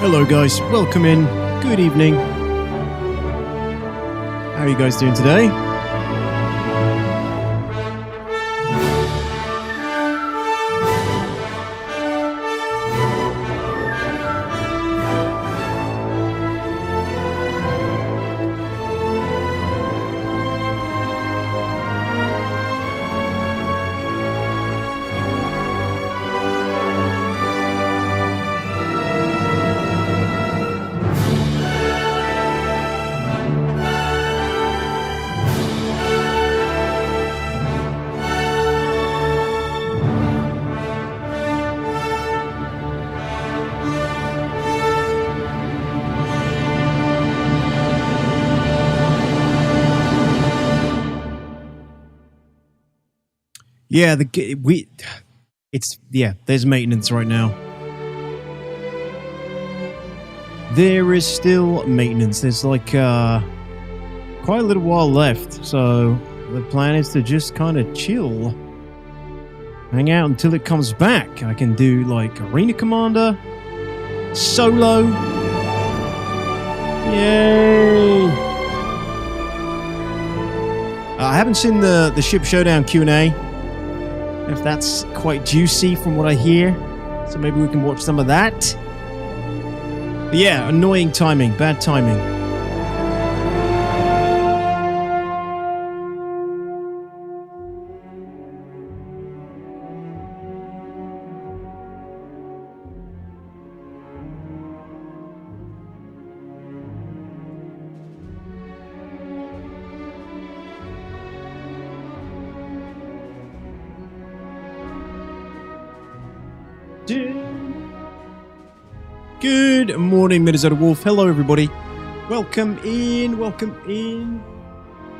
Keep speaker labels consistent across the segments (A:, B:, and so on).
A: Hello guys, welcome in. Good evening. How are you guys doing today? Yeah, there's maintenance right now. There is still maintenance. There's like quite a little while left, so the plan is to just kind of chill, hang out until it comes back. I can do like Arena Commander, solo. Yay! I haven't seen the Ship Showdown Q&A. If that's quite juicy from what I hear, so maybe we can watch some of that. But yeah, annoying timing, bad timing. Good morning, Minnesota Wolf. Hello, everybody. Welcome in. Welcome in.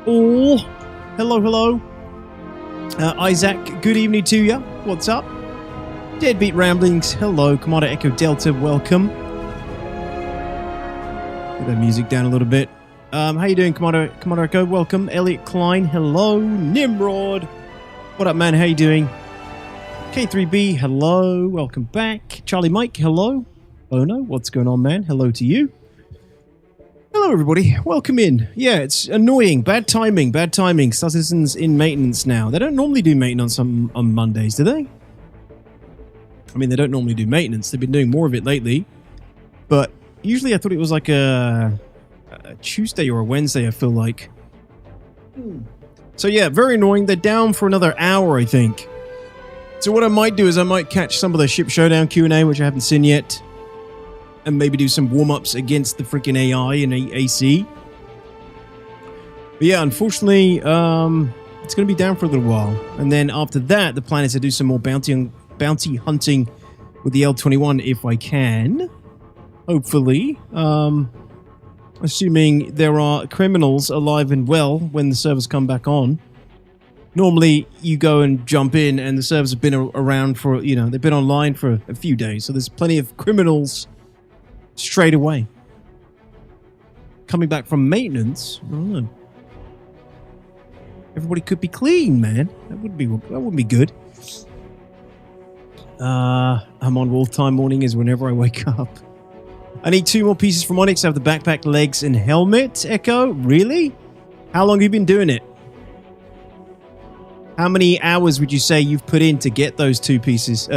A: Oh, hello. Isaac, good evening to you. What's up? Deadbeat Ramblings. Hello. Commander Echo Delta, welcome. Get that music down a little bit. How you doing, Commander Echo? Welcome. Elliot Klein. Hello. Nimrod. What up, man? How you doing? K3B. Hello. Welcome back. Charlie Mike. Hello. Oh no, what's going on, man? Hello to you. Hello, everybody. Welcome in. Yeah, it's annoying. Bad timing. Citizens in maintenance now. They don't normally do maintenance on Mondays, do they? I mean, they don't normally do maintenance. They've been doing more of it lately. But usually I thought it was like a Tuesday or a Wednesday, I feel like. So yeah, very annoying. They're down for another hour, I think. So what I might do is I might catch some of the Ship Showdown Q&A, which I haven't seen yet. And maybe do some warm-ups against the freaking AI and AC. But yeah, unfortunately, it's going to be down for a little while. And then after that, the plan is to do some more bounty hunting with the L21 if I can. Hopefully. Assuming there are criminals alive and well when the servers come back on. Normally, you go and jump in and the servers have been around for, they've been online for a few days. So there's plenty of criminals straight away. Coming back from maintenance, I don't know. Everybody could be clean, man. That wouldn't be good. I'm on Wolf Time morning is whenever I wake up. I need 2 more pieces from Onyx. I have the backpack, legs, and helmet. Echo, really? How long have you been doing it? How many hours would you say you've put in to get those 3 pieces?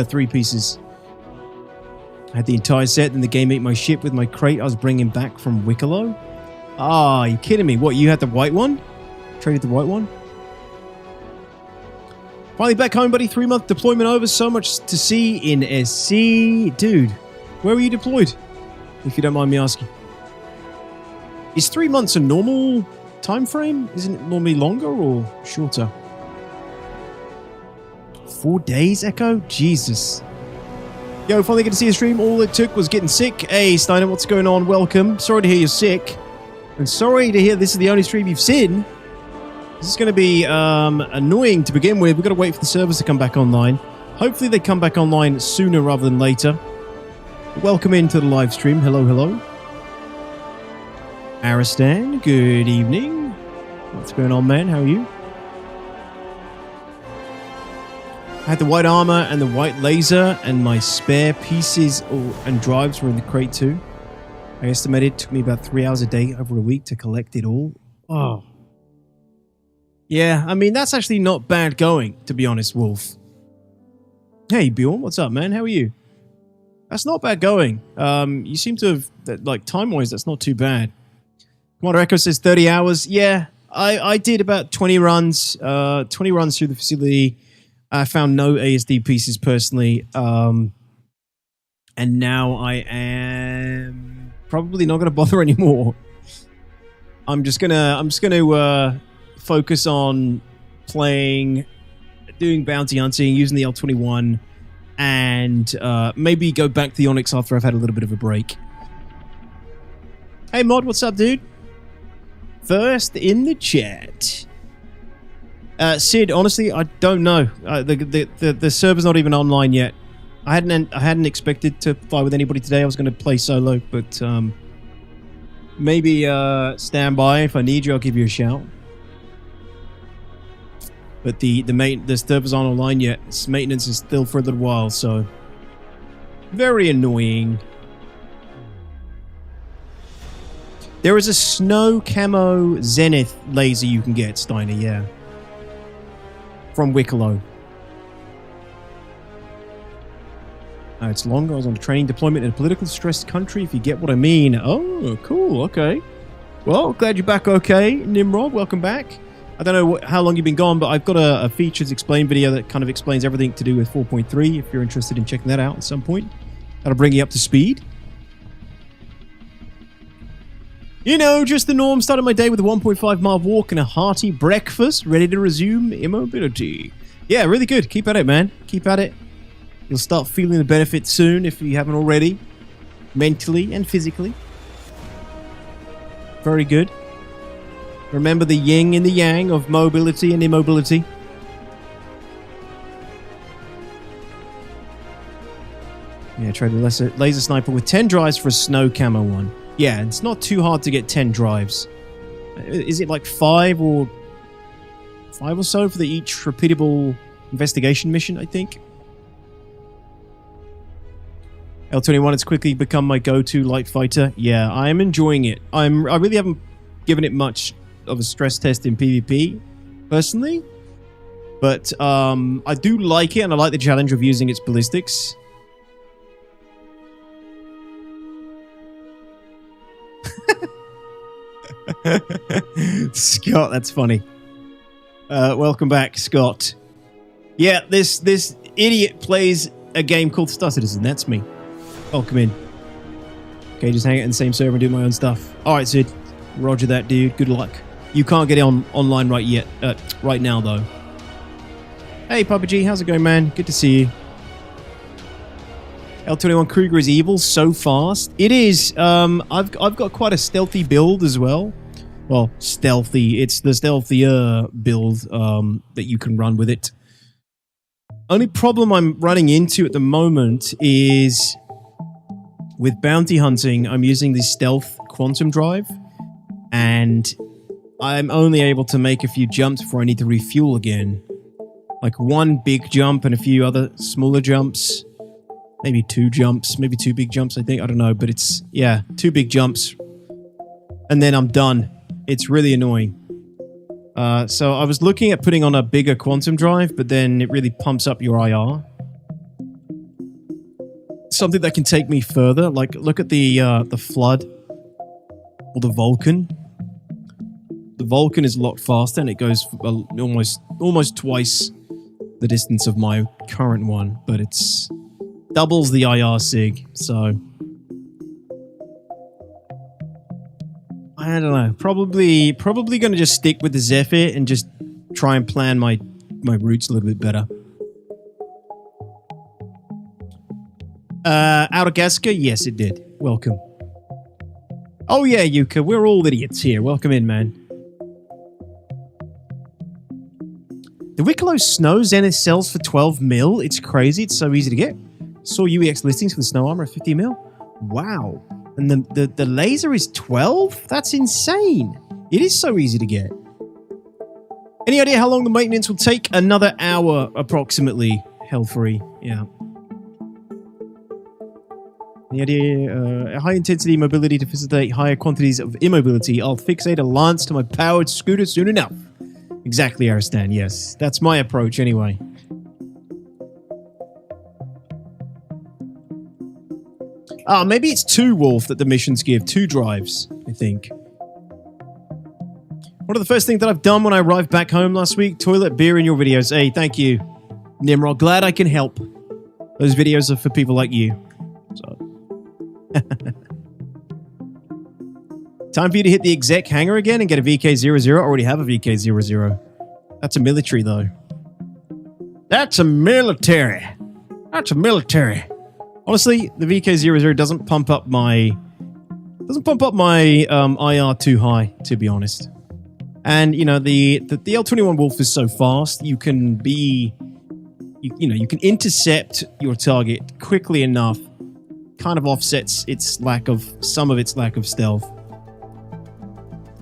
A: I had the entire set, and the game ate my ship with my crate I was bringing back from Wicklow. Ah, you kidding me? What, you had the white one? Traded the white one? Finally back home, buddy. 3-month deployment over. So much to see in SC. Dude, where were you deployed? If you don't mind me asking. Is 3 months a normal time frame? Isn't it normally longer or shorter? 4 days, Echo? Jesus. Yo, finally get to see a stream. All it took was getting sick. Hey, Steiner, what's going on? Welcome. Sorry to hear you're sick. And sorry to hear this is the only stream you've seen. This is going to be annoying to begin with. We've got to wait for the servers to come back online. Hopefully they come back online sooner rather than later. Welcome into the live stream. Hello. Aristan, good evening. What's going on, man? How are you? I had the white armor and the white laser, and my spare pieces and drives were in the crate too. I estimated it took me about 3 hours a day over a week to collect it all. Oh. Yeah, I mean, that's actually not bad going, to be honest, Wolf. Hey, Bjorn, what's up, man? How are you? That's not bad going. You seem to have, like, time-wise, that's not too bad. Commander Echo says 30 hours. Yeah, I did about 20 runs. 20 runs through the facility. I found no ASD pieces personally. And now I am probably not going to bother anymore. I'm just gonna focus on doing bounty hunting, using the L21, and maybe go back to the Onyx after I've had a little bit of a break. Hey Mod, what's up, dude? First in the chat. Sid, honestly, I don't know. The server's not even online yet. I hadn't expected to fly with anybody today. I was going to play solo, but maybe stand by. If I need you, I'll give you a shout. But the servers aren't online yet. Its maintenance is still for a little while, so very annoying. There is a snow camo Zenith laser you can get, Steiner. Yeah, from Wicklow. It's long. I was on a training deployment in a politically stressed country, if you get what I mean. Oh, cool. Okay. Well, glad you're back okay. Nimrod, welcome back. I don't know how long you've been gone, but I've got a features explain video that kind of explains everything to do with 4.3, if you're interested in checking that out at some point. That'll bring you up to speed. You know, just the norm. Started my day with a 1.5 mile walk and a hearty breakfast, ready to resume immobility. Yeah, really good. Keep at it, man. Keep at it. You'll start feeling the benefits soon if you haven't already. Mentally and physically. Very good. Remember the yin and the yang of mobility and immobility. Yeah, trade a laser sniper with 10 drives for a snow camo one. Yeah, it's not too hard to get 10 drives. Is it like 5 or so for each repeatable investigation mission, I think? L21 has quickly become my go-to light fighter. Yeah, I am enjoying it. I really haven't given it much of a stress test in PvP, personally. But I do like it, and I like the challenge of using its ballistics. Scott, that's funny. Welcome back, Scott. Yeah, this idiot plays a game called Star Citizen. That's me. Welcome in. Okay, just hang out in the same server and do my own stuff. Alright, Sid. Roger that, dude. Good luck. You can't get online right now, though. Hey, Papa G. How's it going, man? Good to see you. L21 Kruger is evil so fast. It is. I've got quite a stealthy build as well. Well, stealthy. It's the stealthier build that you can run with it. Only problem I'm running into at the moment is with bounty hunting, I'm using the stealth quantum drive, and I'm only able to make a few jumps before I need to refuel again. Like one big jump and a few other smaller jumps. Maybe 2 jumps, maybe 2 big jumps, I think. I don't know, but it's, yeah, 2 big jumps. And then I'm done. It's really annoying. So I was looking at putting on a bigger quantum drive, but then it really pumps up your IR. Something that can take me further. Like, look at the Flood. Or the Vulcan. The Vulcan is a lot faster, and it goes almost twice the distance of my current one, but it's doubles the IR sig, so I don't know. Probably going to just stick with the Zephyr and just try and plan my routes a little bit better. Autogasca? Yes, it did. Welcome. Oh yeah, Yuka, we're all idiots here. Welcome in, man. The Wicklow Snow Zenith sells for 12 mil. It's crazy. It's so easy to get. Saw UEX listings for the snow armor at 50 mil. Wow. And the laser is 12? That's insane. It is so easy to get. Any idea how long the maintenance will take? Another hour, approximately. Hell free. Yeah. The idea, high-intensity mobility to facilitate higher quantities of immobility. I'll fixate a lance to my powered scooter soon enough. Exactly, Aristan, yes. That's my approach, anyway. Ah, maybe it's 2, Wolf, that the missions give. 2 drives, I think. One of the first things that I've done when I arrived back home last week, toilet beer in your videos. Hey, thank you, Nimrod. Glad I can help. Those videos are for people like you. So. Time for you to hit the exec hangar again and get a VK00. I already have a VK00. That's a military, though. That's a military. That's a military. Honestly, the VK00 doesn't pump up my IR too high, to be honest. And you know the L21 Wolf is so fast, you can intercept your target quickly enough. Kind of offsets some of its lack of stealth.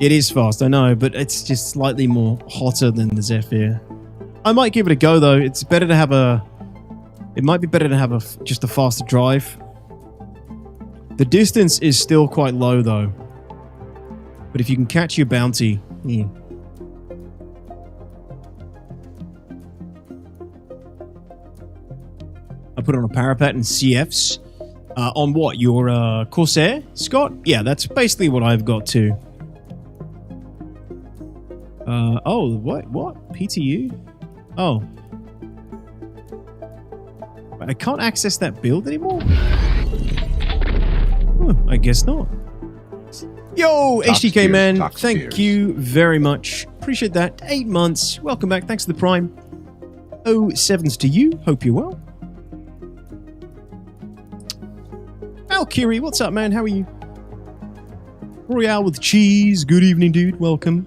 A: It is fast, I know, but it's just slightly more hotter than the Zephyr. I might give it a go though. It might be better to have just a faster drive. The distance is still quite low though. But if you can catch your bounty, yeah. I put on a parapet and CFs. On what? Your Corsair, Scott? Yeah, that's basically what I've got too. Oh, what? PTU? Oh. I can't access that build anymore? I guess not. Yo, HDK man, thank you very much. Appreciate that. 8 months. Welcome back. Thanks for the Prime. 07s to you. Hope you're well. Valkyrie, what's up, man? How are you? Royale with cheese. Good evening, dude. Welcome.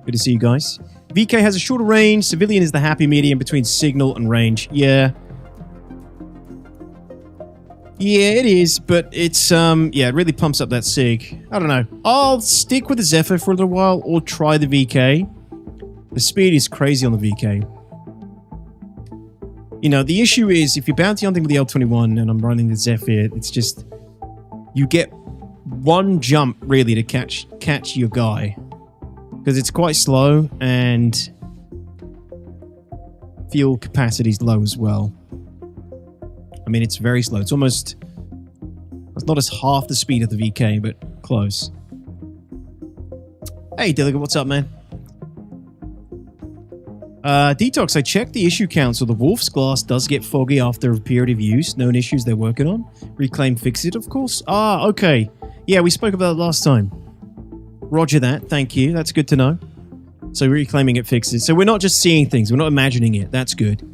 A: Good to see you guys. VK has a shorter range. Civilian is the happy medium between signal and range. Yeah. Yeah, it is, but it's, yeah, it really pumps up that SIG. I don't know. I'll stick with the Zephyr for a little while or try the VK. The speed is crazy on the VK. You know, the issue is if you're bounty hunting with the L21 and I'm running the Zephyr, it's just you get one jump really to catch your guy because it's quite slow and fuel capacity is low as well. I mean, it's very slow. It's not as half the speed of the VK, but close. Hey, Delegate, what's up, man? Detox, I checked the issue count, so the Wolf's Glass does get foggy after a period of use. Known issues they're working on. Reclaim fix it, of course. Ah, okay. Yeah, we spoke about it last time. Roger that. Thank you. That's good to know. So reclaiming it fixes. So we're not just seeing things. We're not imagining it. That's good.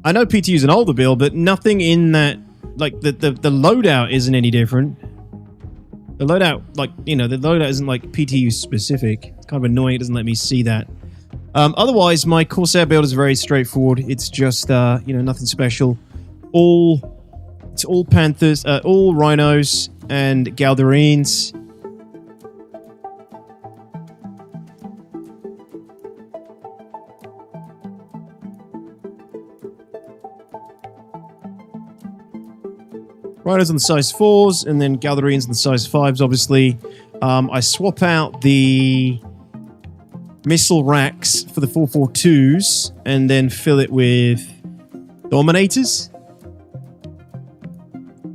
A: I know PTU is an older build, but nothing in that... Like, the loadout isn't any different. The loadout, like, you know, the loadout isn't, like, PTU specific. It's kind of annoying. It doesn't let me see that. Otherwise, my Corsair build is very straightforward. It's just, you know, nothing special. It's all Panthers, all Rhinos and Galdarines. Rhinos on the size 4s, and then Galdarines on the size 5s, obviously. I swap out the missile racks for the 442s, and then fill it with Dominators.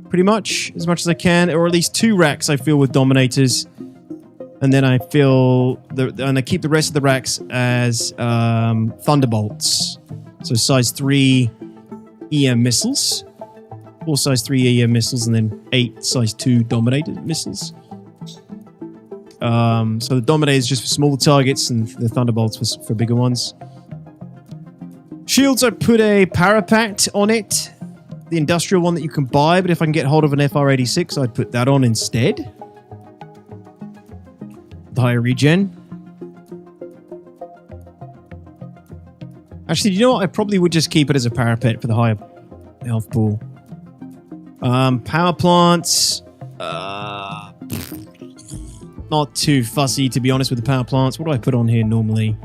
A: Pretty much, as I can. Or at least 2 racks I fill with Dominators. And then I fill... and I keep the rest of the racks as Thunderbolts. So size 3 EM missiles. 4 size 3 EM missiles, and then 8 size 2 Dominator missiles. So the Dominator is just for smaller targets, and the Thunderbolts for bigger ones. Shields, I put a Parapact on it. The industrial one that you can buy, but if I can get hold of an FR86, I'd put that on instead. The higher regen. Actually, you know what? I probably would just keep it as a Parapet for the higher health pool. Power plants. Not too fussy, to be honest, with the power plants. What do I put on here normally?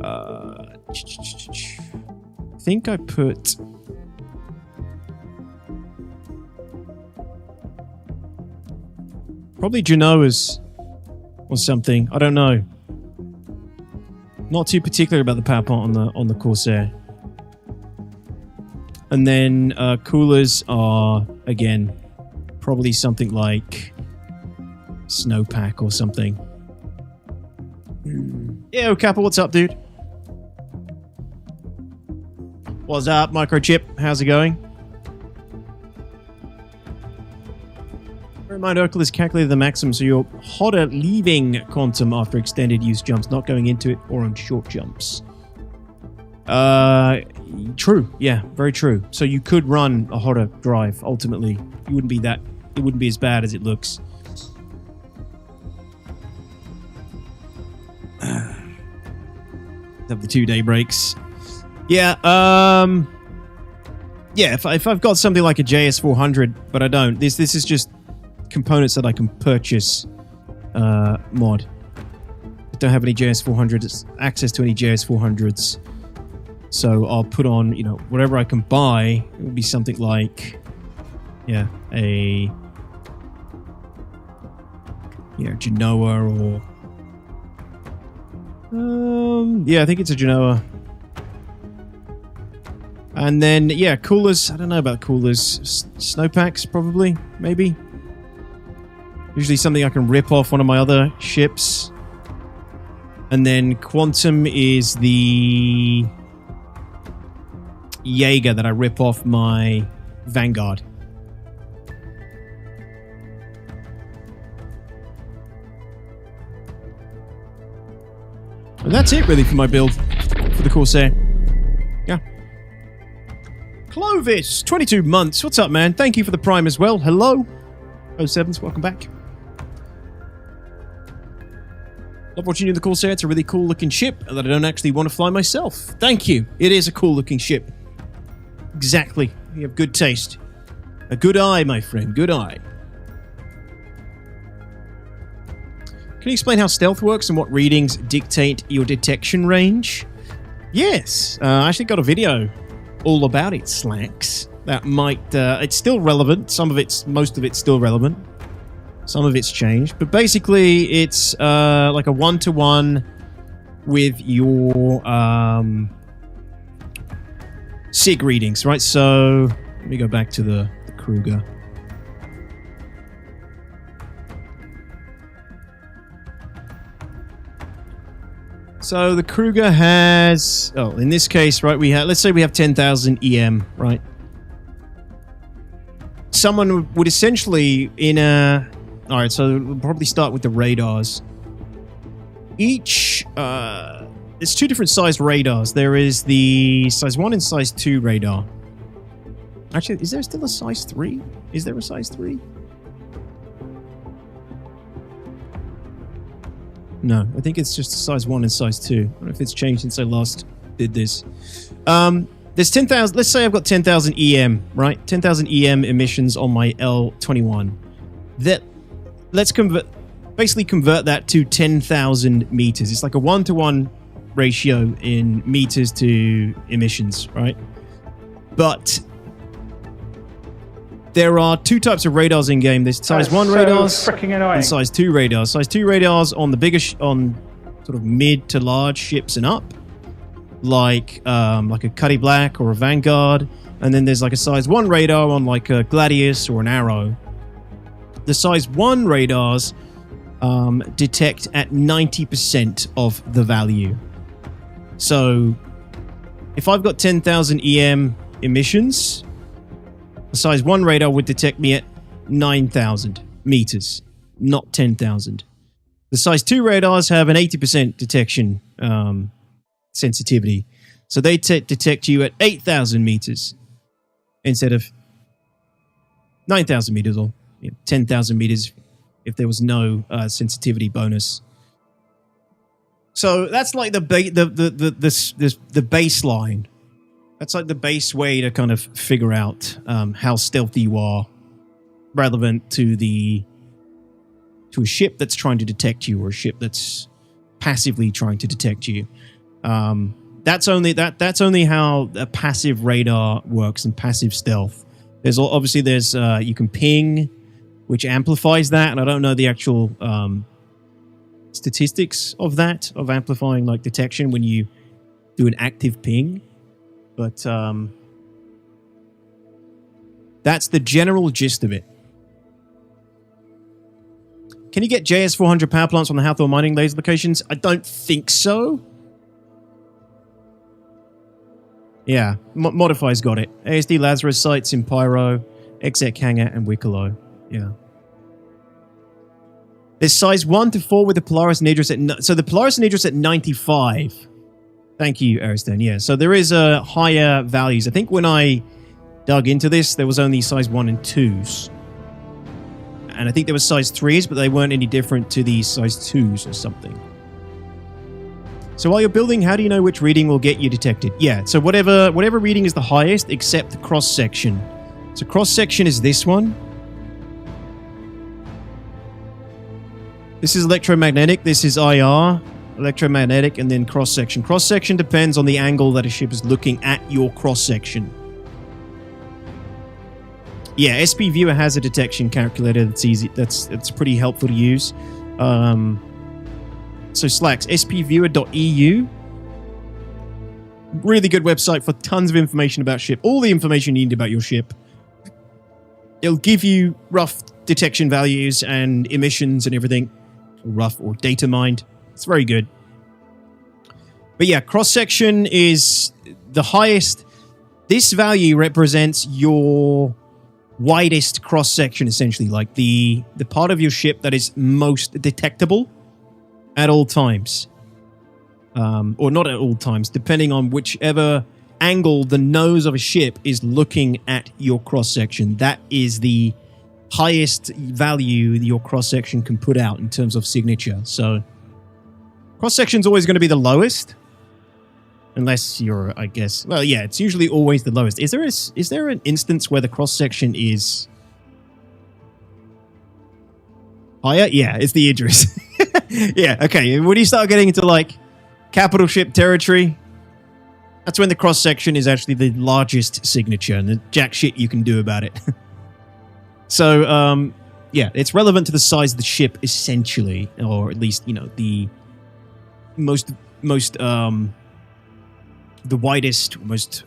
A: I think I put Probably Genoa's or something. I don't know. Not too particular about the power plant on the Corsair. And then coolers are, again, probably something like Snowpack or something. Yo, Kappa, what's up, dude? What's up, Microchip? How's it going? Remind Urkel has calculated the maximum, so you're hotter leaving Quantum after extended use jumps, not going into it or on short jumps. True. Yeah, very true. So you could run a hotter drive, ultimately. It wouldn't be as bad as it looks. Have the 2-day breaks. Yeah, yeah, if I've got something like a JS400, but I don't. This is just components that I can purchase mod. I don't have any JS400s, access to any JS400s. So I'll put on, you know, whatever I can buy. It will be something like, yeah, a Genoa or yeah, I think it's a Genoa. And then, yeah, coolers. I don't know about coolers. Snowpacks, probably, maybe. Usually something I can rip off one of my other ships. And then Quantum is the Jaeger that I rip off my Vanguard. And that's it, really, for my build for the Corsair. Yeah. Clovis, 22 months. What's up, man? Thank you for the Prime as well. Hello. 07s, welcome back. Love watching you in the Corsair. It's a really cool looking ship that I don't actually want to fly myself. Thank you. It is a cool looking ship. Exactly. You have good taste. A good eye, my friend. Good eye. Can you explain how stealth works and what readings dictate your detection range? Yes. I actually got a video all about it, Slacks. That might... it's still relevant. Most of it's still relevant. Some of it's changed. But basically, it's like a one-to-one with your SIG readings, right? So, let me go back to the Kruger. So the Kruger has, oh, in this case, right, let's say we have 10,000 EM, right? Someone would essentially all right, so we'll probably start with the radars. Each, there's two different sized radars. There is the size 1 and size 2 radar. Actually, is there still a size 3? Is there a size 3? No, I think it's just size 1 and size 2. I don't know if it's changed since I last did this. There's 10,000, let's say I've got 10,000 EM, right? 10,000 EM emissions on my L21. Let's basically convert that to 10,000 meters. It's like a 1-to-1 ratio in meters to emissions, right? But there are two types of radars in game. There's size 1 radars and size 2 radars. Size 2 radars on the bigger, on sort of mid to large ships and up, like a Cuddy Black or a Vanguard. And then there's like a size 1 radar on like a Gladius or an Arrow. The size 1 radars detect at 90% of the value. So if I've got 10,000 EM emissions, the size 1 radar would detect me at 9,000 meters, not 10,000. The size 2 radars have an 80% detection sensitivity. So they detect you at 8,000 meters instead of 9,000 meters or 10,000 meters if there was no sensitivity bonus. So that's like the baseline. That's like the base way to kind of figure out how stealthy you are, relevant to a ship that's trying to detect you or a ship that's passively trying to detect you. That's only how a passive radar works and passive stealth. There's you can ping, which amplifies that, and I don't know the actual statistics of that, of amplifying like detection when you do an active ping, but that's the general gist of it. Can you get JS400 power plants on the Hathor mining laser locations? I don't think so. Yeah, Modify's got it. ASD Lazarus sites in Pyro, Exec Hangar, and Wicklow. Yeah. There's size 1 to 4 with the Polaris and Idris at... So the Polaris and Idris at 95. Thank you, Ariston. Yeah, so there is higher values. I think when I dug into this, there was only size 1 and 2s. And I think there was size 3s, but they weren't any different to the size 2s or something. So while you're building, how do you know which reading will get you detected? Yeah, so whatever reading is the highest, except the cross-section. So cross-section is this one. This is electromagnetic, this is IR, electromagnetic, and then cross-section. Cross-section depends on the angle that a ship is looking at your cross-section. Yeah, SP Viewer has a detection calculator that's easy. That's pretty helpful to use. So Slacks, spviewer.eu. Really good website for tons of information about ship. All the information you need about your ship. It'll give you rough detection values and emissions and everything. Rough or data mined. It's very good. But yeah, cross-section is the highest. This value represents your widest cross-section, essentially. Like the part of your ship that is most detectable at all times. Or not at all times, depending on whichever angle the nose of a ship is looking at your cross-section. That is the highest value your cross-section can put out in terms of signature. So cross-section is always going to be the lowest. Unless you're, I guess... Well, yeah, it's usually always the lowest. Is there an instance where the cross-section is higher? Yeah, it's the Idris. Yeah, okay. When you start getting into, like, capital ship territory, that's when the cross-section is actually the largest signature, and the jack shit you can do about it. So, yeah, it's relevant to the size of the ship, essentially. Or at least, you know, the the widest, most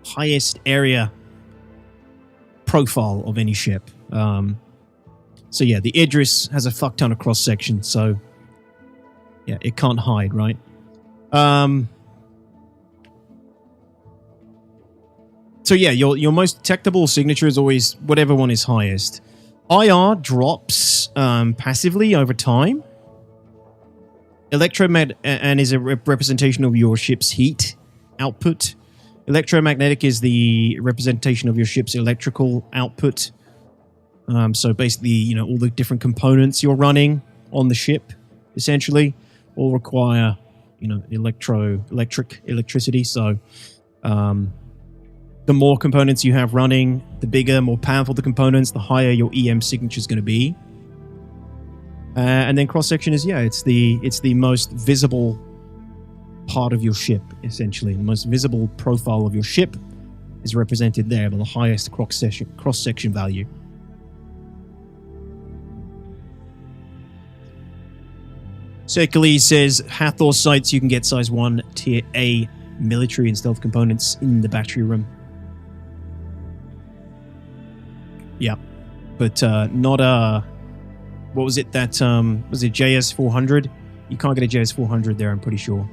A: highest area profile of any ship. So yeah, the Idris has a fuck ton of cross section, so yeah, it can't hide, right? So yeah, your most detectable signature is always whatever one is highest. IR drops passively over time. Electromagnetic and is a representation of your ship's heat output. Electromagnetic is the representation of your ship's electrical output. So basically, you know, all the different components you're running on the ship, essentially, all require, you know, electricity. So the more components you have running, the bigger, more powerful the components, the higher your EM signature is going to be. And then cross-section is, yeah, it's the most visible part of your ship, essentially. The most visible profile of your ship is represented there by the highest cross-section value. Circules says, Hathor sites, you can get size 1 tier A military and stealth components in the battery room. Yeah, but not what was it that, was it JS400? You can't get a JS400 there, I'm pretty sure.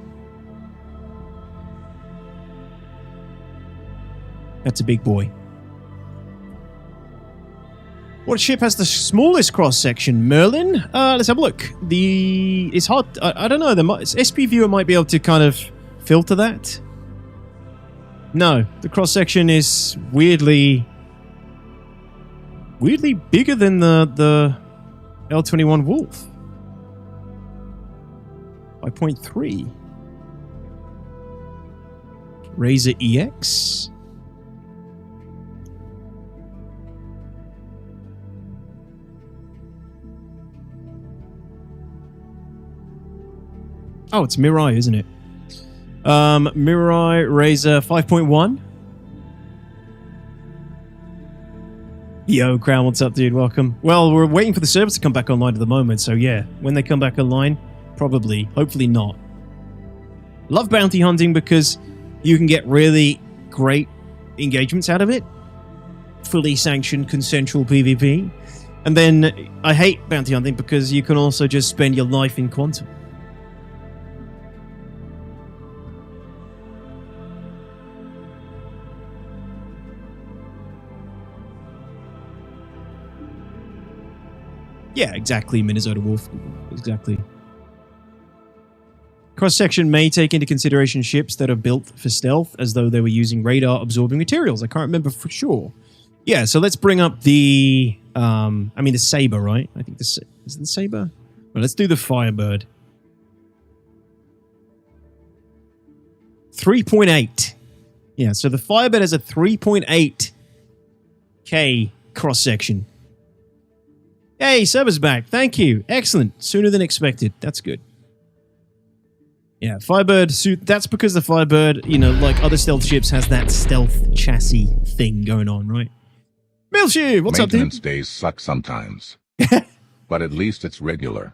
A: That's a big boy. What ship has the smallest cross-section? Merlin? Let's have a look. It's hard, I don't know, SP Viewer might be able to kind of filter that. No, the cross-section is weirdly bigger than the L21 Wolf by 0.3. Razor EX. Oh, it's Mirai, isn't it? Mirai Razor 5.1. Yo, Crown, what's up, dude? Welcome. Well, we're waiting for the servers to come back online at the moment, so yeah, when they come back online, probably, hopefully not. Love bounty hunting because you can get really great engagements out of it. Fully sanctioned, consensual PvP. And then I hate bounty hunting because you can also just spend your life in Quantum. Yeah, exactly, Minnesota Wolf. Exactly. Cross-section may take into consideration ships that are built for stealth as though they were using radar-absorbing materials. I can't remember for sure. Yeah, so let's bring up the... the Saber, right? I think is it the Saber? Well, let's do the Firebird. 3.8. Yeah, so the Firebird has a 3.8K cross-section. Hey, server's back. Thank you. Excellent. Sooner than expected. That's good. Yeah, Firebird suit. That's because the Firebird, you know, like other stealth ships, has that stealth chassis thing going on, right? Milship, what's up, dude?
B: Maintenance days suck sometimes, but at least it's regular.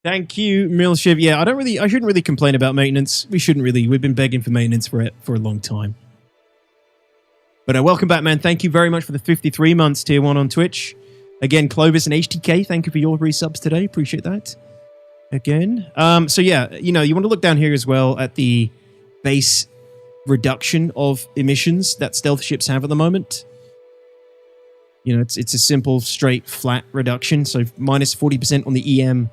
A: Thank you, Milship. Yeah, I shouldn't really complain about maintenance. We shouldn't really. We've been begging for maintenance for a long time. But welcome back, man. Thank you very much for the 53 months, tier 1 on Twitch. Again, Clovis and HTK, thank you for your resubs today. Appreciate that. Again. So yeah, you know, you want to look down here as well at the base reduction of emissions that stealth ships have at the moment. You know, it's a simple, straight, flat reduction. So minus 40% on the EM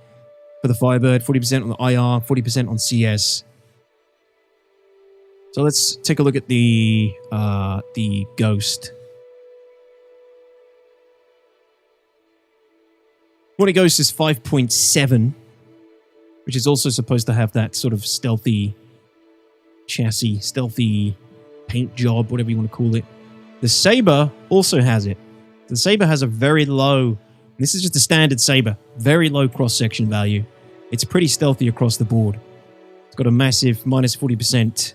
A: for the Firebird, 40% on the IR, 40% on CS. So let's take a look at the Ghost. When it goes is 5.7, which is also supposed to have that sort of stealthy chassis, stealthy paint job, whatever you want to call it. The Saber also has it. The Saber has a very low, this is just a standard Saber, very low cross-section value. It's pretty stealthy across the board. It's got a massive minus 40%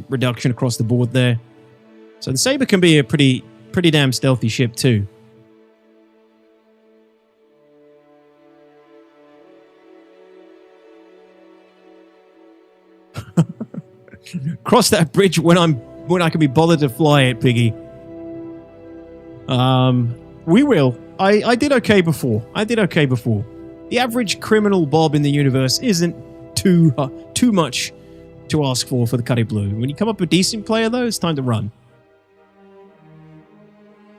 A: reduction across the board there. So the Saber can be a pretty damn stealthy ship too. Cross that bridge when I can be bothered to fly it, Piggy. We will. I did okay before. The average criminal Bob in the universe isn't too much to ask for the Cuddy Blue. When you come up with a decent player, though, it's time to run.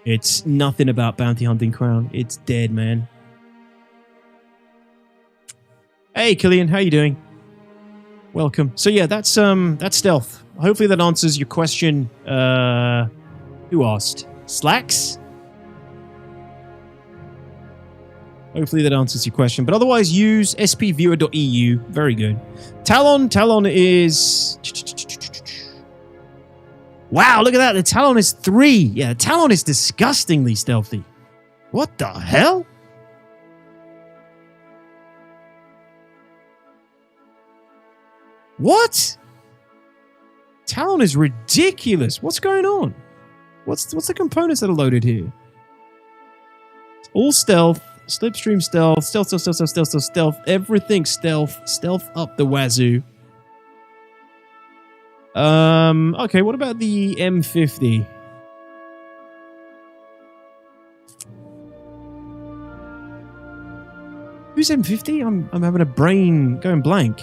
A: It's nothing about bounty hunting, Crown. It's dead, man. Hey, Killian, how you doing? Welcome. So yeah, that's stealth. Hopefully that answers your question. Who asked? Slacks? Hopefully that answers your question. But otherwise, use spviewer.eu. Very good. Talon is... Wow, look at that. The Talon is 3. Yeah, the Talon is disgustingly stealthy. What the hell? What? Talon is ridiculous. What's going on? What's the components that are loaded here? It's all stealth, slipstream stealth, stealth, everything stealth up the wazoo. Okay, what about the M50? Who's M50? I'm having a brain going blank.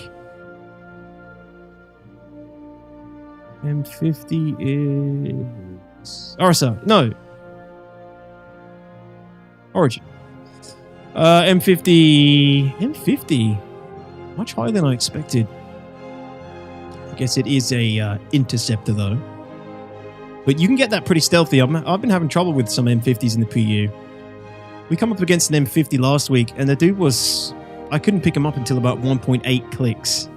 A: M50 is... RSR. No. Origin. M50... M50? Much higher than I expected. I guess it is a interceptor, though. But you can get that pretty stealthy. I've been having trouble with some M50s in the PU. We come up against an M50 last week, and the dude was... I couldn't pick him up until about 1.8 clicks.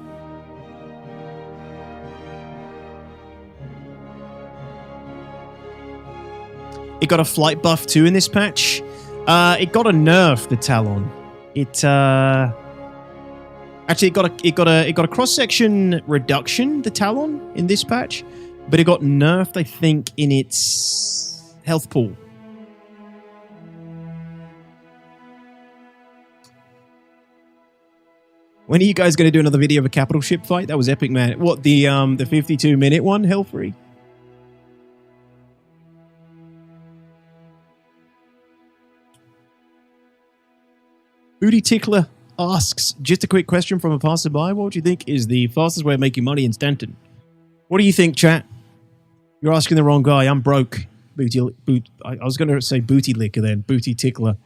A: It got a flight buff too in this patch. It got a nerf, the Talon. Actually it got a cross-section reduction, the Talon, in this patch, but it got nerfed, I think, in its health pool. When are you guys going to do another video of a capital ship fight? That was epic, man. What, the 52-minute one? Hell free. Booty Tickler asks, just a quick question from a passerby. What would you think is the fastest way of making money in Stanton? What do you think, chat? You're asking the wrong guy. I'm broke. I was going to say booty licker then. Booty Tickler.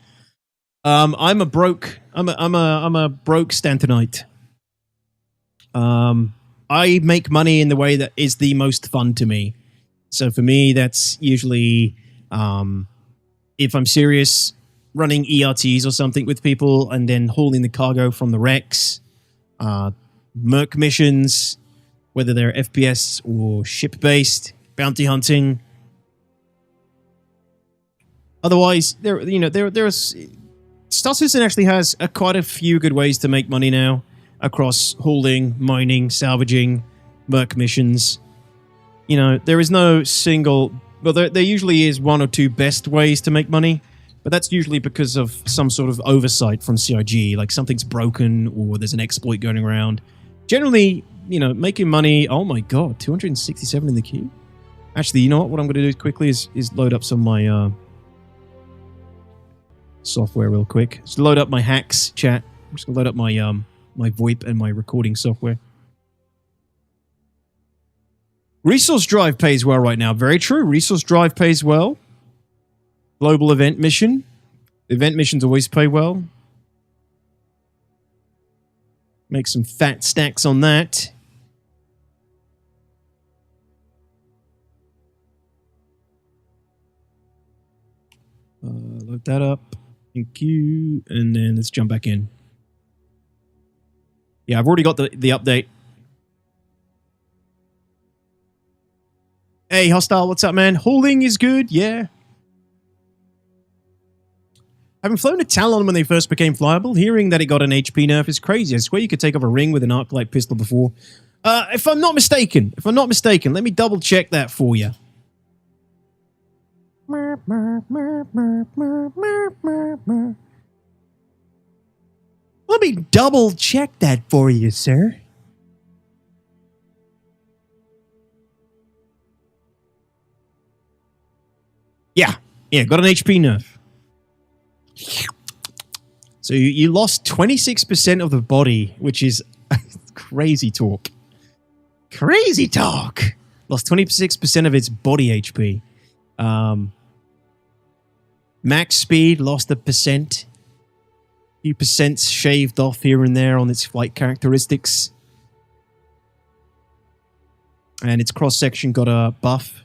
A: I'm a broke Stantonite. I make money in the way that is the most fun to me. So for me, that's usually if I'm serious, running ERTs or something with people and then hauling the cargo from the wrecks, merc missions, whether they're FPS or ship-based, bounty hunting. Otherwise, there's Star Citizen actually has quite a few good ways to make money now across hauling, mining, salvaging, merc missions. You know, there is no single... Well, there usually is one or two best ways to make money, but that's usually because of some sort of oversight from CIG, like something's broken or there's an exploit going around. Generally, you know, making money... Oh my god, 267 in the queue? Actually, you know what I'm going to do quickly is load up some of my software real quick. Just load up my hacks, chat. I'm just going to load up my my VoIP and my recording software. Resource Drive pays well right now. Very true. Resource Drive pays well. Global Event Mission. Event missions always pay well. Make some fat stacks on that. Load that up. Thank you. And then let's jump back in. Yeah, I've already got the update. Hey, Hostile, what's up, man? Hauling is good, yeah. Having flown a Talon when they first became flyable, hearing that it got an HP nerf is crazy. I swear you could take off a ring with an arc-light pistol before. If I'm not mistaken, let me double check that for you. Let me double check that for you, sir. Yeah, got an HP nerf. So you lost 26% of the body, which is crazy talk. Crazy talk. Lost 26% of its body HP. Max speed lost 1%. Few percents shaved off here and there on its flight characteristics. And its cross-section got a buff.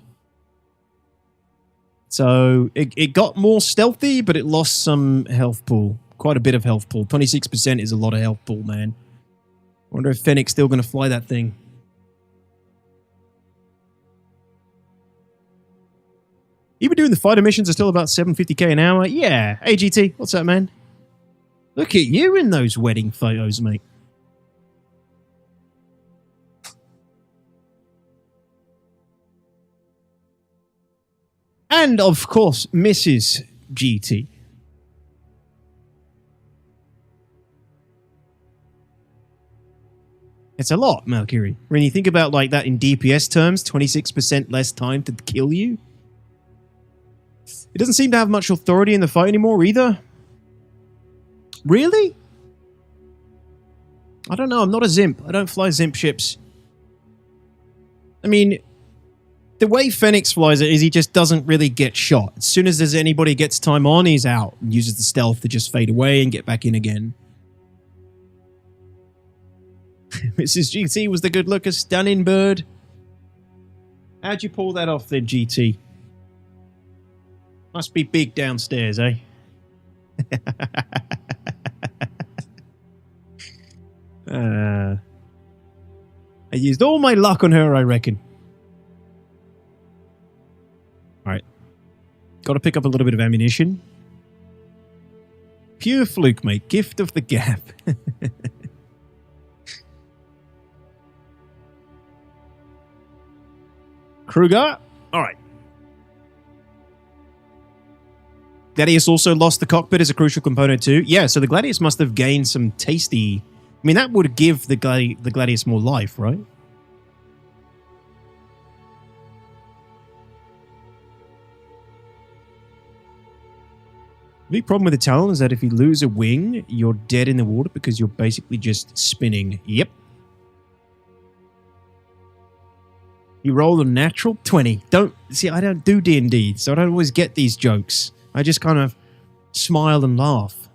A: So it got more stealthy, but it lost some health pool. Quite a bit of health pool. 26% is a lot of health pool, man. I wonder if Fennec's still going to fly that thing. Even doing the fighter missions are still about 750k an hour. Yeah. Hey, GT. What's up, man? Look at you in those wedding photos, mate. And, of course, Mrs. GT. It's a lot, Mercury. When you think about like that in DPS terms, 26% less time to kill you. It doesn't seem to have much authority in the fight anymore either. Really? I don't know. I'm not a Zimp. I don't fly Zimp ships. I mean, the way Fenix flies it is he just doesn't really get shot. As soon as there's anybody gets time on, he's out and uses the stealth to just fade away and get back in again. Mrs. GT was the good looker, stunning bird. How'd you pull that off then, GT? Must be big downstairs, eh? I used all my luck on her, I reckon. Alright. Got to pick up a little bit of ammunition. Pure fluke, mate. Gift of the gap. Kruger. Alright. Gladius also lost the cockpit as a crucial component too. Yeah, so the Gladius must have gained some tasty... I mean, that would give the Gladius more life, right? The big problem with the Talon is that if you lose a wing, you're dead in the water because you're basically just spinning. Yep. You roll a natural 20. See, I don't do D&D, so I don't always get these jokes. I just kind of smile and laugh.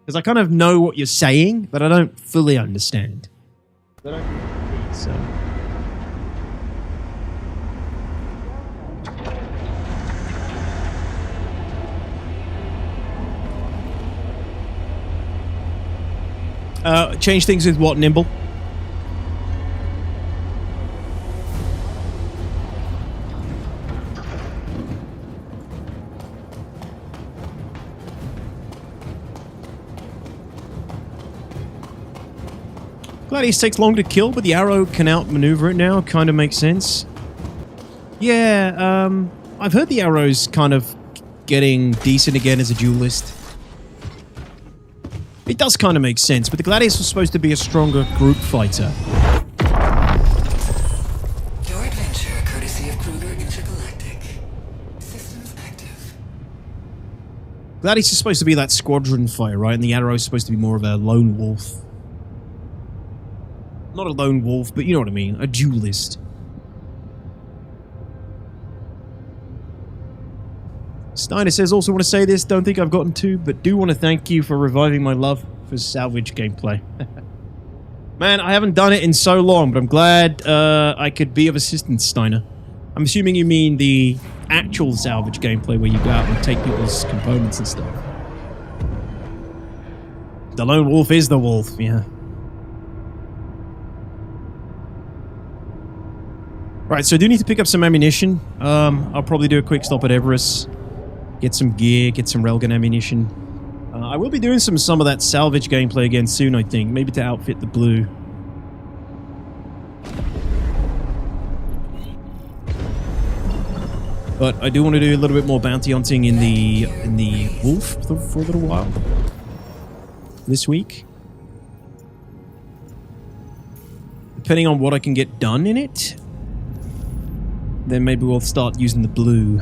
A: Because I kind of know what you're saying, but I don't fully understand. So... change things with what, Nimble? Gladius takes long to kill, but the arrow can outmaneuver it now. Kind of makes sense. Yeah, I've heard the arrow's kind of getting decent again as a duelist. It does kind of make sense, but the Gladius was supposed to be a stronger group fighter.
C: Your adventure, courtesy of Kruger Intergalactic. Systems active.
A: Gladius is supposed to be that squadron fighter, right? And the arrow is supposed to be more of a lone wolf. Not a lone wolf, but you know what I mean. A duelist. Steiner says, also want to say this, don't think I've gotten to, but do want to thank you for reviving my love for salvage gameplay. Man, I haven't done it in so long, but I'm glad I could be of assistance, Steiner. I'm assuming you mean the actual salvage gameplay where you go out and take people's components and stuff. The lone wolf is the wolf, yeah. Right, so I do need to pick up some ammunition. I'll probably do a quick stop at Everest. Get some gear, get some railgun ammunition. I will be doing some of that salvage gameplay again soon, I think. Maybe to outfit the blue. But I do want to do a little bit more bounty hunting in the wolf for a little while. This week. Depending on what I can get done in it, then maybe we'll start using the blue.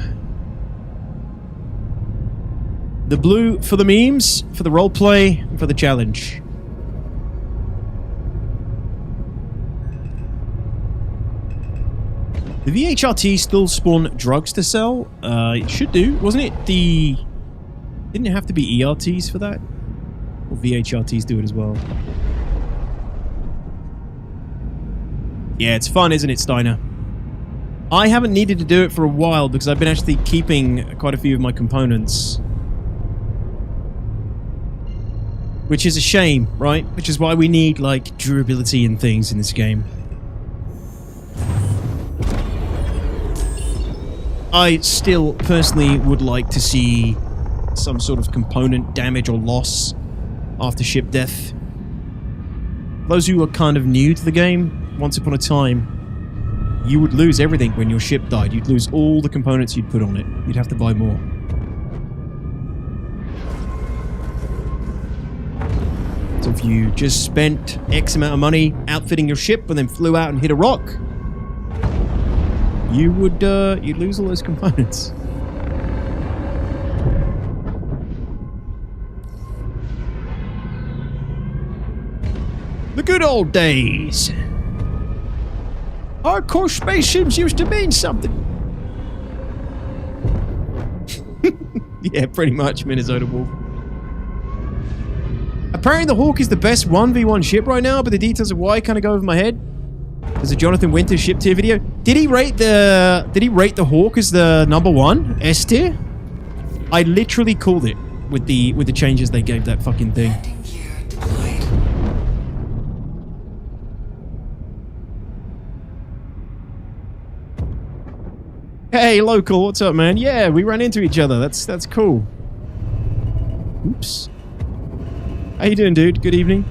A: The blue for the memes, for the roleplay, and for the challenge. The VHRT still spawn drugs to sell? It should do. Wasn't it the... Didn't it have to be ERTs for that? Or VHRTs do it as well? Yeah, it's fun, isn't it, Steiner? I haven't needed to do it for a while because I've been actually keeping quite a few of my components. Which is a shame, right? Which is why we need, like, durability and things in this game. I still, personally, would like to see some sort of component damage or loss after ship death. Those who are kind of new to the game, once upon a time, you would lose everything when your ship died. You'd lose all the components you'd put on it. You'd have to buy more. So if you just spent X amount of money outfitting your ship and then flew out and hit a rock, you would you'd lose all those components. The good old days. Hardcore spaceships used to mean something. Yeah, pretty much, Minnesota Wolf. Apparently the Hawk is the best 1v1 ship right now, but the details of why kind of go over my head. There's a Jonathan Winter ship tier video. Did he rate the Hawk as the #1 S tier? I literally called it with the changes they gave that fucking thing. Hey, local, what's up, man? Yeah, we ran into each other. That's cool. Oops. How you doing, dude? Good evening.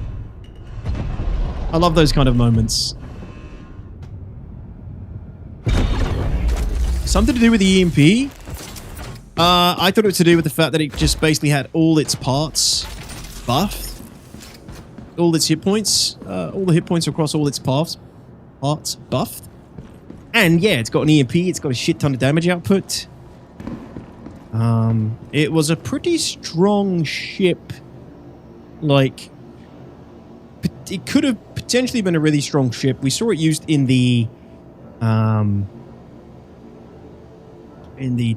A: I love those kind of moments. Something to do with the EMP? I thought it was to do with the fact that it just basically had all its parts buffed. All its hit points. All the hit points across all its parts buffed. And yeah, it's got an EMP. It's got a shit ton of damage output. It was a pretty strong ship. Like, it could have potentially been a really strong ship. We saw it used in the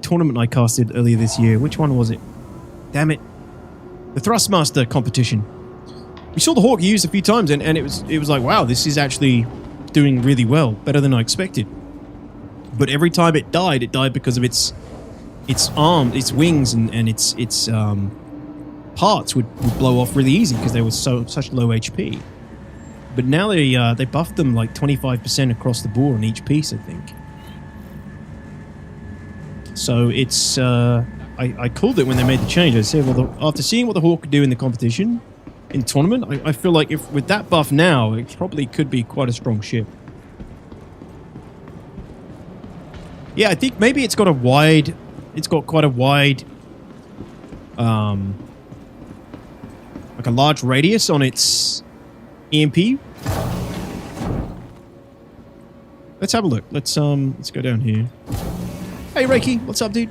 A: tournament I casted earlier this year. Which one was it? Damn it. The Thrustmaster competition. We saw the Hawk used a few times, and it was like, wow, this is actually doing really well. Better than I expected. But every time it died because of its arm, its wings, and its parts would blow off really easy because they were such low HP. But now they buffed them like 25% across the board on each piece, I think. So it's I called it when they made the change. I said, well, after seeing what the Hawk could do in the competition, in tournament, I feel like if with that buff now, it probably could be quite a strong ship. Yeah, I think maybe it's got quite a wide, like a large radius on its EMP. Let's have a look. Let's go down here. Hey, Reiki, what's up, dude?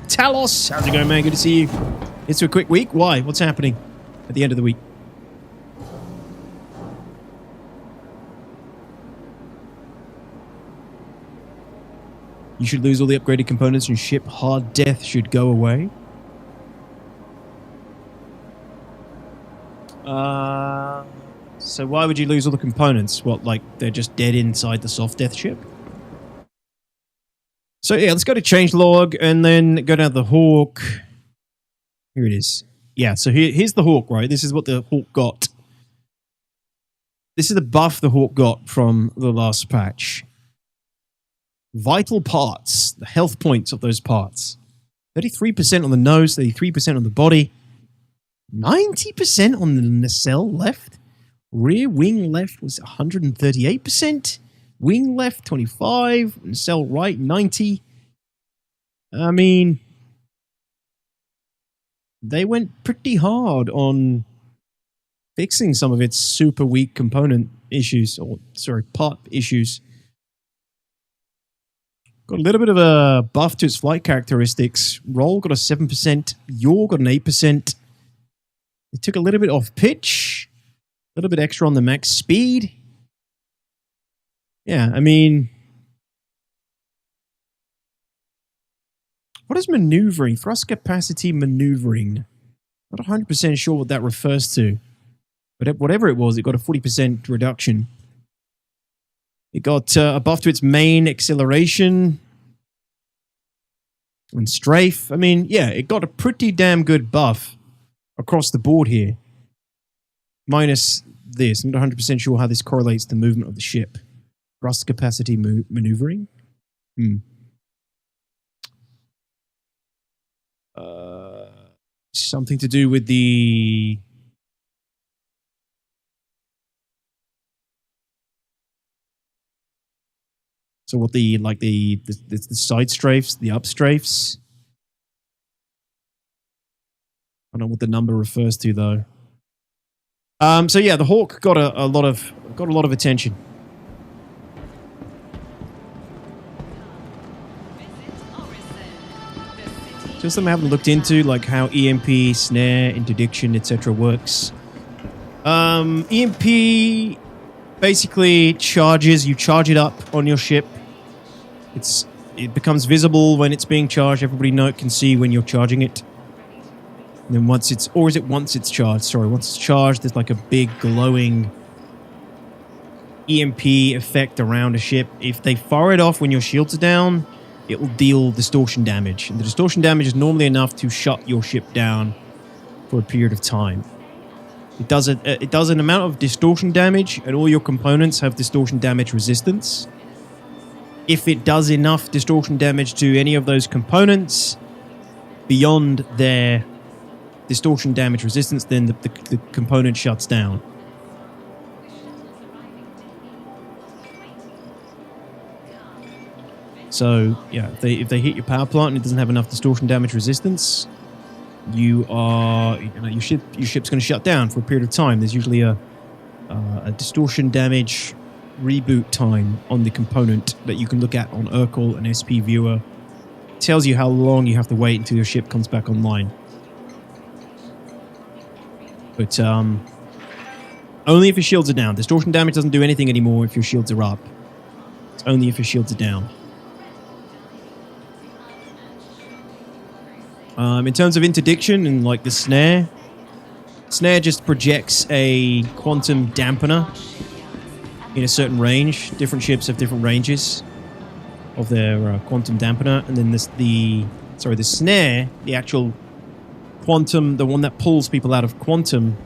A: Talos, how's it going, man? Good to see you. It's a quick week. Why? What's happening at the end of the week? You should lose all the upgraded components and ship hard death should go away. So why would you lose all the components? What, like they're just dead inside the soft death ship? So yeah, let's go to changelog and then go down to the Hawk. Here it is. Yeah, so here's the Hawk, right? This is what the Hawk got. This is the buff the Hawk got from the last patch. Vital parts, the health points of those parts. 33% on the nose, 33% on the body. 90% on the nacelle left. Rear wing left was 138%. Wing left, 25. Nacelle right, 90. I mean, they went pretty hard on fixing some of its super weak component issues, or sorry, part issues. Got a little bit of a buff to its flight characteristics. Roll got a 7%. Yaw got an 8%. It took a little bit off pitch. A little bit extra on the max speed. Yeah, I mean... What is maneuvering? Thrust capacity maneuvering. Not 100% sure what that refers to. But whatever it was, it got a 40% reduction. It got a buff to its main acceleration and strafe. I mean, yeah, it got a pretty damn good buff across the board here. Minus this. I'm not 100% sure how this correlates to the movement of the ship. Thrust capacity maneuvering? Something to do with the... So what the side strafes, the up strafes? I don't know what the number refers to though. So yeah, the Hawk got a lot of attention. Just something I haven't looked into, like how EMP, snare, interdiction, etc. works. EMP basically charges. You charge it up on your ship. It becomes visible when it's being charged. Everybody can see when you're charging it. And then once it's charged? Sorry, once it's charged, there's like a big glowing EMP effect around a ship. If they fire it off when your shields are down, it will deal distortion damage. And the distortion damage is normally enough to shut your ship down for a period of time. It does an amount of distortion damage, and all your components have distortion damage resistance. If it does enough distortion damage to any of those components beyond their distortion damage resistance, then the component shuts down. So yeah, if they hit your power plant and it doesn't have enough distortion damage resistance, your ship's going to shut down for a period of time. There's usually a distortion damage reboot time on the component that you can look at on Urkel and SP Viewer. It tells you how long you have to wait until your ship comes back online. But only if your shields are down. Distortion damage doesn't do anything anymore if your shields are up. It's only if your shields are down. In terms of interdiction and like the snare just projects a quantum dampener in a certain range. Different ships have different ranges of their quantum dampener, and then the snare, the actual quantum, the one that pulls people out of quantum.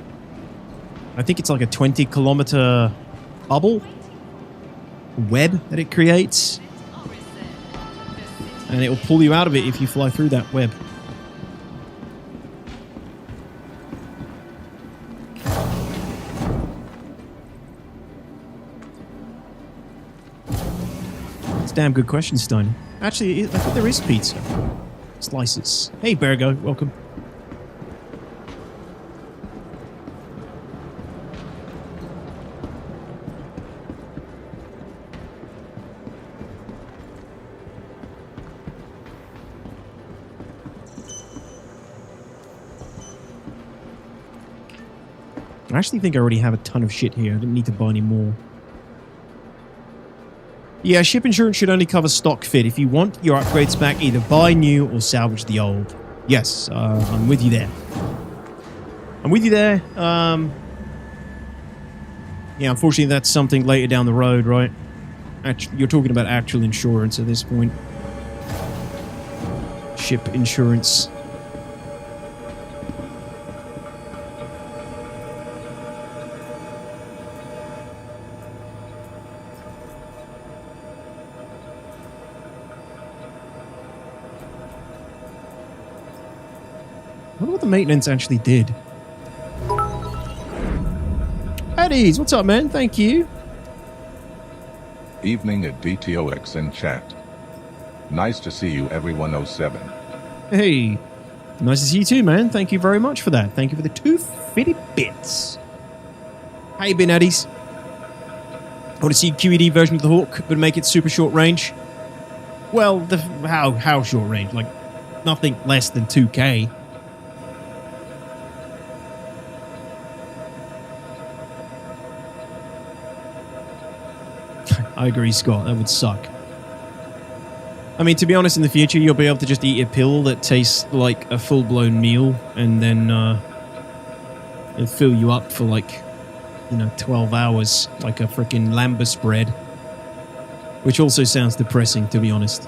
A: I think it's like a 20-kilometer bubble web that it creates, and it will pull you out of it if you fly through that web. Damn good question, Steiner. Actually, I think there is pizza. Slices. Hey, Bergo, welcome. I actually think I already have a ton of shit here. I didn't need to buy any more. Yeah, ship insurance should only cover stock fit. If you want your upgrades back, either buy new or salvage the old. Yes, I'm with you there. I'm with you there. Yeah, unfortunately, that's something later down the road, right? You're talking about actual insurance at this point. Ship insurance. I wonder what the maintenance actually did. Addies, what's up, man? Thank you.
B: Evening at DTOX in chat. Nice to see you, everyone 07.
A: Hey, nice to see you too, man. Thank you very much for that. Thank you for the 250 bits. How you been, Addies? I want to see QED version of the Hawk, but make it super short range. Well, how short range? Like, nothing less than 2K. I agree, Scott. That would suck. I mean, to be honest, in the future, you'll be able to just eat a pill that tastes like a full-blown meal, and then it'll fill you up for, like, 12 hours, like a freaking Lambda spread. Which also sounds depressing, to be honest.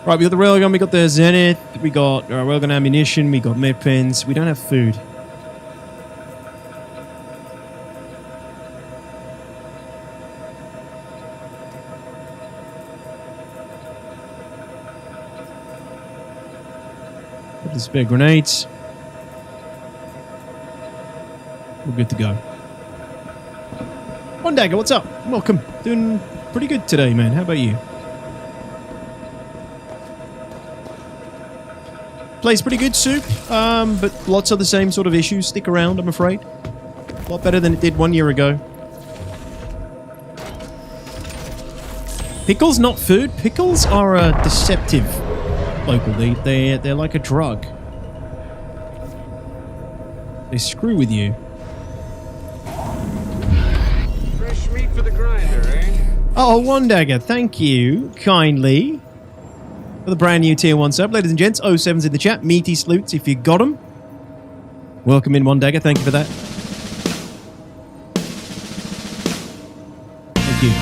A: Right, we got the railgun, we got the Zenith, we got railgun ammunition, we got med pens. We don't have food. Spare grenades. We're good to go. One Dagger, what's up? Welcome. Doing pretty good today, man. How about you? Plays pretty good, Soup, but lots of the same sort of issues stick around, I'm afraid. A lot better than it did 1 year ago. Pickles, not food. Pickles are deceptive. Local, they're like a drug. They screw with you.
D: Fresh meat for the grinder, eh?
A: Oh, One Dagger, thank you kindly for the brand new tier 1 sub. Ladies and gents, 07's in the chat. Meaty salutes if you got them. Welcome in, One Dagger. Thank you for that. Thank you.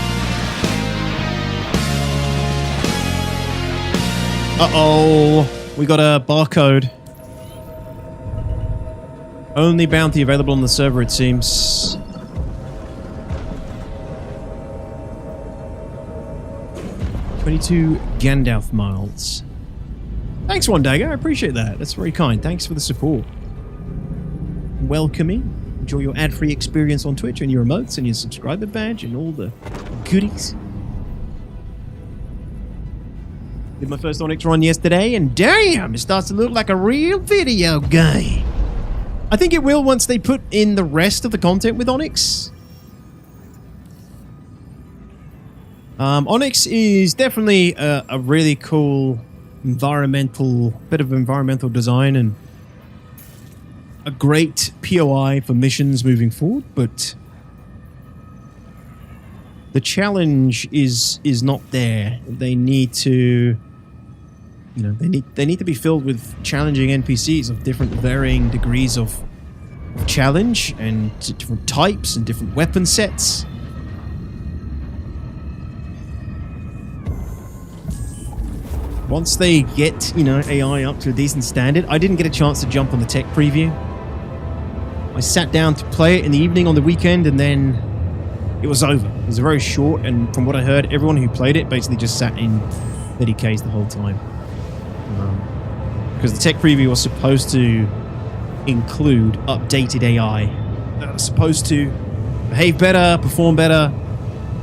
A: Uh-oh. We got a barcode. Only bounty available on the server, it seems. $22 Gandalf miles. Thanks, One Dagger. I appreciate that. That's very kind. Thanks for the support. Welcoming. Enjoy your ad-free experience on Twitch and your emotes and your subscriber badge and all the goodies. Did my first Onyx run yesterday, and damn, it starts to look like a real video game. I think it will once they put in the rest of the content with Onyx. Onyx is definitely a really cool bit of environmental design and a great POI for missions moving forward, but the challenge is not there. They need to, they need to be filled with challenging NPCs of different varying degrees of challenge and different types and different weapon sets. Once they get, AI up to a decent standard, I didn't get a chance to jump on the tech preview. I sat down to play it in the evening on the weekend, and then it was over. It was very short, and from what I heard, everyone who played it basically just sat in 30Ks the whole time. Because the tech preview was supposed to include updated AI. Supposed to behave better, perform better,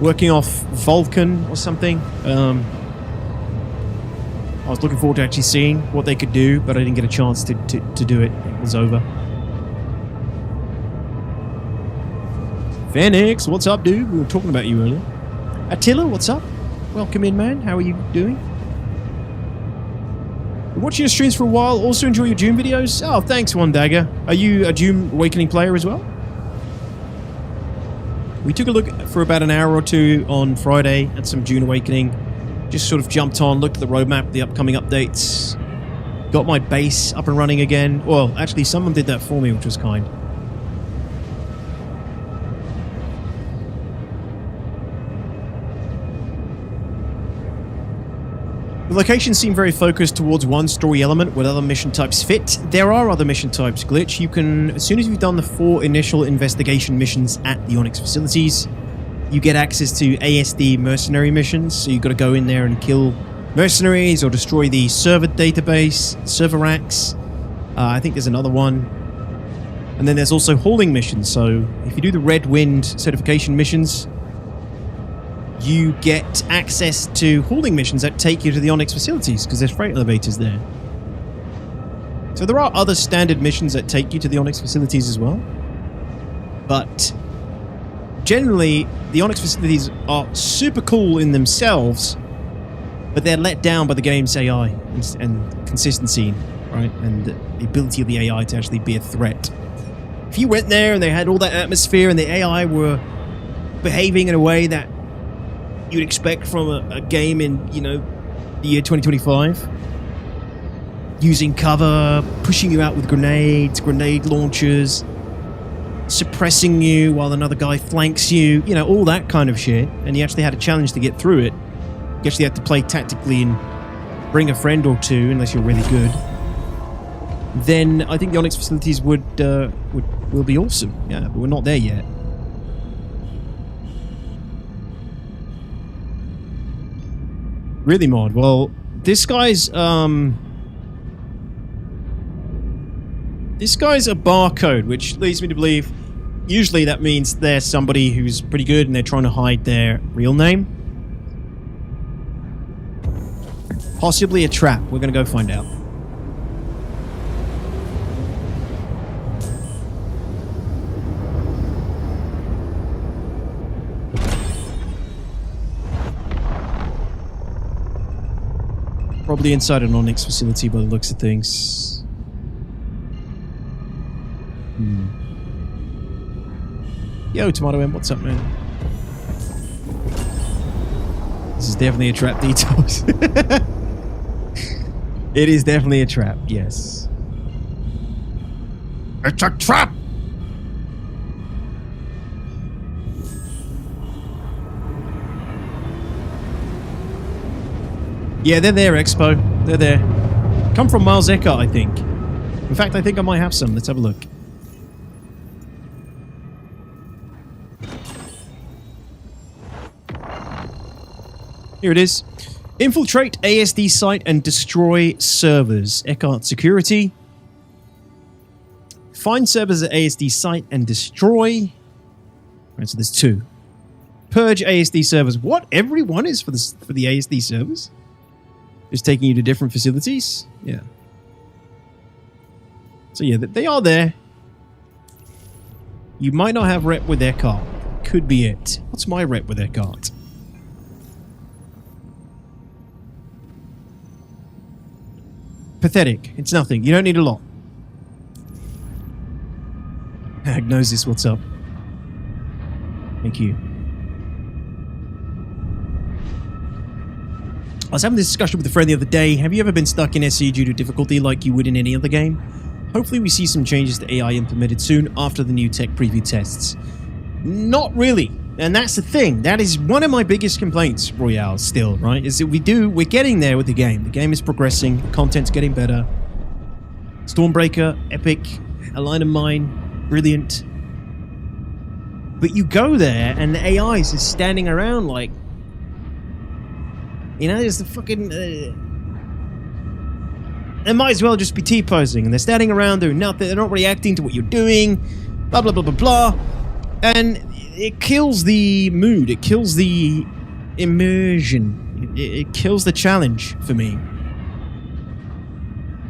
A: working off Vulkan or something. I was looking forward to actually seeing what they could do, but I didn't get a chance to do it. It was over. Phoenix, what's up, dude? We were talking about you earlier. Attila, what's up? Welcome in, man. How are you doing? Been watching your streams for a while. Also enjoy your Doom videos. Oh, thanks, One Dagger. Are you a Doom Awakening player as well? We took a look for about an hour or two on Friday at some Dune Awakening. Just sort of jumped on, looked at the roadmap, the upcoming updates. Got my base up and running again. Well, actually, someone did that for me, which was kind. The locations seem very focused towards one story element with other mission types fit. There are other mission types, Glitch. You can, as soon as you've done the 4 initial investigation missions at the Onyx facilities, you get access to ASD mercenary missions. So you've got to go in there and kill mercenaries or destroy the server database, server racks. I think there's another one. And then there's also hauling missions. So if you do the Red Wind certification missions, you get access to hauling missions that take you to the Onyx facilities because there's freight elevators there. So there are other standard missions that take you to the Onyx facilities as well. But generally, the Onyx facilities are super cool in themselves, but they're let down by the game's AI and consistency, right? And the ability of the AI to actually be a threat. If you went there and they had all that atmosphere and the AI were behaving in a way that you'd expect from a game in, the year 2025, using cover, pushing you out with grenades, grenade launchers, suppressing you while another guy flanks you, all that kind of shit, and you actually had a challenge to get through it. You actually had to play tactically and bring a friend or two, unless you're really good. Then I think the Onyx facilities will be awesome. Yeah, but we're not there yet. Really, Mod? Well, this guy's a barcode, which leads me to believe usually that means they're somebody who's pretty good and they're trying to hide their real name. Possibly a trap. We're going to go find out. Probably inside an Onyx facility by the looks of things. Yo, Tomato M, what's up, man? This is definitely a trap, Detox. It is definitely a trap, yes. It's a trap! Yeah, they're there, Expo. They're there. Come from Miles Eckhart, I think. In fact, I think I might have some. Let's have a look. Here it is. Infiltrate ASD site and destroy servers. Eckhart Security. Find servers at ASD site and destroy. Right, so there's 2. Purge ASD servers. What? Everyone is for the ASD servers? Just taking you to different facilities. Yeah. So yeah, they are there. You might not have rep with their cart. Could be it. What's my rep with their cart? Pathetic. It's nothing. You don't need a lot. Agnosis, what's up? Thank you. I was having this discussion with a friend the other day. Have you ever been stuck in SC due to difficulty like you would in any other game? Hopefully we see some changes to AI implemented soon after the new tech preview tests. Not really. And that's the thing. That is one of my biggest complaints, Royale, still, right? Is that we're getting there with the game. The game is progressing. The content's getting better. Stormbreaker, epic. A Line of Mine, brilliant. But you go there and the AI is just standing around like... You know, there's the fucking... They might as well just be T-posing. And they're standing around doing nothing. They're not reacting to what you're doing. Blah, blah, blah, blah, blah. And... it kills the mood. It kills the immersion. It kills the challenge for me.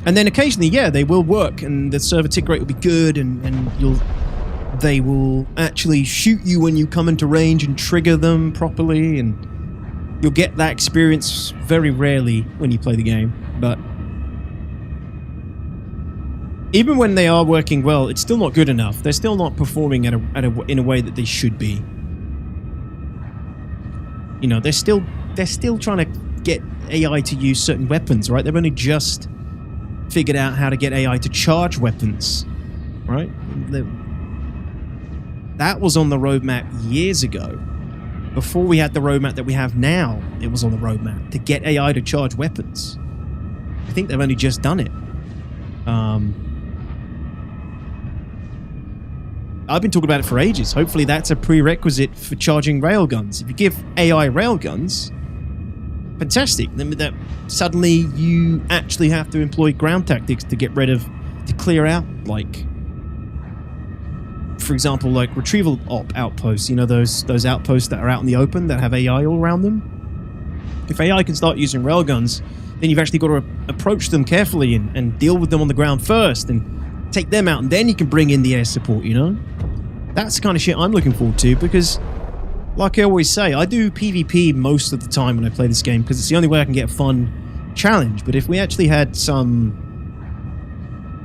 A: And then occasionally, yeah, they will work, and the server tick rate will be good, and they will actually shoot you when you come into range and trigger them properly, and you'll get that experience very rarely when you play the game. But even when they are working well, it's still not good enough. They're still not performing in a way that they should be. You know, they're still trying to get AI to use certain weapons, right? They've only just figured out how to get AI to charge weapons, right? That was on the roadmap years ago. Before we had the roadmap that we have now, it was on the roadmap to get AI to charge weapons. I think they've only just done it. I've been talking about it for ages. Hopefully that's a prerequisite for charging railguns. If you give AI railguns, fantastic. Then that suddenly you actually have to employ ground tactics to clear out, like, for example, like retrieval outposts. You know, those outposts that are out in the open that have AI all around them. If AI can start using railguns, then you've actually got to approach them carefully and deal with them on the ground first and take them out, and then you can bring in the air support, you know? That's the kind of shit I'm looking forward to, because, like I always say, I do PvP most of the time when I play this game, because it's the only way I can get a fun challenge. But if we actually had some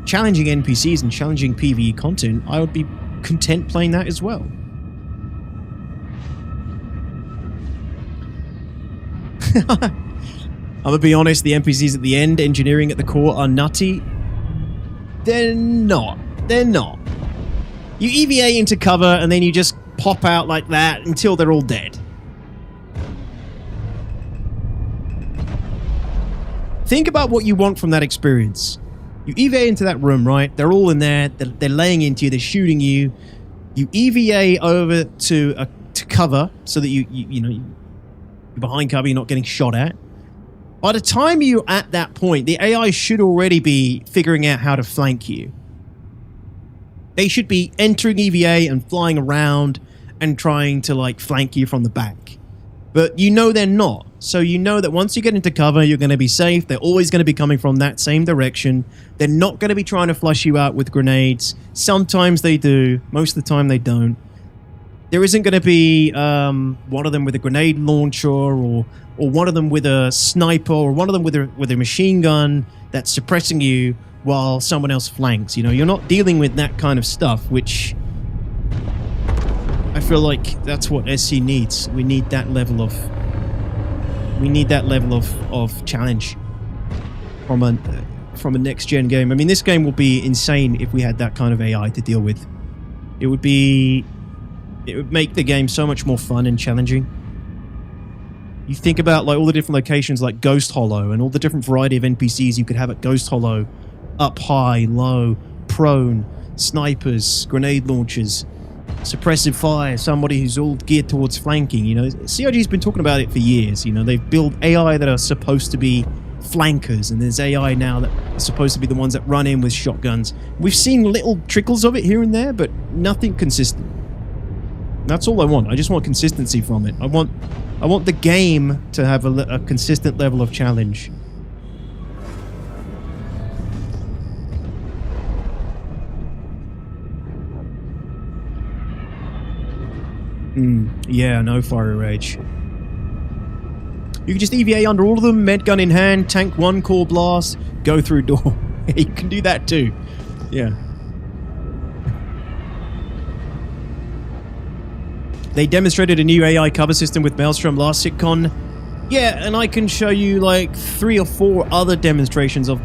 A: challenging NPCs and challenging PvE content, I would be content playing that as well. I'm gonna be honest, the NPCs at the end, engineering at the core, are nutty. They're not. They're not. You EVA into cover and then you just pop out like that until they're all dead. Think about what you want from that experience. You EVA into that room, right? They're all in there. They're laying into you. They're shooting you. You EVA over to cover so that you're behind cover. You're not getting shot at. By the time you're at that point, the AI should already be figuring out how to flank you. They should be entering EVA and flying around and trying to, like, flank you from the back. But you know they're not. So you know that once you get into cover, you're going to be safe. They're always going to be coming from that same direction. They're not going to be trying to flush you out with grenades. Sometimes they do. Most of the time they don't. There isn't going to be one of them with a grenade launcher or one of them with a sniper or one of them with a machine gun that's suppressing you while someone else flanks. You know, you're not dealing with that kind of stuff, which I feel like that's what SC needs. We need that level of challenge from a next gen game. I mean, this game will be insane if we had that kind of AI to deal with. It would make the game so much more fun and challenging. You think about, like, all the different locations like Ghost Hollow and all the different variety of NPCs you could have at Ghost Hollow. Up high, low, prone, snipers, grenade launchers, suppressive fire, somebody who's all geared towards flanking. You know, CIG's been talking about it for years. You know, they've built AI that are supposed to be flankers, and there's AI now that are supposed to be the ones that run in with shotguns. We've seen little trickles of it here and there, but nothing consistent. That's all I want. I just want consistency from it. I want the game to have a consistent level of challenge. Yeah, no fiery rage. You can just EVA under all of them, med gun in hand, tank one core blast, go through door. You can do that too. Yeah. They demonstrated a new AI cover system with Maelstrom last SitCon. Yeah, and I can show you like 3 or 4 other demonstrations of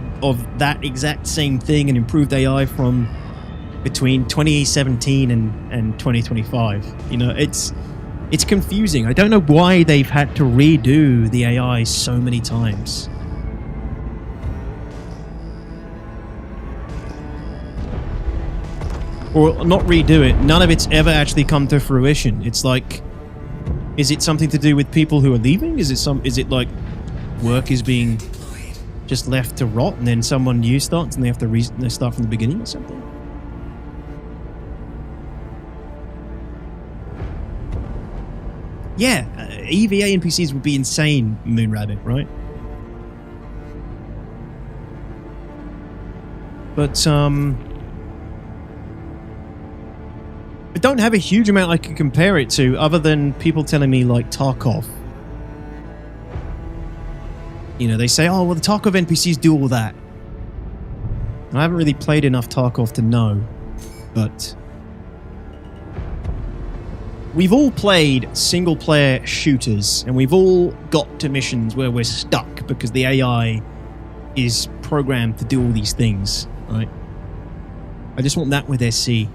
A: that exact same thing and improved AI from between 2017 and 2025. You know, it's confusing. I don't know why they've had to redo the AI so many times. Or not redo it. None of it's ever actually come to fruition. It's like, is it something to do with people who are leaving? Is it like work is being just left to rot and then someone new starts and they have to start from the beginning or something? Yeah, EVA NPCs would be insane, Moonrabbit, right? But, I don't have a huge amount I can compare it to, other than people telling me, like, Tarkov. You know, they say, oh, well, the Tarkov NPCs do all that. And I haven't really played enough Tarkov to know, but we've all played single-player shooters, and we've all got to missions where we're stuck because the AI is programmed to do all these things, right? I just want that with SC.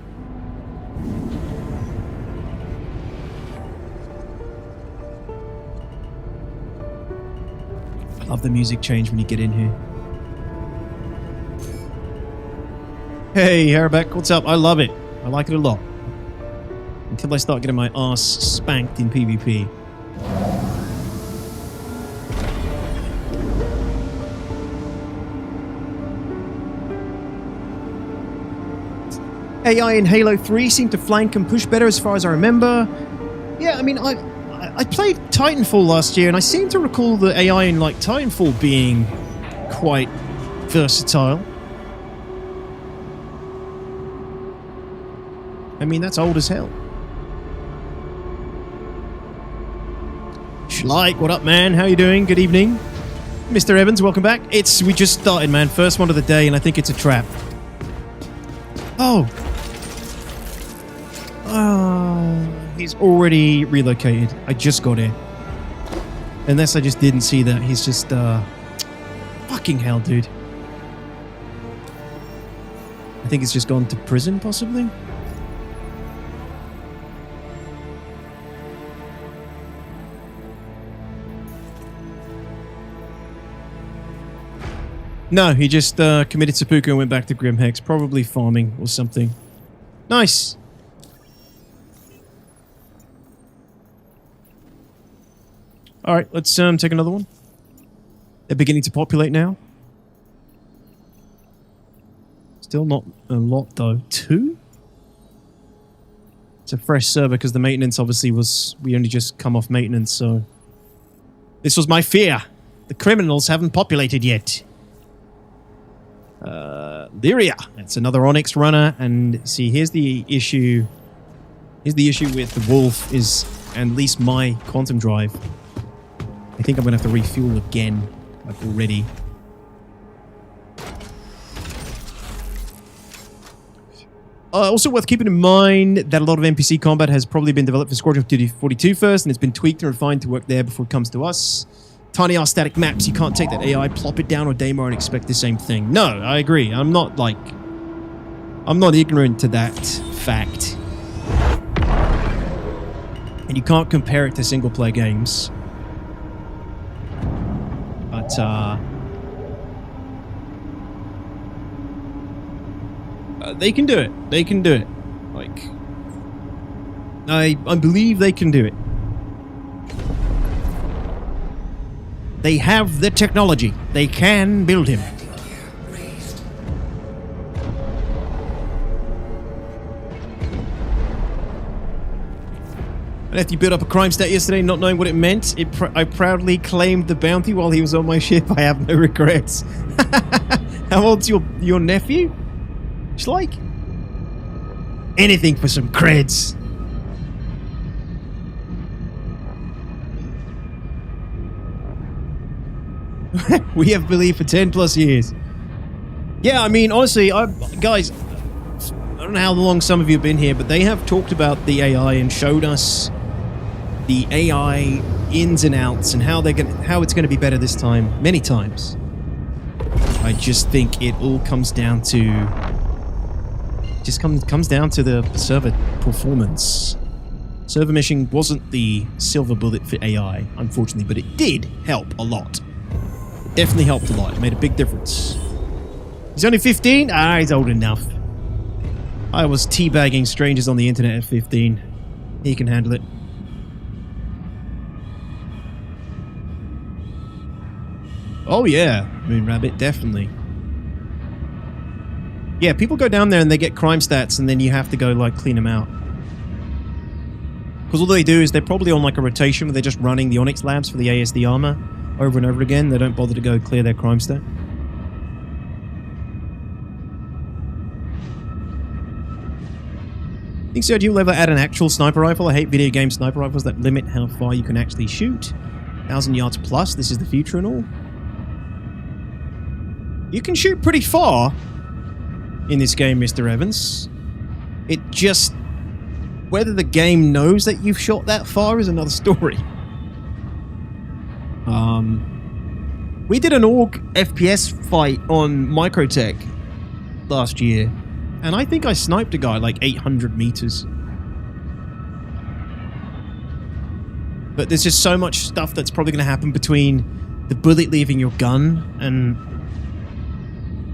A: I love the music change when you get in here. Hey, Harabek, what's up? I love it. I like it a lot. Until I start getting my ass spanked in PvP. AI in Halo 3 seemed to flank and push better as far as I remember. Yeah, I mean, I played Titanfall last year, and I seem to recall the AI in, like, Titanfall being quite versatile. I mean, that's old as hell. Schleich, what up, man? How you doing? Good evening. Mr. Evans, welcome back. We just started, man. First one of the day, and I think it's a trap. Oh. He's already relocated. I just got here. Unless I just didn't see that. He's just, fucking hell, dude. I think he's just gone to prison, possibly? No, he just committed seppuku and went back to Grimhex. Probably farming or something. Nice. Alright, let's take another one. They're beginning to populate now. Still not a lot, though. 2? It's a fresh server because the maintenance obviously was... We only just come off maintenance, so... This was my fear. The criminals haven't populated yet. Lyria. That's another Onyx runner, and see, here's the issue. Here's the issue with the Wolf is, at least my quantum drive. I think I'm gonna have to refuel again, like already. Also worth keeping in mind that a lot of NPC combat has probably been developed for Squadron 42 first, and it's been tweaked and refined to work there before it comes to us. Tiny ass static maps, you can't take that AI, plop it down or demo and expect the same thing. No, I agree. I'm not ignorant to that fact. And you can't compare it to single player games. But, they can do it. They can do it. Like, I believe they can do it. They have the technology. They can build him. And after you built up a crime stat yesterday, not knowing what it meant, I proudly claimed the bounty while he was on my ship. I have no regrets. How old's your nephew? Schleich? Anything for some creds. We have believed for 10 plus years. Yeah, I mean, honestly, guys, I don't know how long some of you have been here, but they have talked about the AI and showed us the AI ins and outs and how it's going to be better this time, many times. I just think it all comes down to the server performance. Server meshing wasn't the silver bullet for AI, unfortunately, but it did help a lot. It definitely helped a lot. It made a big difference. He's only 15? Ah, he's old enough. I was teabagging strangers on the internet at 15. He can handle it. Oh yeah, Moon Rabbit, definitely. Yeah, people go down there and they get crime stats and then you have to go, like, clean them out. Because all they do is they're probably on, like, a rotation where they're just running the Onyx labs for the ASD armor over and over again. They don't bother to go clear their crime stat. Think so, you'll ever add an actual sniper rifle? I hate video game sniper rifles that limit how far you can actually shoot. 1,000 yards plus, this is the future and all. You can shoot pretty far in this game, Mr. Evans. It just... whether the game knows that you've shot that far is another story. We did an AUG FPS fight on Microtech last year, and I think I sniped a guy like 800 meters. But there's just so much stuff that's probably going to happen between the bullet leaving your gun and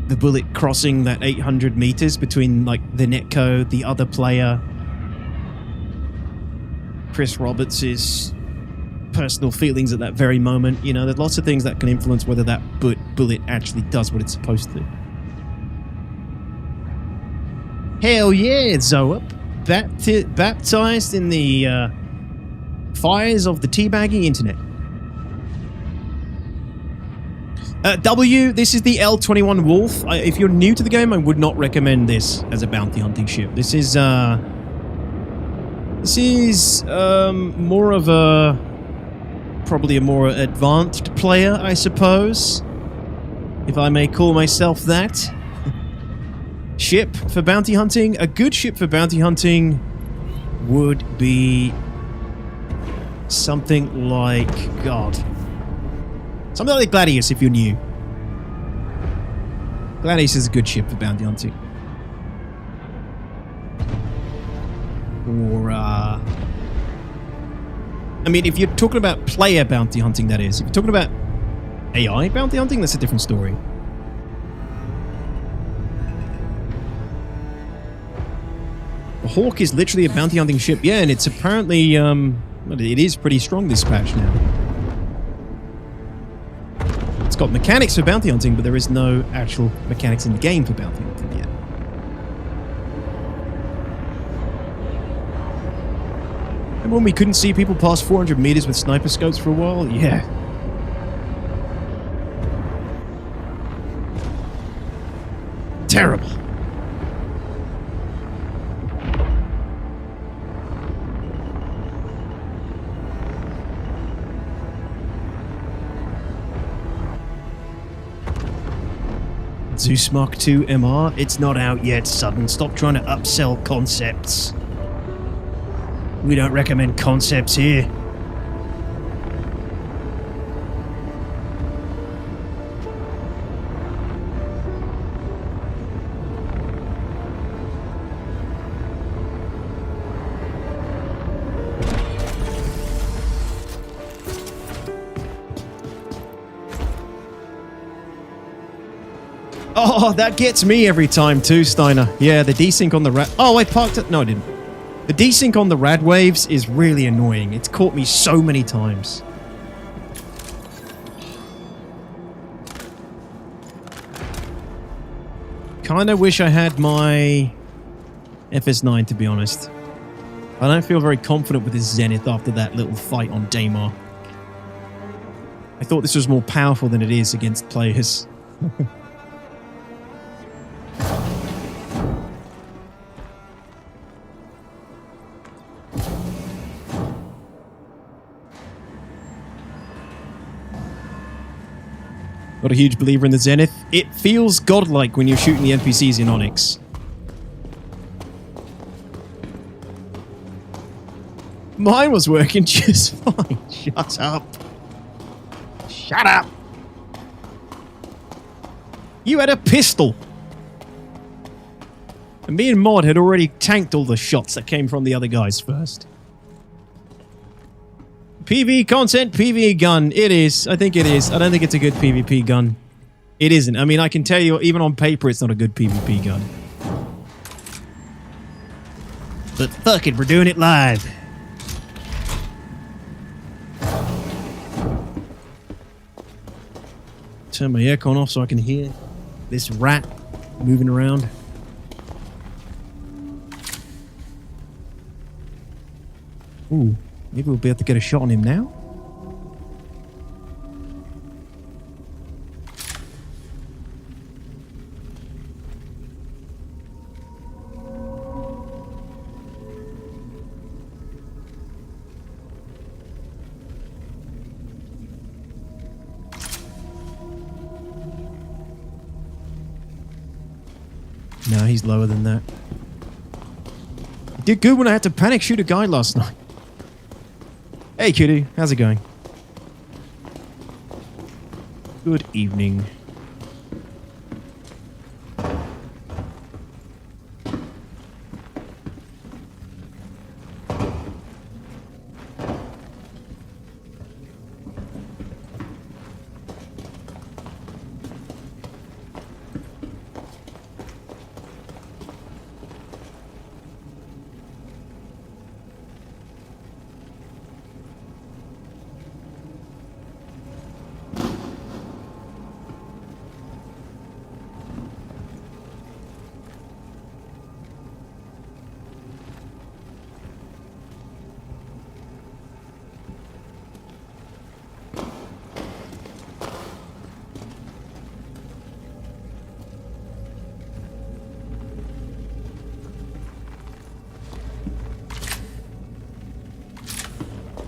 A: the bullet crossing that 800 meters between, like, the netcode, the other player, Chris Roberts' personal feelings at that very moment. You know, there's lots of things that can influence whether that bullet actually does what it's supposed to. Hell yeah, Zoop. Baptized in the fires of the teabagging internet. W, this is the L21 Wolf. If you're new to the game, I would not recommend this as a bounty hunting ship. This is more of a... probably a more advanced player, I suppose. If I may call myself that. Ship for bounty hunting. A good ship for bounty hunting would be something like... God. Something like Gladius if you're new. Gladius is a good ship for bounty hunting. Or, I mean, if you're talking about player bounty hunting, that is. If you're talking about AI bounty hunting, that's a different story. The Hawk is literally a bounty hunting ship. Yeah, and it's apparently, it is pretty strong this patch now. It's got mechanics for bounty hunting, but there is no actual mechanics in the game for bounty hunting yet. And when we couldn't see people past 400 meters with sniper scopes for a while, yeah. Terrible. Zeus Mark II MR, it's not out yet, Sudden. Stop trying to upsell concepts. We don't recommend concepts here. Oh, that gets me every time too, Steiner. Yeah, the desync on the rad... Oh, I parked it. No, I didn't. The desync on the rad waves is really annoying. It's caught me so many times. Kinda wish I had my FS9, to be honest. I don't feel very confident with this Zenith after that little fight on Daymar. I thought this was more powerful than it is against players. Not a huge believer in the Zenith. It feels godlike when you're shooting the NPCs in Onyx. Mine was working just fine. Shut up. Shut up. You had a pistol. And me and Mod had already tanked all the shots that came from the other guys first. PvE content, PvE gun. It is. I think it is. I don't think it's a good PvP gun. It isn't. I mean, I can tell you, even on paper, it's not a good PvP gun. But fuck it, we're doing it live. Turn my aircon off so I can hear this rat moving around. Ooh, maybe we'll be able to get a shot on him now. No, he's lower than that. Did good when I had to panic shoot a guy last night. Hey, Kudu. How's it going? Good evening.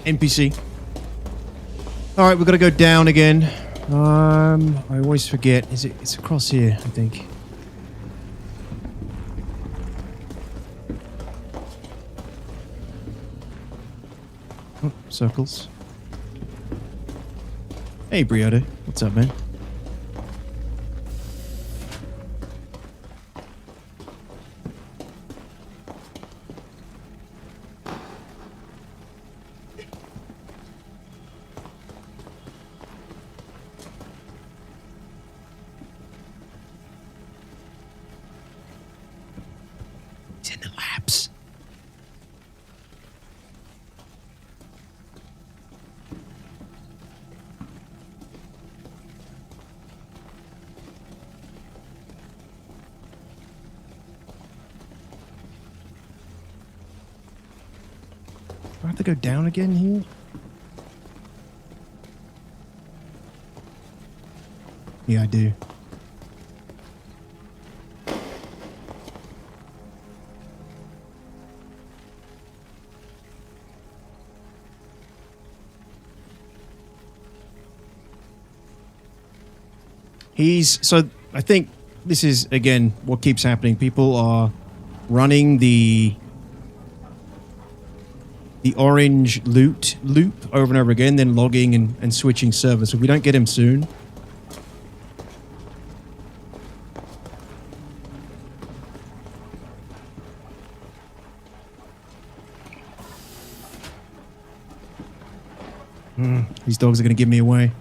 A: NPC. Alright, we've got to go down again. I always forget. It's across here, I think. Oh, circles. Hey, Briodo. What's up, man? In the labs. Do I have to go down again here? Yeah, I do. So I think this is, again, what keeps happening. People are running the orange loot loop over and over again, then logging and switching servers. So if we don't get him soon. These dogs are going to give me away.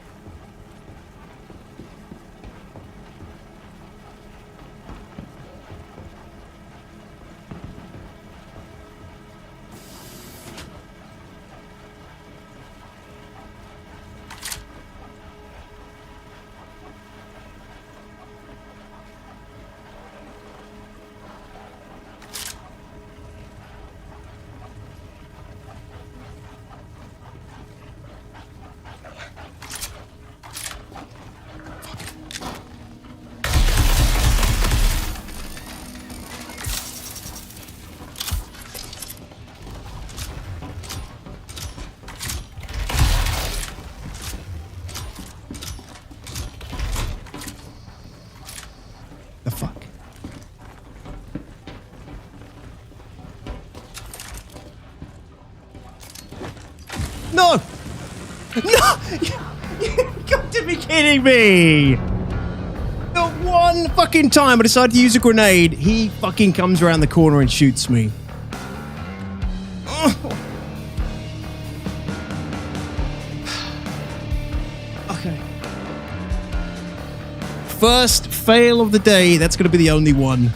A: No! No! You got to be kidding me! The one fucking time I decided to use a grenade, he fucking comes around the corner and shoots me. Oh. Okay. First fail of the day. That's going to be the only one.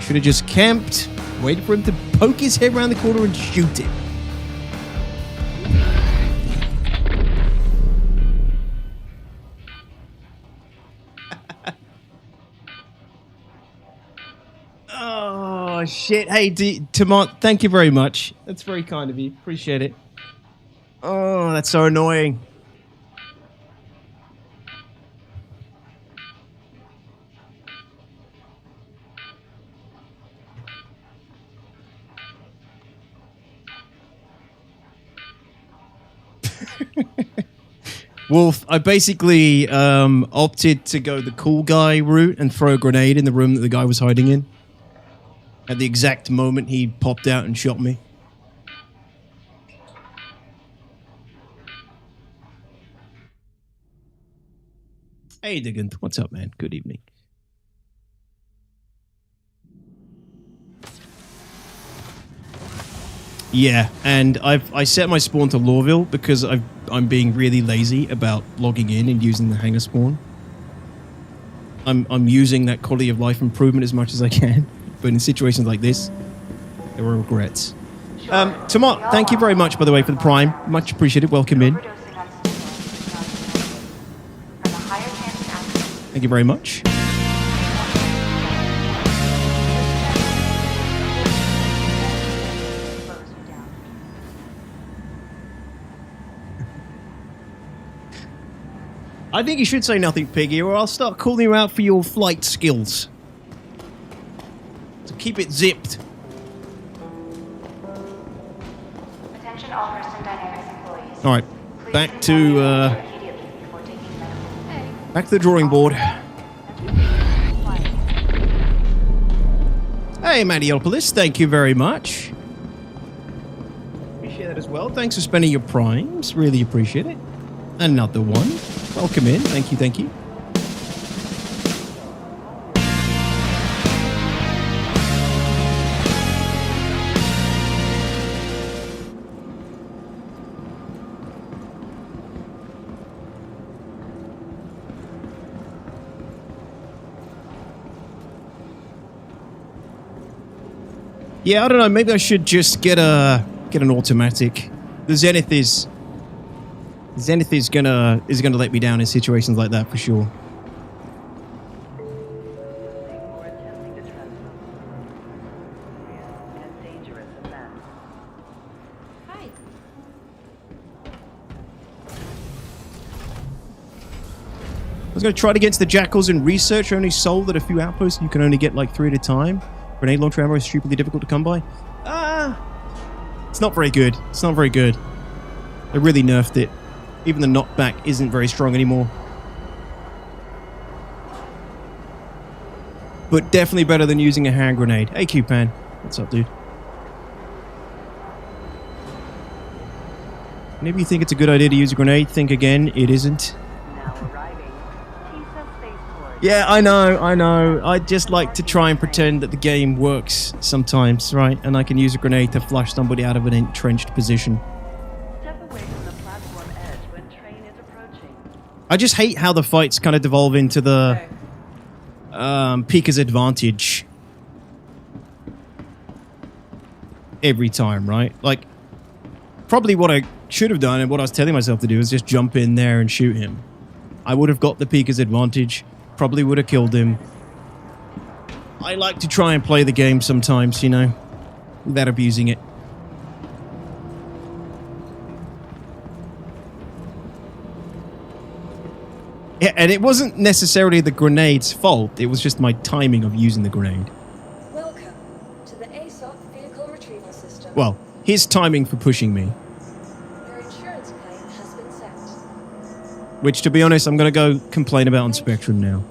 A: Should have just camped, waited for him to poke his head around the corner and shoot it. Oh, shit. Hey, Tamont, thank you very much. That's very kind of you. Appreciate it. Oh, that's so annoying. Wolf, I basically opted to go the cool guy route and throw a grenade in the room that the guy was hiding in. At the exact moment he popped out and shot me. Hey, Diggin, what's up, man? Good evening. Yeah, and I set my spawn to Lawville because I'm being really lazy about logging in and using the hangar spawn. I'm using that quality of life improvement as much as I can, but in situations like this, there are regrets. Tamot, thank you very much, by the way, for the Prime. Much appreciated. Welcome in. Thank you very much. I think you should say nothing, Piggy, or I'll start calling you out for your flight skills. So keep it zipped.
E: Attention all Preston Dynamics employees.
A: All right, back to the drawing board. Hey, Matiopolis, thank you very much. Appreciate that as well. Thanks for spending your primes. Really appreciate it. Another one. Welcome in. Thank you, thank you. Yeah, I don't know. Maybe I should just get an automatic. The Zenith is gonna let me down in situations like that for sure.
E: Hi.
A: I was going to try it against the Jackals and research. Only sold at a few outposts. You can only get like 3 at a time. Grenade launcher ammo is stupidly difficult to come by. It's not very good. It's not very good. They really nerfed it. Even the knockback isn't very strong anymore. But definitely better than using a hand grenade. Hey, Q-Pan. What's up, dude? Maybe you think it's a good idea to use a grenade. Think again. It isn't. Yeah, I know. I just like to try and pretend that the game works sometimes, right? And I can use a grenade to flush somebody out of an entrenched position.
F: Step away from the platform edge when train is approaching.
A: I just hate how the fights kind of devolve into the Pika's advantage every time, right? Like, probably what I should have done and what I was telling myself to do is just jump in there and shoot him. I would have got the Pika's advantage. Probably would have killed him. I like to try and play the game sometimes, you know, without abusing it. Yeah, and it wasn't necessarily the grenade's fault. It was just my timing of using the grenade.
G: Welcome to the ASOC vehicle retrieval system.
A: Well, his timing for pushing me.
G: Your insurance claim has been sent.
A: Which, to be honest, I'm going to go complain about on Spectrum now.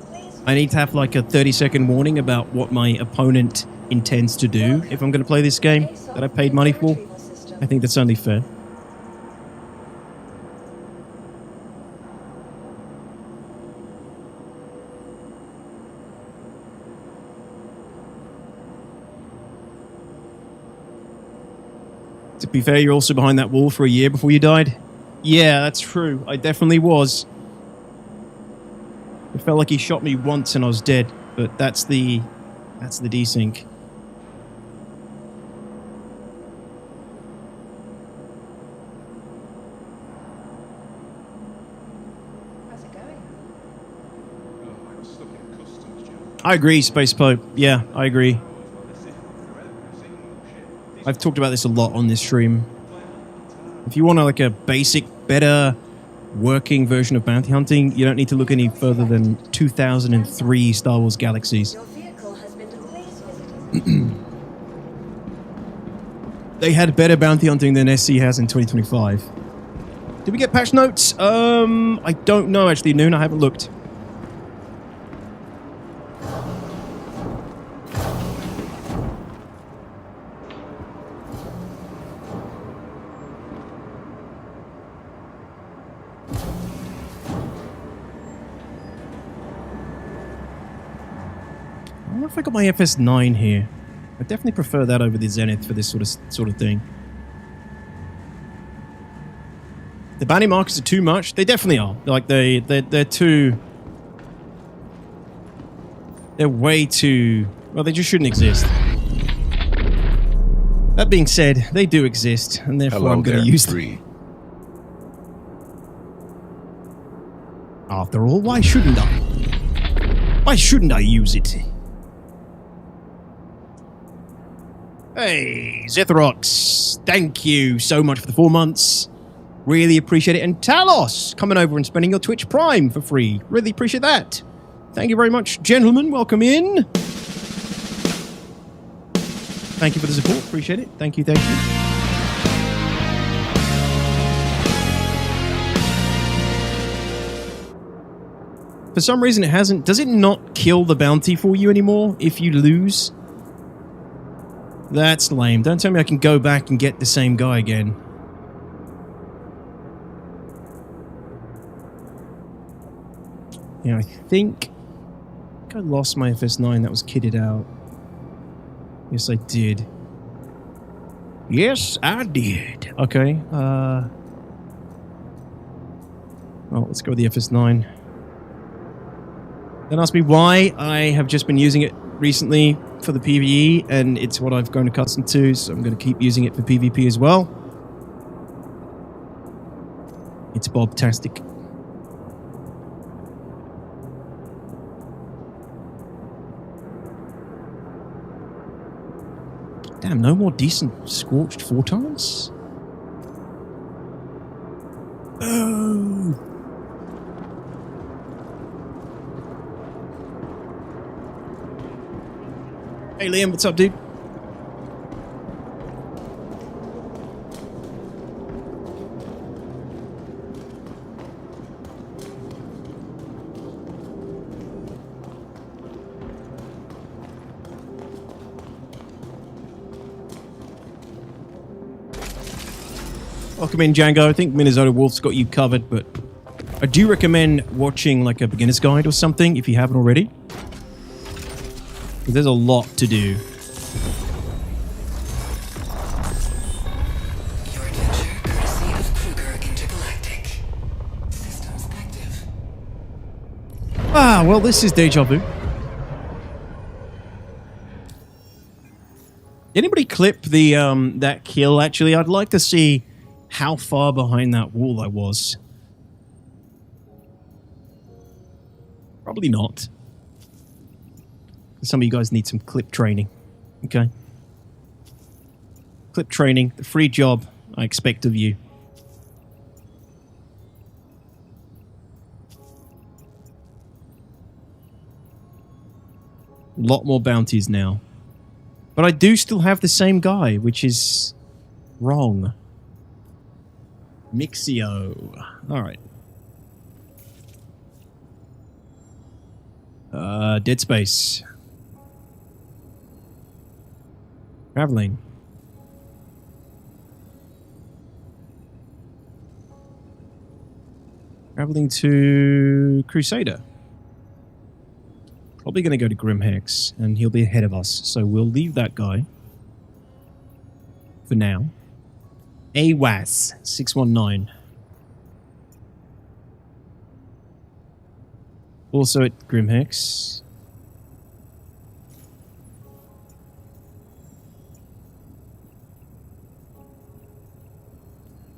G: Please
A: I need to have like a 30-second warning about what my opponent intends to do if I'm going to play this game that I paid money for. I think that's only fair. To be fair, you're also behind that wall for a year before you died. Yeah, that's true. I definitely was. It felt like he shot me once and I was dead, but that's the desync.
F: How's it going?
A: I agree, Space Pope. Yeah, I agree. I've talked about this a lot on this stream. If you want like a basic, better working version of bounty hunting, you don't need to look any further than 2003 Star Wars Galaxies.
G: Your vehicle has been to the base visitors.
A: They had better bounty hunting than SC has in 2025. Did we get patch notes? I don't know actually, Noon. I haven't looked. I wonder if I got my FS9 here. I definitely prefer that over the Zenith for this sort of thing. The bounty markers are too much. They definitely are. Like they're too. They're way too. Well, they just shouldn't exist. That being said, they do exist, and therefore
B: Hello
A: I'm going
B: there,
A: to use them.
B: 3.
A: After all, why shouldn't I? Why shouldn't I use it? Hey, Zithrox, thank you so much for the 4 months. Really appreciate it. And Talos, coming over and spending your Twitch Prime for free. Really appreciate that. Thank you very much, gentlemen. Welcome in. Thank you for the support. Appreciate it. Thank you, thank you. For some reason it hasn't. Does it not kill the bounty for you anymore if you lose? That's lame. Don't tell me I can go back and get the same guy again. Yeah, I think I lost my FS9 that was kitted out. Yes, I did. Yes, I did. Okay. Oh, let's go with the FS9. Don't ask me why. I have just been using it recently for the PvE, and it's what I've grown accustomed to, so I'm going to keep using it for PvP as well. It's Bob-tastic. Damn, no more decent scorched photons? Oh! Hey Liam, what's up, dude? Welcome in, Django. I think Minnesota Wolf's got you covered, but I do recommend watching like a beginner's guide or something if you haven't already. There's a lot to do.
C: Your adventure, courtesy of Kruger Intergalactic. Systems active.
A: Ah, well, this is deja vu. Anybody clip the that kill? Actually, I'd like to see how far behind that wall I was. Probably not. Some of you guys need some clip training. Okay. Clip training, the free job I expect of you. A lot more bounties now. But I do still have the same guy, which is wrong. Mixio. Alright. Dead Space. Traveling. Traveling to Crusader. Probably going to go to Grimhex, and he'll be ahead of us. So we'll leave that guy for now. AWAS 619. Also at Grimhex.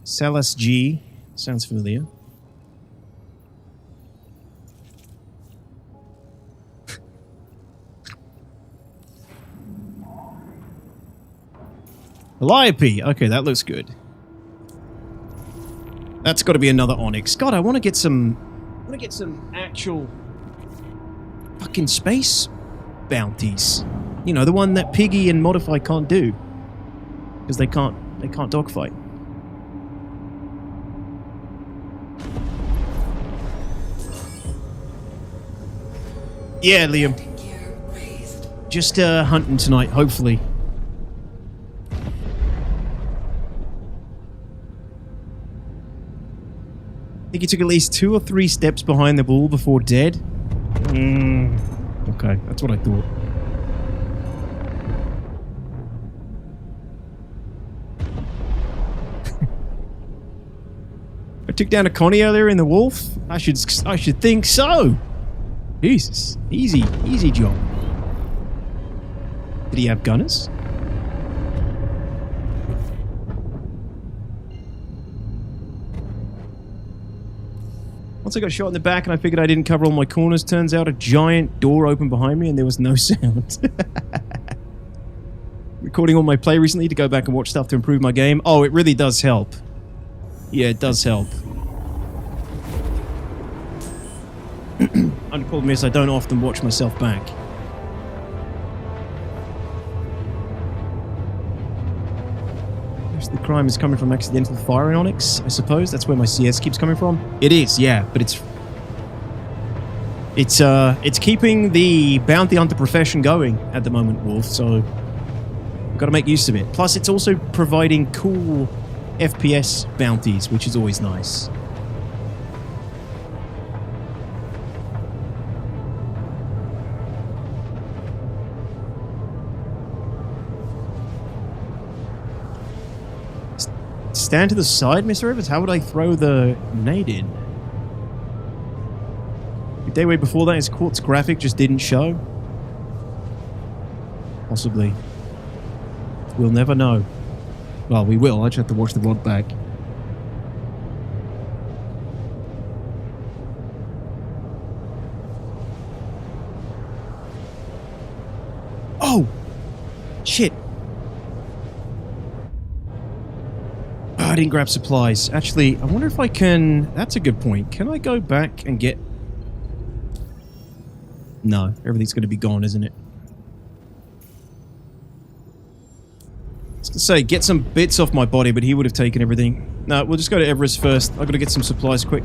A: Salas G. Sounds familiar. Calliope. Okay, that looks good. That's got to be another Onyx. God, I want to get some actual fucking space bounties. You know, the one that Piggy and Modify can't do because they can't dogfight. Yeah, Liam. Just hunting tonight, hopefully. I think he took at least 2 or 3 steps behind the ball before dead. Okay, that's what I thought. I took down a Connie earlier in the Wolf. I should think so. Jesus, easy job. Did he have gunners? Once I got shot in the back and I figured I didn't cover all my corners, turns out a giant door opened behind me and there was no sound. Recording all my play recently to go back and watch stuff to improve my game. Oh, it really does help. Yeah, it does help. Only problem is I don't often watch myself back. The crime is coming from accidental firing Onyx, I suppose. That's where my CS keeps coming from. It is, yeah, but it's keeping the bounty hunter profession going at the moment, Wolf, so got to make use of it. Plus, it's also providing cool FPS bounties, which is always nice. Stand to the side, Mr. Evans? How would I throw the nade in? The day way before that, his quartz graphic just didn't show? Possibly. We'll never know. Well, we will. I just have to watch the VOD back. Oh! Shit. I didn't grab supplies. Actually, I wonder if I can... That's a good point. Can I go back and get... No, everything's going to be gone, isn't it? I was going to say, get some bits off my body, but he would have taken everything. No, we'll just go to Everest first. I've got to get some supplies quick.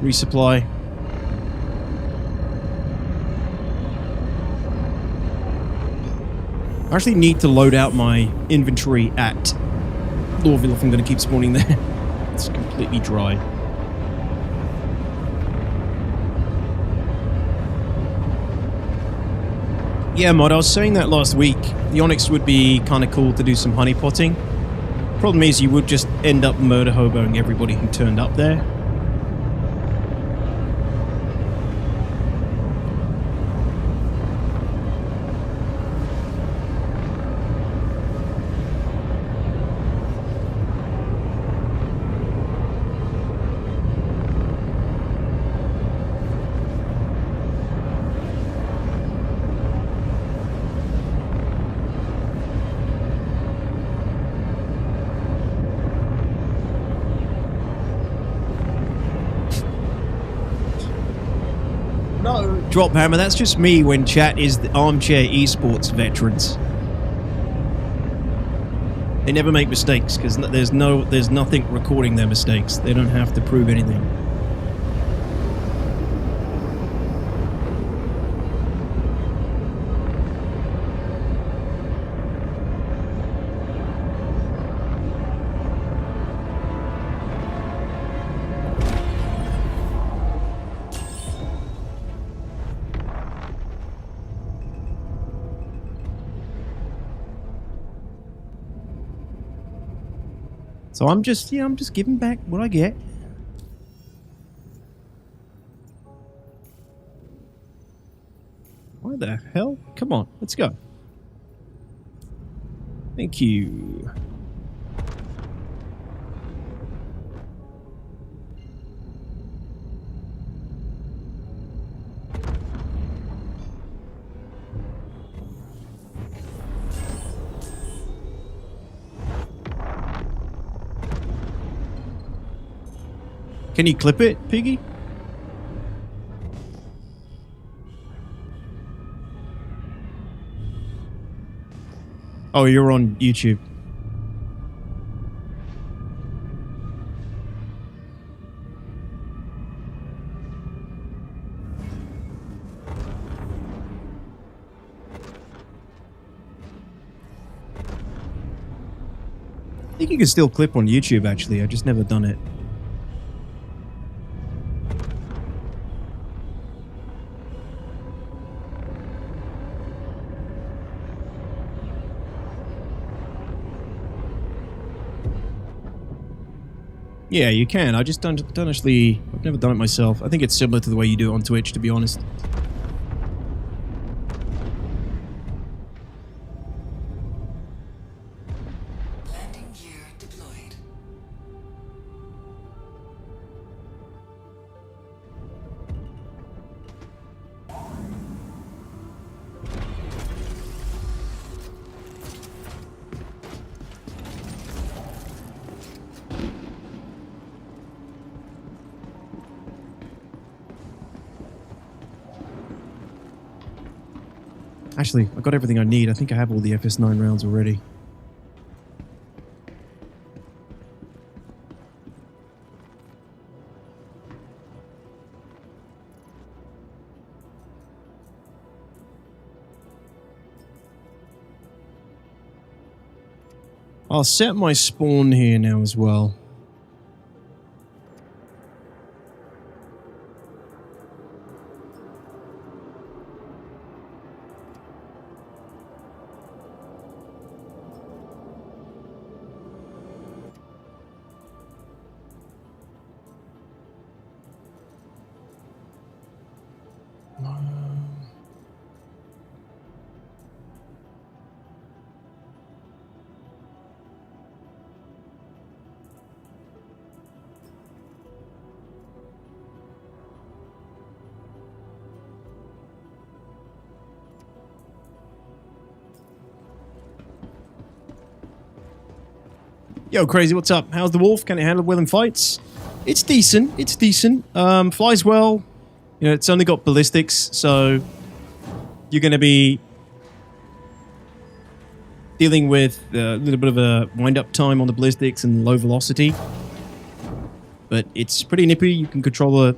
A: Resupply. I actually need to load out my inventory at Lorville if I'm going to keep spawning there. It's completely dry. Yeah, Mod, I was saying that last week. The Onyx would be kind of cool to do some honey potting. Problem is, you would just end up murder hoboing everybody who turned up there. Drop hammer, that's just me when chat is the armchair esports veterans. They never make mistakes because there's nothing recording their mistakes. They don't have to prove anything. So I'm just giving back what I get. Why the hell? Come on, let's go. Thank you. Can you clip it, Piggy? Oh, you're on YouTube. I think you can still clip on YouTube, actually. I've just never done it. Yeah, you can. I just don't actually... I've never done it myself. I think it's similar to the way you do it on Twitch, to be honest.
C: Landing gear deployed.
A: Actually, I got everything I need. I think I have all the FS9 rounds already. I'll set my spawn here now as well. Yo, Crazy, what's up? How's the wolf? Can it handle well in fights? It's decent. It's decent. Flies well. You know, it's only got ballistics, so you're going to be dealing with a little bit of a wind-up time on the ballistics and low velocity. But it's pretty nippy. You can control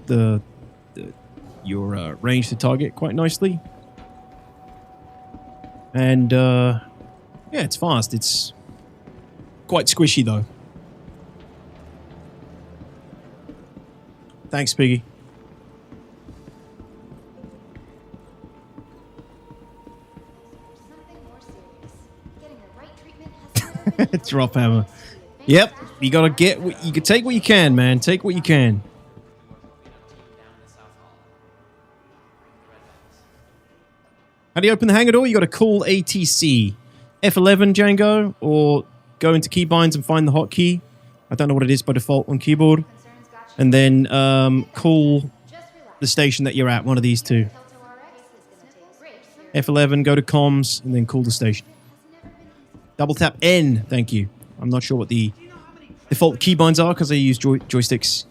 A: your range to target quite nicely. And, yeah, it's fast. It's quite squishy, though. Thanks, Piggy. Drop hammer. Yep, you gotta get what you can. Take what you can, man. Take what you can. How do you open the hangar door? You gotta call ATC F11 Django, or go into keybinds and find the hotkey. I don't know what it is by default on keyboard. And then call the station that you're at, one of these two. F11, go to comms, and then call the station. Double tap N, thank you. I'm not sure what the default keybinds are because I use joysticks.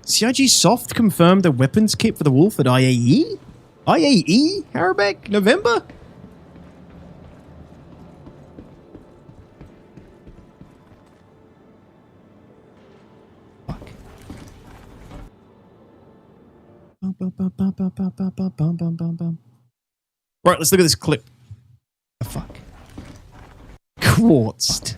A: CIG Soft confirmed the weapons kit for the Wolf at IAE? IAE? Harabek? November? Fuck. Right, let's look at this clip. Oh, fuck. Quartzed.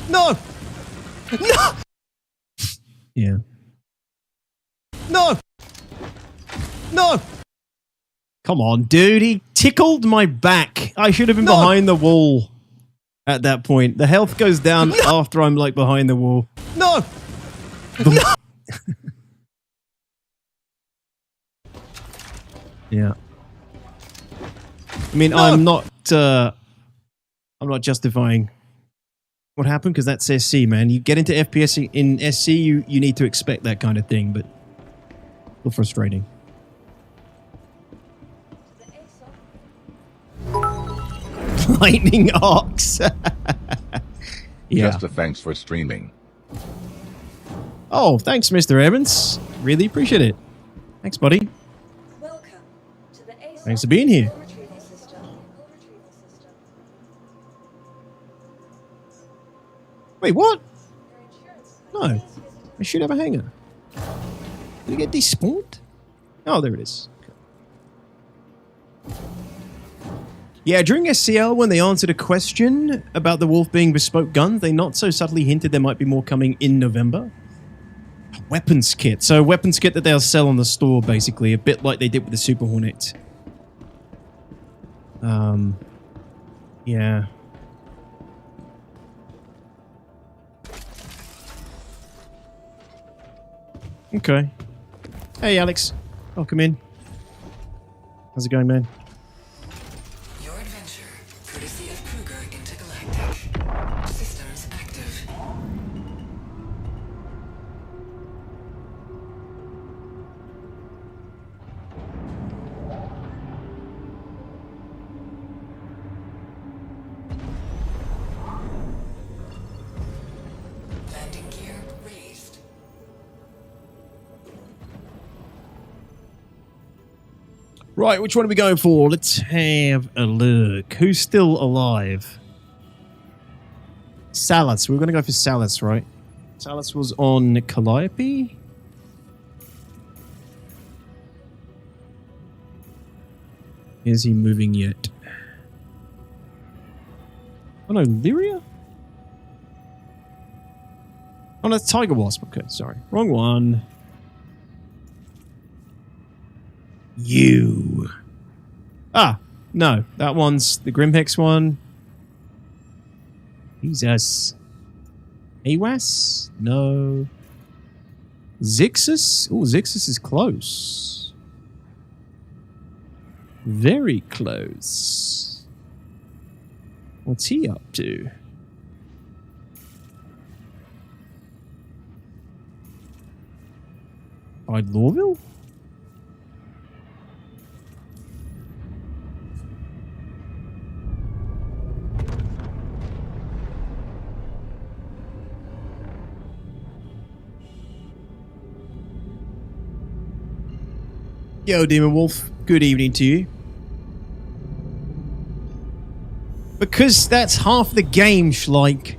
A: No! No! Yeah. No! No! Come on, dude. He tickled my back. I should have been behind the wall at that point. The health goes down after I'm, like, behind the wall. No! No! Yeah. I mean, I'm not justifying what happened, because that's SC, man. You get into FPS in SC, you need to expect that kind of thing, but a little frustrating. Lightning arcs. Yeah.
B: Just a thanks for streaming.
A: Oh, thanks, Mr. Evans. Really appreciate it. Thanks, buddy.
G: Welcome to the ASOC
A: Thanks for being here.
G: vehicle retrieval system.
A: Wait, what?
G: Your insurance
A: No.
G: company is visiting.
A: I should have a hanger. Did it get despawned? Oh, there it is. Okay. Yeah, during SCL, when they answered a question about the Wolf being bespoke guns, they not so subtly hinted there might be more coming in November. A weapons kit. So, a weapons kit that they'll sell on the store, basically. A bit like they did with the Super Hornet. Yeah. Okay. Hey, Alex. Welcome in. How's it going, man?
C: Your adventure, courtesy of Kruger Intergalactic. Systems active. Landing gear raised.
A: Right, which one are we going for? Let's have a look. Who's still alive? Salas. We're going to go for Salas, right? Salas was on Calliope? Is he moving yet? Oh no, Lyria? Oh no, that's Tiger Wasp. Okay, sorry. Wrong one. You. Ah, no. That one's the Grimhex one. Jesus. Awas? No. Zixus? Oh, Zixus is close. Very close. What's he up to? By Lorville? Yo, Demon Wolf. Good evening to you. Because that's half the game, Schleich.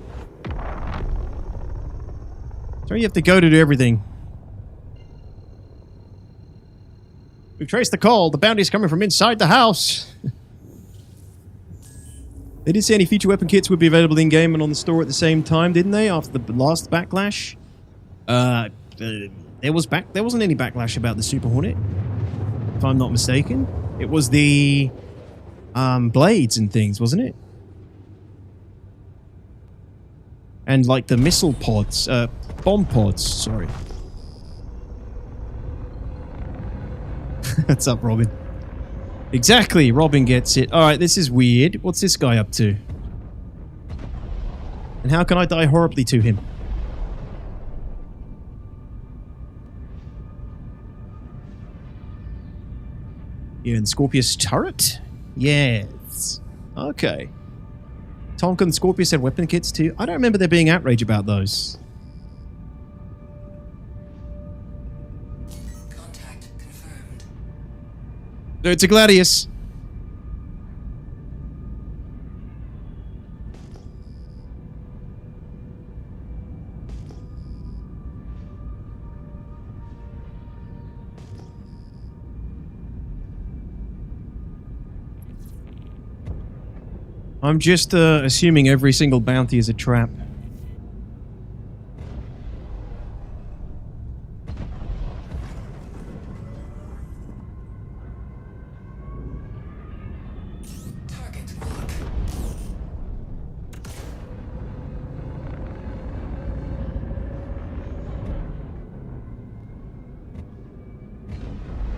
A: So you have to go to do everything. We've traced the call. The bounty's coming from inside the house. They did say any future weapon kits would be available in-game and on the store at the same time, didn't they? After the last backlash? There wasn't any backlash about the Super Hornet, if I'm not mistaken. It was the blades and things, wasn't it? And like the missile pods, bomb pods, sorry. What's up, Robin? Exactly, Robin gets it. Alright, this is weird. What's this guy up to? And how can I die horribly to him? You're in Scorpius turret? Yes. Okay. Tonka and Scorpius had weapon kits too. I don't remember there being outrage about those.
C: Contact confirmed.
A: It's a Gladius. I'm just assuming every single bounty is a trap.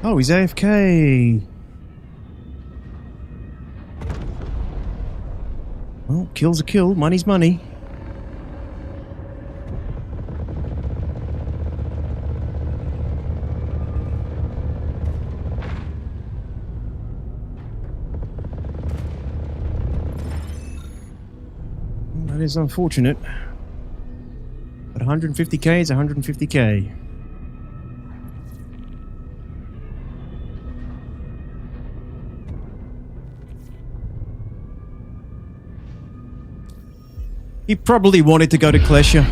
A: Oh, he's AFK. Well, kill's a kill. Money's money. That is unfortunate. But 150k is 150k. He probably wanted to go to Klesha.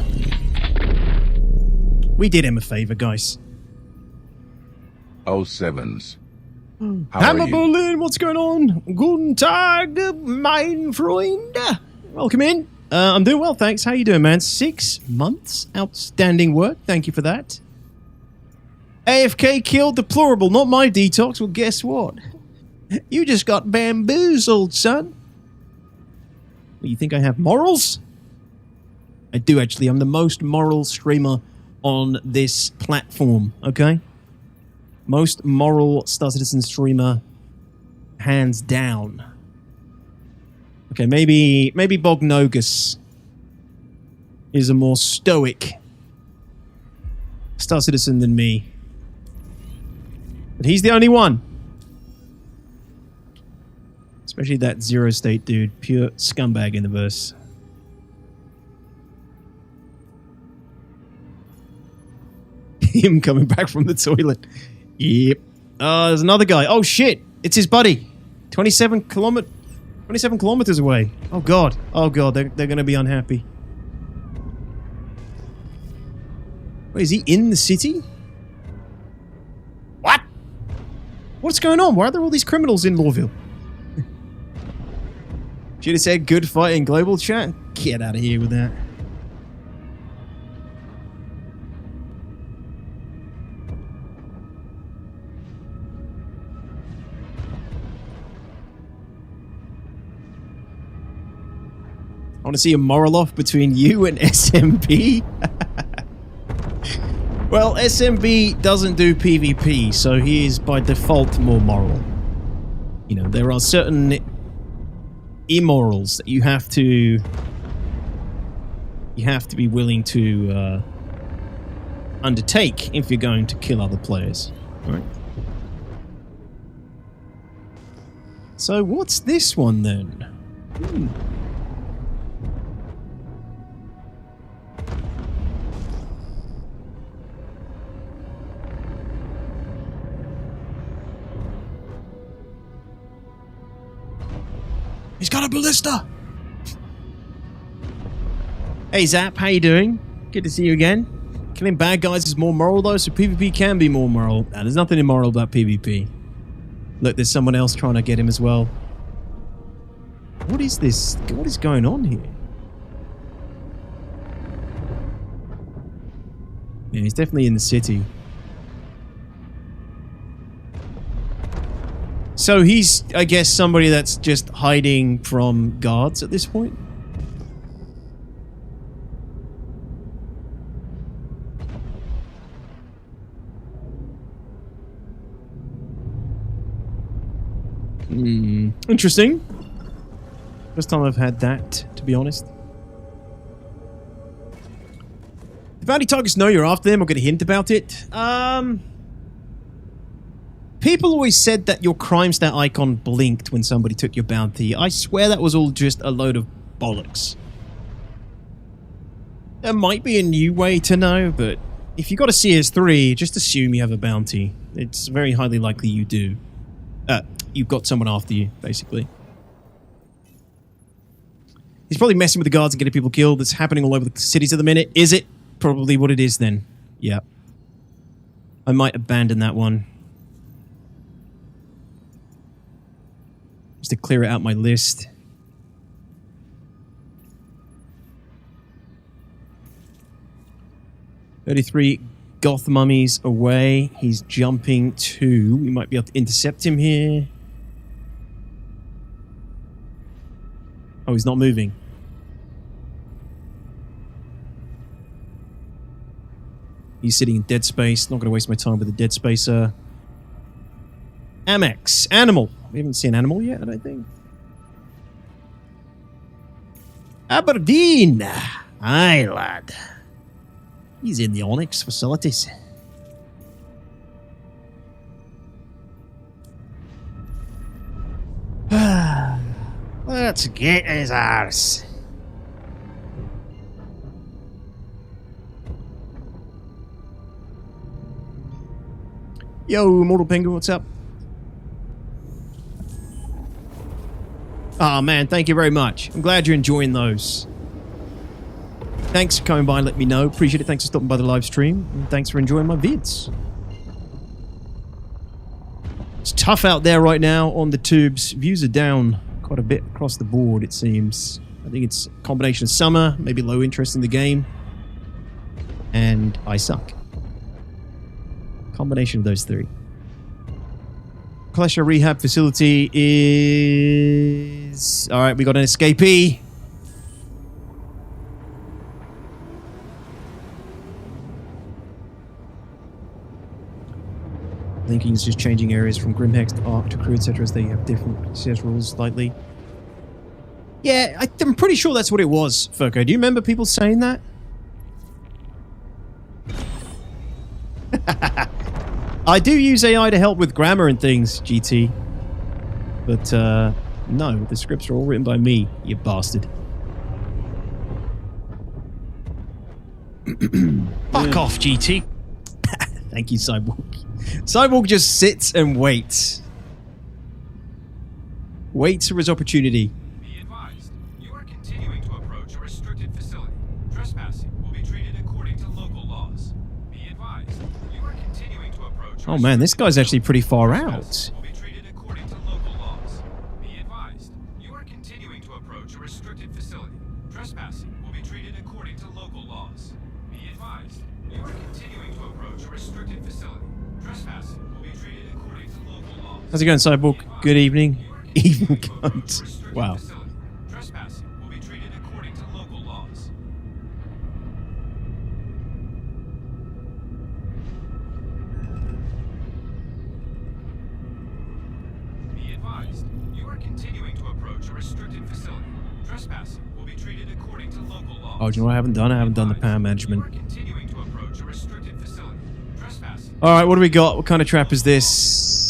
A: We did him a favor, guys.
B: 07s. How
A: Hammer
B: are you?
A: Berlin, what's going on? Guten Tag, mein Freund. Welcome in. I'm doing well, thanks. How you doing, man? 6 months? Outstanding work. Thank you for that. AFK killed deplorable, not my detox. Well, guess what? You just got bamboozled, son. Well, you think I have morals? I do, actually. I'm the most moral streamer on this platform, okay? Most moral Star Citizen streamer, hands down. Okay, maybe Bognogus is a more stoic Star Citizen than me. But he's the only one. Especially that Zero State dude. Pure scumbag in the verse. Him coming back from the toilet. Yep. There's another guy. Oh, shit. It's his buddy. 27 kilometers away. Oh, God. Oh, God. They're going to be unhappy. Wait, is he in the city? What? What's going on? Why are there all these criminals in Lawville? Should have said good fight in global chat. Get out of here with that. I want to see a moral off between you and SMB. Well, SMB doesn't do PvP, so he is by default more moral. You know, there are certain immorals that you have to be willing to undertake if you're going to kill other players. All right. So what's this one then? He's got a ballista! Hey Zap, how you doing? Good to see you again. Killing bad guys is more moral though, so PvP can be more moral. Nah, there's nothing immoral about PvP. Look, there's someone else trying to get him as well. What is this? What is going on here? Yeah, he's definitely in the city. So he's, I guess, somebody that's just hiding from guards at this point? Interesting. First time I've had that, to be honest. The bounty targets know you're after them or get a hint about it. People always said that your crime stat icon blinked when somebody took your bounty. I swear that was all just a load of bollocks. There might be a new way to know, but if you got a CS3, just assume you have a bounty. It's very highly likely you do. You've got someone after you, basically. He's probably messing with the guards and getting people killed. It's happening all over the cities at the minute. Is it? Probably what it is then. Yeah. I might abandon that one. Just to clear it out my list. "33 goth mummies away. He's jumping to... We might be able to intercept him here. Oh, he's not moving. He's sitting in dead space. Not going to waste my time with a dead spacer. Amex. Animal. We haven't seen Animal yet, I don't think. Aberdeen. Aye, lad. He's in the Onyx facilities. Let's get his arse. Yo, Mortal Penguin, what's up? Oh man, thank you very much. I'm glad you're enjoying those. Thanks for coming by and letting me know. Appreciate it. Thanks for stopping by the live stream. And thanks for enjoying my vids. It's tough out there right now on the tubes. Views are down quite a bit across the board, it seems. I think it's a combination of summer, maybe low interest in the game, and I suck. Combination of those three. Klesha Rehab Facility is... Alright, we got an escapee. Linking is just changing areas from Grimhex to Ark to Crew, etc. as they have different CS rules slightly. Yeah, I'm pretty sure that's what it was, Furko. Do you remember people saying that? I do use AI to help with grammar and things, GT. But, no, the scripts are all written by me, you bastard. Fuck off, GT. Thank you, Cyborg. Cyborg just sits and waits. Waits for his opportunity.
D: Be advised, you are continuing to approach a restricted facility. Trespassing will be treated according to local laws. Be advised, you are continuing to approach.
A: Oh man, this guy's actually pretty far out.
D: Will be treated according to local laws. Be advised, you are continuing to approach a restricted facility. Trespassing will be treated according to local laws. Be advised, you are continuing to approach a restricted facility. Trespassing will be treated according to local laws.
A: How's it going, Cyborg? Good evening. Even cunt. Wow.
D: Trespassing will be treated according to local laws. Be advised, you are continuing to approach a restricted facility. Trespassing will be treated according to local laws.
A: Oh, do you know what I haven't done? I haven't done the power management.
D: You are continuing to approach a restricted facility. Trespassing.
A: Alright, what do we got? What kind of trap is this?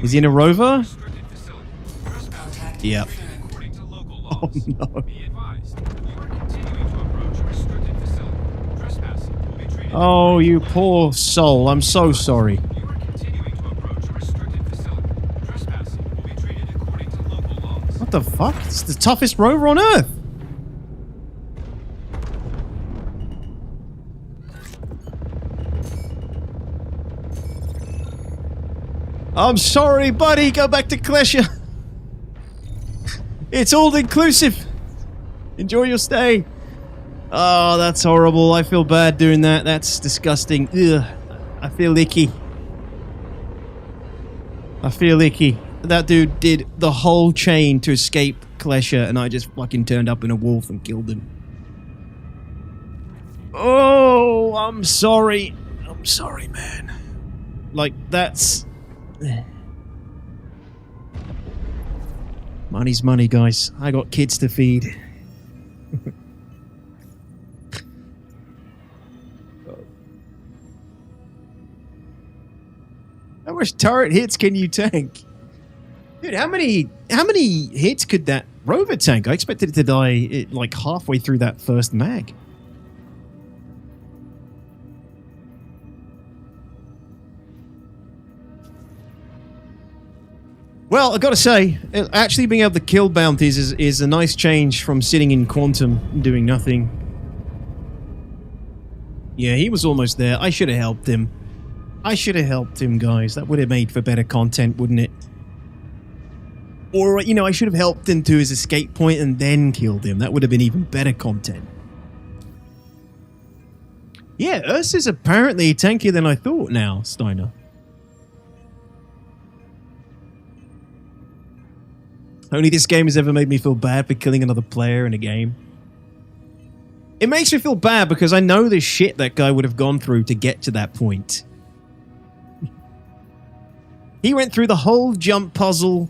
A: Is he in a rover? Yep. Oh no. Oh, you poor soul. I'm so sorry. What the fuck? It's the toughest rover on Earth. I'm sorry, buddy. Go back to Klesha. It's all inclusive. Enjoy your stay. Oh, that's horrible. I feel bad doing that. That's disgusting. Ugh. I feel icky. I feel icky. That dude did the whole chain to escape Klesha, and I just fucking turned up in a wolf and killed him. Oh, I'm sorry. I'm sorry, man. Like, that's... Money's money, guys. I got kids to feed. How much turret hits can you tank? Dude, how many hits could that rover tank? I expected it to die like halfway through that first mag. Well, I gotta say, actually being able to kill bounties is a nice change from sitting in Quantum and doing nothing. Yeah, he was almost there. I should have helped him. I should have helped him, guys. That would have made for better content, wouldn't it? Or, you know, I should have helped him to his escape point and then killed him. That would have been even better content. Yeah, Ursa's apparently tankier than I thought now, Steiner. Only this game has ever made me feel bad for killing another player in a game. It makes me feel bad because I know the shit that guy would have gone through to get to that point. He went through the whole jump puzzle.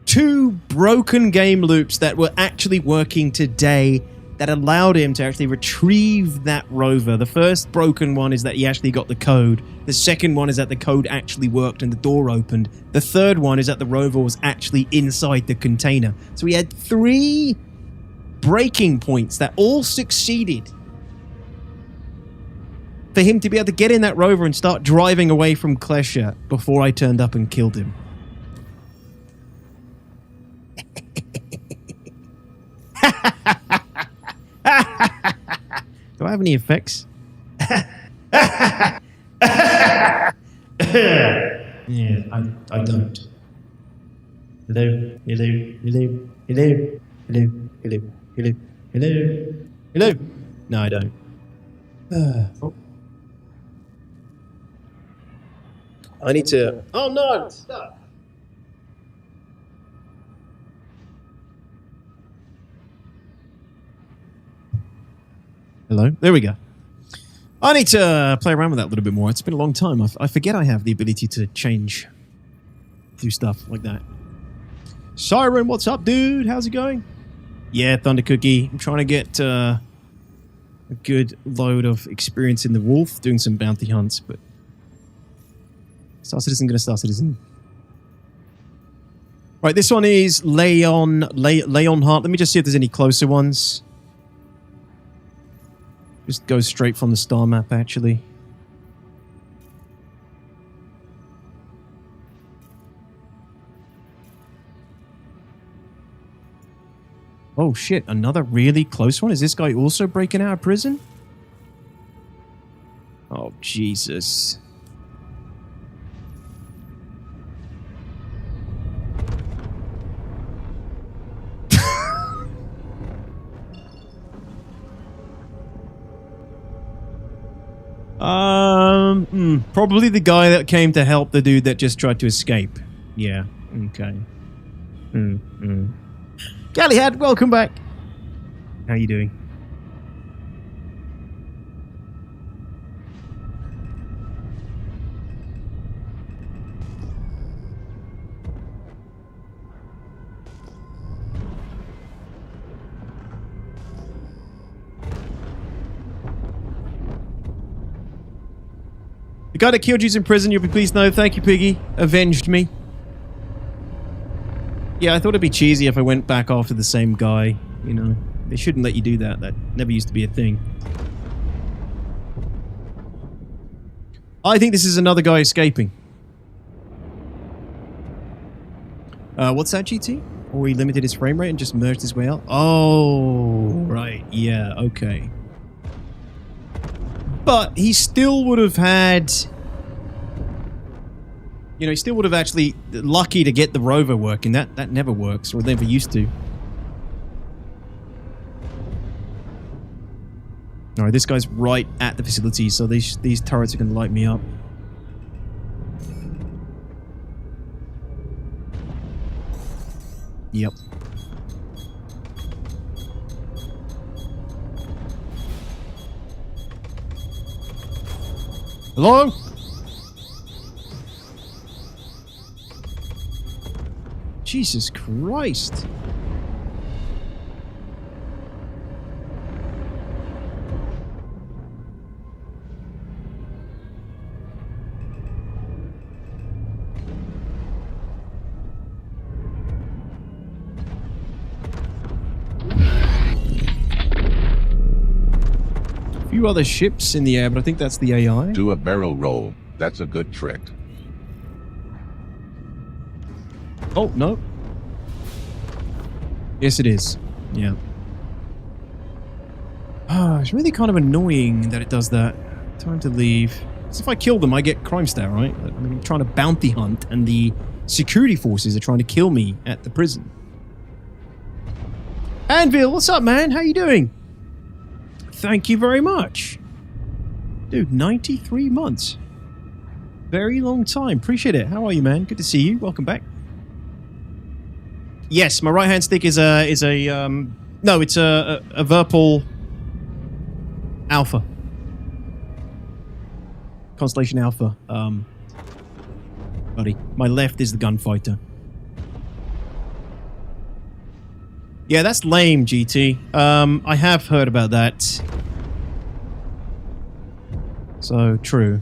A: 2 broken game loops that were actually working today that allowed him to actually retrieve that rover. The first broken one is that he actually got the code. The second one is that the code actually worked and the door opened. The third one is that the rover was actually inside the container. So he had 3 breaking points that all succeeded for him to be able to get in that rover and start driving away from Klesha before I turned up and killed him. Do I have any effects? Yeah, I don't. Hello, hello, hello, hello, hello, hello, hello, hello, hello. No, I don't. Oh. I need to... Oh no! Stop! Hello? There we go. I need to play around with that a little bit more. It's been a long time. I forget I have the ability to change, do stuff like that. Siren, what's up, dude? How's it going? Yeah, Thunder Cookie. I'm trying to get a good load of experience in the Wolf, doing some bounty hunts, but Star Citizen gonna Star Citizen. Right, this one is Leon Hart. Let me just see if there's any closer ones. Just go straight from the star map, actually. Oh shit, another really close one? Is this guy also breaking out of prison? Oh, Jesus. Probably the guy that came to help the dude that just tried to escape. Yeah, okay. Gallyhead, welcome back. How you doing? The guy that killed you's in prison, you'll be pleased to know. Thank you, Piggy. Avenged me. Yeah, I thought it'd be cheesy if I went back after the same guy. You know, they shouldn't let you do that. That never used to be a thing. I think this is another guy escaping. What's that, GT? Or he limited his frame rate and just merged his way out? Oh, right. Yeah, okay. But he still would have had... You know, he still would have actually... Lucky to get the rover working. That never works, or never used to. Alright, this guy's right at the facility, so these turrets are going to light me up. Yep. Hello? Jesus Christ. A few other ships in the air, but I think that's the AI.
B: Do a barrel roll. That's a good trick.
A: Oh, no. Yes, it is. Yeah. Ah, it's really kind of annoying that it does that. Time to leave. So if I kill them, I get crime stat, right? I mean, I'm trying to bounty hunt, and the security forces are trying to kill me at the prison. Anvil, what's up, man? How you doing? Thank you very much. Dude, 93 months. Very long time. Appreciate it. How are you, man? Good to see you. Welcome back. Yes, my right hand stick is a no, it's a Virpal Alpha. Constellation Alpha. buddy. My left is the gunfighter. Yeah, that's lame, GT. I have heard about that. So, true.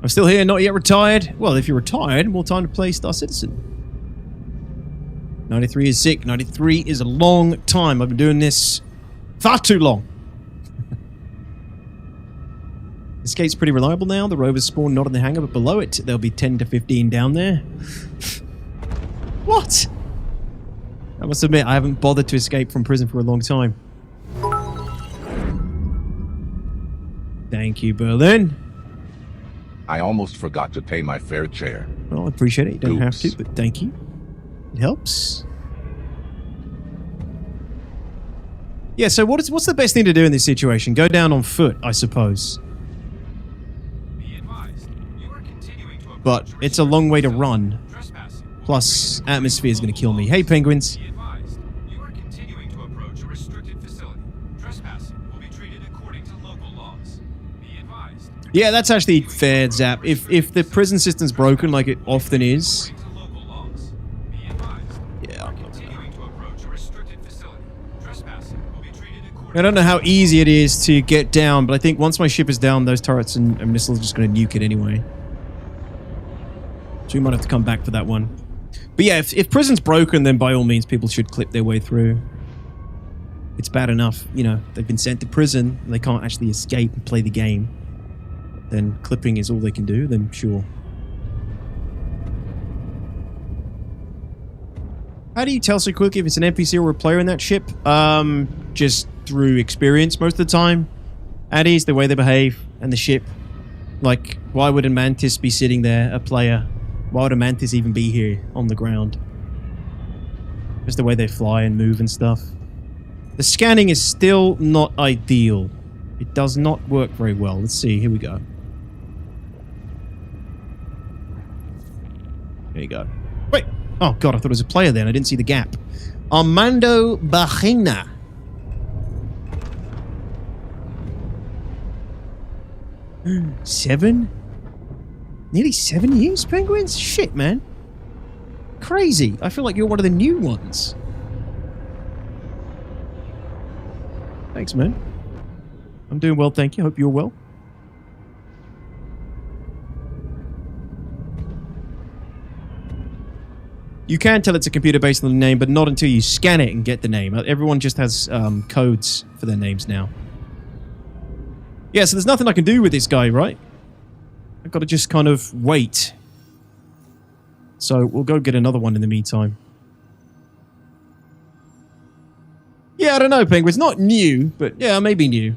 A: I'm still here, not yet retired. Well, if you're retired, more time to play Star Citizen. 93 is sick. 93 is a long time. I've been doing this far too long. This gate's pretty reliable now. The rovers spawn not in the hangar, but below it. There'll be 10 to 15 down there. What? I must admit, I haven't bothered to escape from prison for a long time. Thank you, Berlin.
B: I almost forgot to pay my fair share.
A: Well, I appreciate it. You don't have
B: Oops.
A: to, but thank you. It helps. Yeah, so what's the best thing to do in this situation? Go down on foot, I suppose.
D: Be advised, you are continuing to approach
A: But it's a long way to run.
D: trespassing.
A: Plus, atmosphere is going to kill me. Hey, penguins.
D: Be advised, you are continuing to approach a restricted facility. Trespassing will be treated according to local laws. Be advised.
A: Yeah, that's actually fair, Zap. If the prison system's broken, like it often is...
D: According to local laws. Be advised.
A: Yeah, I'm not
D: Continuing to approach a restricted facility. Trespassing will be treated according
A: I don't know how easy it is to get down, but I think once my ship is down, those turrets and missiles are just going to nuke it anyway. So we might have to come back for that one. But yeah, if prison's broken, then by all means, people should clip their way through. It's bad enough, you know, they've been sent to prison, and they can't actually escape and play the game. Then clipping is all they can do, then sure. How do you tell so quickly if it's an NPC or a player in that ship? Just through experience most of the time. Addies, the way they behave, and the ship. Like, why would a mantis be sitting there, a player? Why would a mantis even be here on the ground? Just the way they fly and move and stuff. The scanning is still not ideal. It does not work very well. Let's see, here we go. There you go. Wait! Oh god, I thought it was a player then. I didn't see the gap. Armando Bajina. Seven? Nearly 7 years, penguins? Shit, man. Crazy. I feel like you're one of the new ones. Thanks, man. I'm doing well, thank you. Hope you're well. You can tell it's a computer based on the name, but not until you scan it and get the name. Everyone just has codes for their names now. Yeah, so there's nothing I can do with this guy, right? I've got to just kind of wait. So we'll go get another one in the meantime. Yeah, I don't know, Penguin's not new, but yeah, maybe new.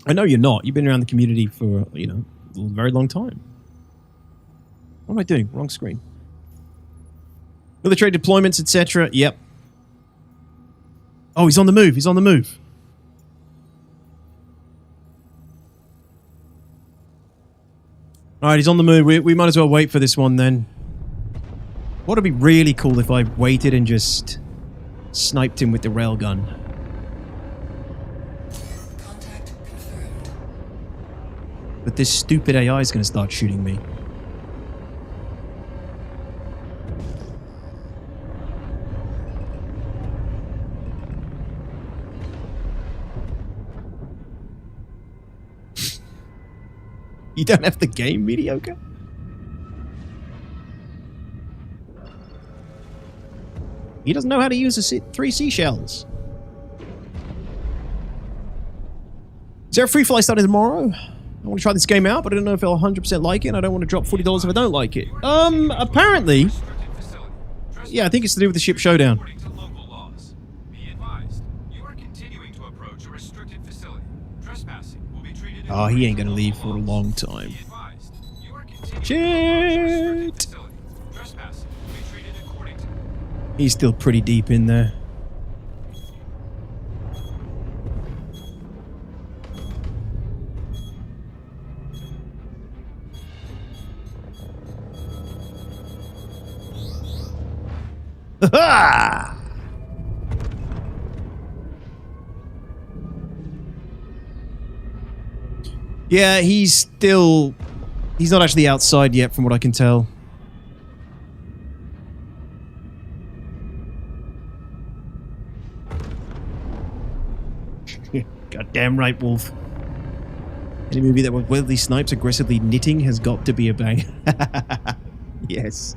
A: I know you're not. You've been around the community for, you know, a very long time. What am I doing? Wrong screen. Military deployments, etc. Yep. Oh, he's on the move. He's on the move. Alright, he's on the move. We might as well wait for this one then. What would be really cool if I waited and just sniped him with the railgun.
C: Contact confirmed.
A: But this stupid AI is going to start shooting me. You don't have the game, mediocre? He doesn't know how to use the 3 seashells. Is there a free fly starting tomorrow? I want to try this game out, but I don't know if I'll 100% like it, and I don't want to drop $40 if I don't like it. Apparently... Yeah, I think it's to do with the ship showdown.
D: According to local laws. Be advised, you are continuing to approach a restricted facility. Trespassing will be treated
A: Oh, he ain't gonna leave for a long time.
D: Be advised, you are continuing to approach a restricted
A: Shit!
D: facility. Trespassing will be treated according to
A: He's still pretty deep in there. Ha! Yeah, he's not actually outside yet from what I can tell. Goddamn right, Wolf. Any movie that Wesley Snipes aggressively knitting has got to be a bang. Yes.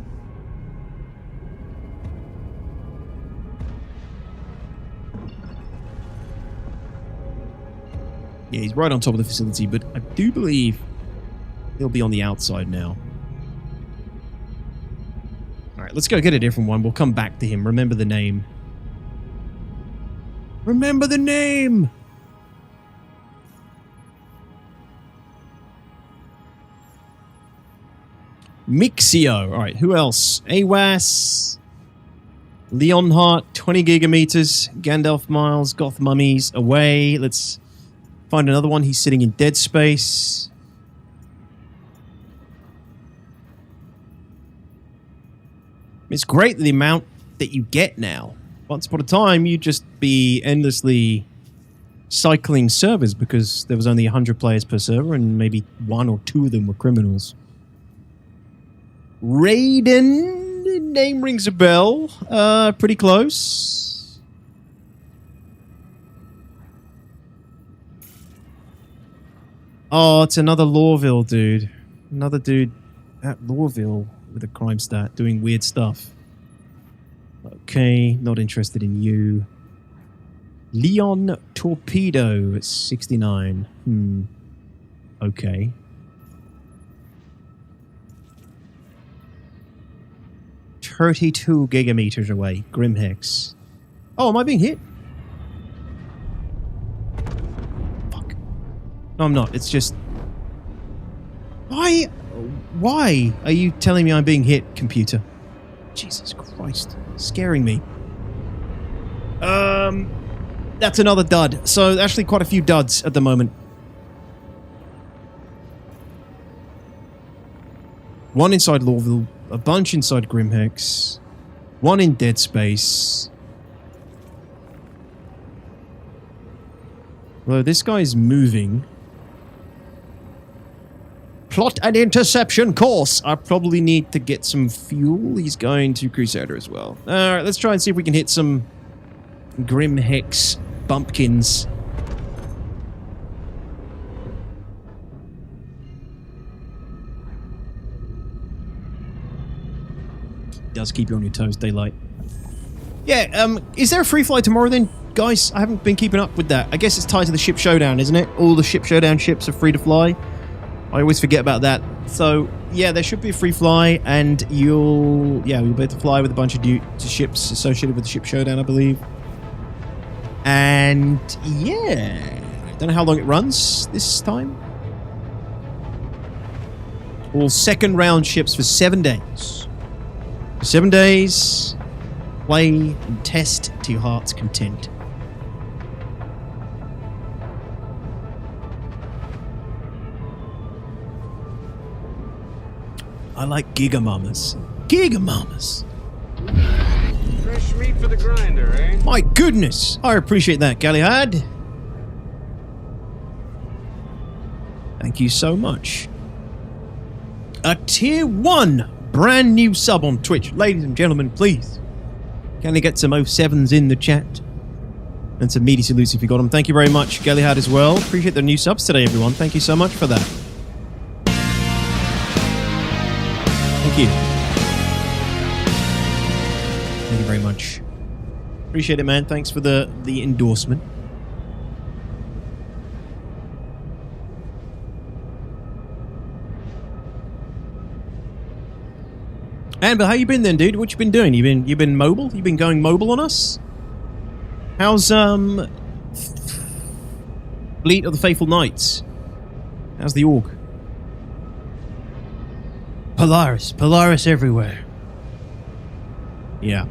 A: Yeah, he's right on top of the facility, but I do believe he'll be on the outside now. Alright, let's go get a different one. We'll come back to him. Remember the name. Remember the name! Mixio. Alright, who else? AWAS. Leonhardt, 20 gigameters. Gandalf Miles, Goth Mummies, away. Let's find another one. He's sitting in dead space. It's great the amount that you get now. Once upon a time, you'd just be endlessly cycling servers because there was only 100 players per server and maybe 1 or 2 of them were criminals. Raiden, name rings a bell. Pretty close. Oh, it's another Lawville dude. Another dude at Lawville with a crime stat doing weird stuff. Okay, not interested in you. Leon Torpedo at 69. Okay. $32 gigameters away. Grimhex. Oh, am I being hit? Fuck. No, I'm not. It's just... Why are you telling me I'm being hit, computer? Jesus Christ. Scaring me. That's another dud. So, actually quite a few duds at the moment. One inside Lawville, a bunch inside Grimhex, one in Dead Space. Although this guy's moving. Plot an interception course. I probably need to get some fuel. He's going to Crusader as well. Alright, let's try and see if we can hit some Grimhex bumpkins. Does keep you on your toes, Daylight. Yeah, is there a free fly tomorrow then? Guys, I haven't been keeping up with that. I guess it's tied to the ship showdown, isn't it? All the ship showdown ships are free to fly. I always forget about that. So, yeah, there should be a free fly, and you'll be able to fly with a bunch of ships associated with the ship showdown, I believe. And, yeah, don't know how long it runs this time. All second round ships for 7 days. 7 days, play and test to your heart's content. I like Gigamamas. Gigamamas!
H: Fresh meat for the grinder, eh?
A: My goodness! I appreciate that, Galahad. Thank you so much. A tier 1 brand new sub on Twitch. Ladies and gentlemen, please. Can I get some 07s in the chat? And some meaty salutes if you got them. Thank you very much, Galahad, as well. Appreciate the new subs today, everyone. Thank you so much for that. Thank you. Thank you very much. Appreciate it, man. Thanks for the endorsement. Amber, how you been then, dude? What you been doing? You been mobile? You been going mobile on us? How's Fleet of the Faithful Knights? How's the org? Polaris everywhere. Yeah.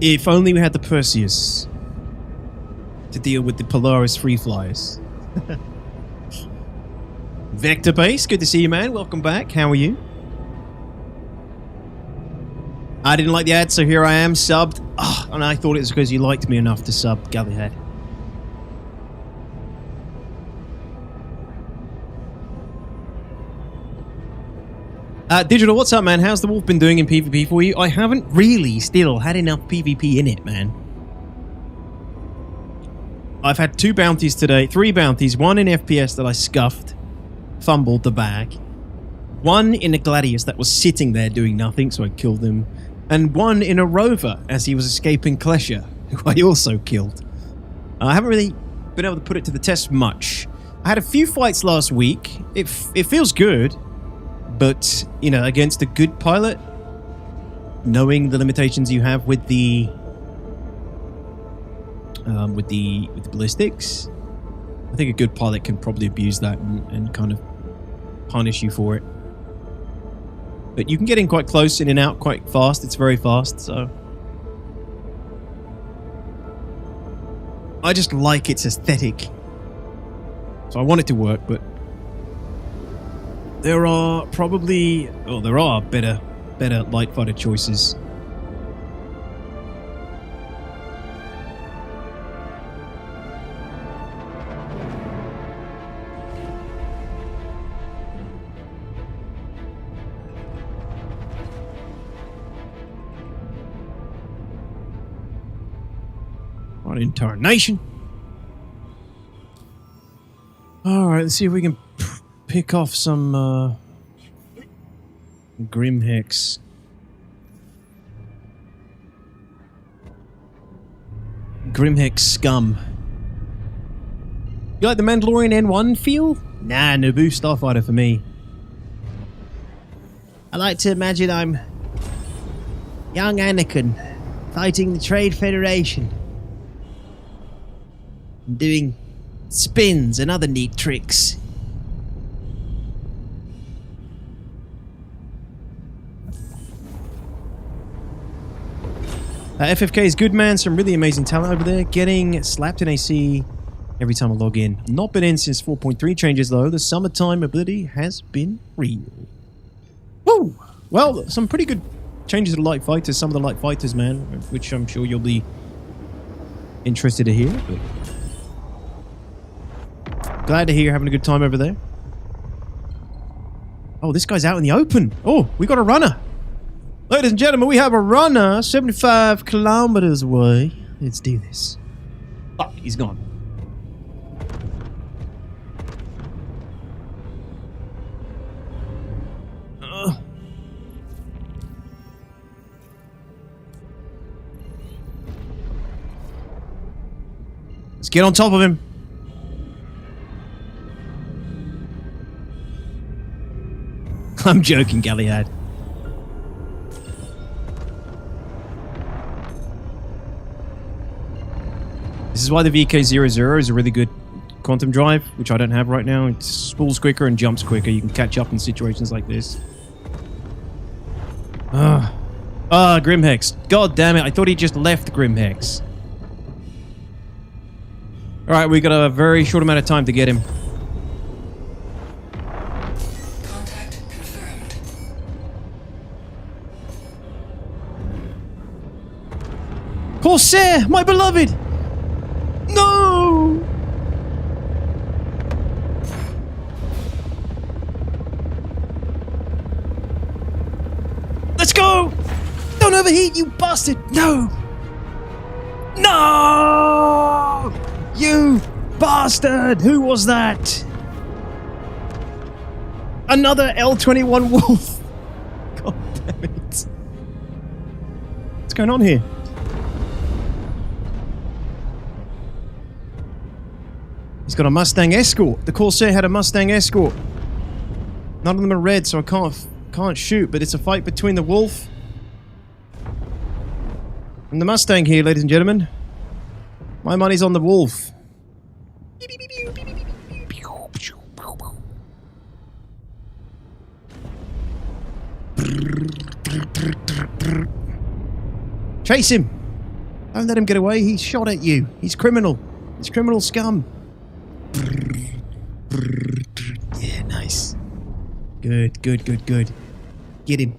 A: If only we had the Perseus to deal with the Polaris free flyers. Vector Base, good to see you, man. Welcome back. How are you? I didn't like the ad, so here I am, subbed. Oh, and I thought it was because you liked me enough to sub Galahad. Digital, what's up, man? How's the Wolf been doing in PvP for you? I haven't really still had enough PvP in it, man. I've had 2 bounties today, 3 bounties, 1 in FPS that I scuffed, fumbled the bag, 1 in a Gladius that was sitting there doing nothing, so I killed him, and 1 in a Rover as he was escaping Klesher, who I also killed. I haven't really been able to put it to the test much. I had a few fights last week. It feels good, but, you know, against a good pilot, knowing the limitations you have with the ballistics, I think a good pilot can probably abuse that and kind of punish you for it. But you can get in quite close, in and out quite fast. It's very fast, so I just like its aesthetic. So I want it to work, but there are probably, well, there are better light fighter choices. What entire nation? Alright, let's see if we can pick off some Grim Hex. Grim Hex scum. You like the Mandalorian N1 feel? Nah, Naboo Starfighter for me. I like to imagine I'm young Anakin fighting the Trade Federation, doing spins and other neat tricks. FFK is good, man. Some really amazing talent over there. Getting slapped in AC every time I log in. Not been in since 4.3 changes, though. The summertime ability has been real. Woo! Well, some pretty good changes to light fighters. Some of the light fighters, man, which I'm sure you'll be interested to hear. But glad to hear you're having a good time over there. Oh, this guy's out in the open. Oh, we got a runner. Ladies and gentlemen, we have a runner 75 kilometers away. Let's do this. Oh, he's gone. Let's get on top of him. I'm joking, Galahad. This is why the VK00 is a really good quantum drive, which I don't have right now. It spools quicker and jumps quicker. You can catch up in situations like this. Grimhex. God damn it, I thought he just left Grimhex. Alright, we got a very short amount of time to get him.
C: Contact confirmed.
A: Corsair, my beloved! No! Let's go! Don't overheat, you bastard! No! No! You bastard! Who was that? Another L21 wolf! God damn it. What's going on here? He's got a Mustang Escort. The Corsair had a Mustang Escort. None of them are red, so I can't shoot, but it's a fight between the Wolf and the Mustang here, ladies and gentlemen. My money's on the Wolf. Chase him! Don't let him get away. He shot at you. He's criminal. He's criminal scum. Yeah, nice. Good. Get him.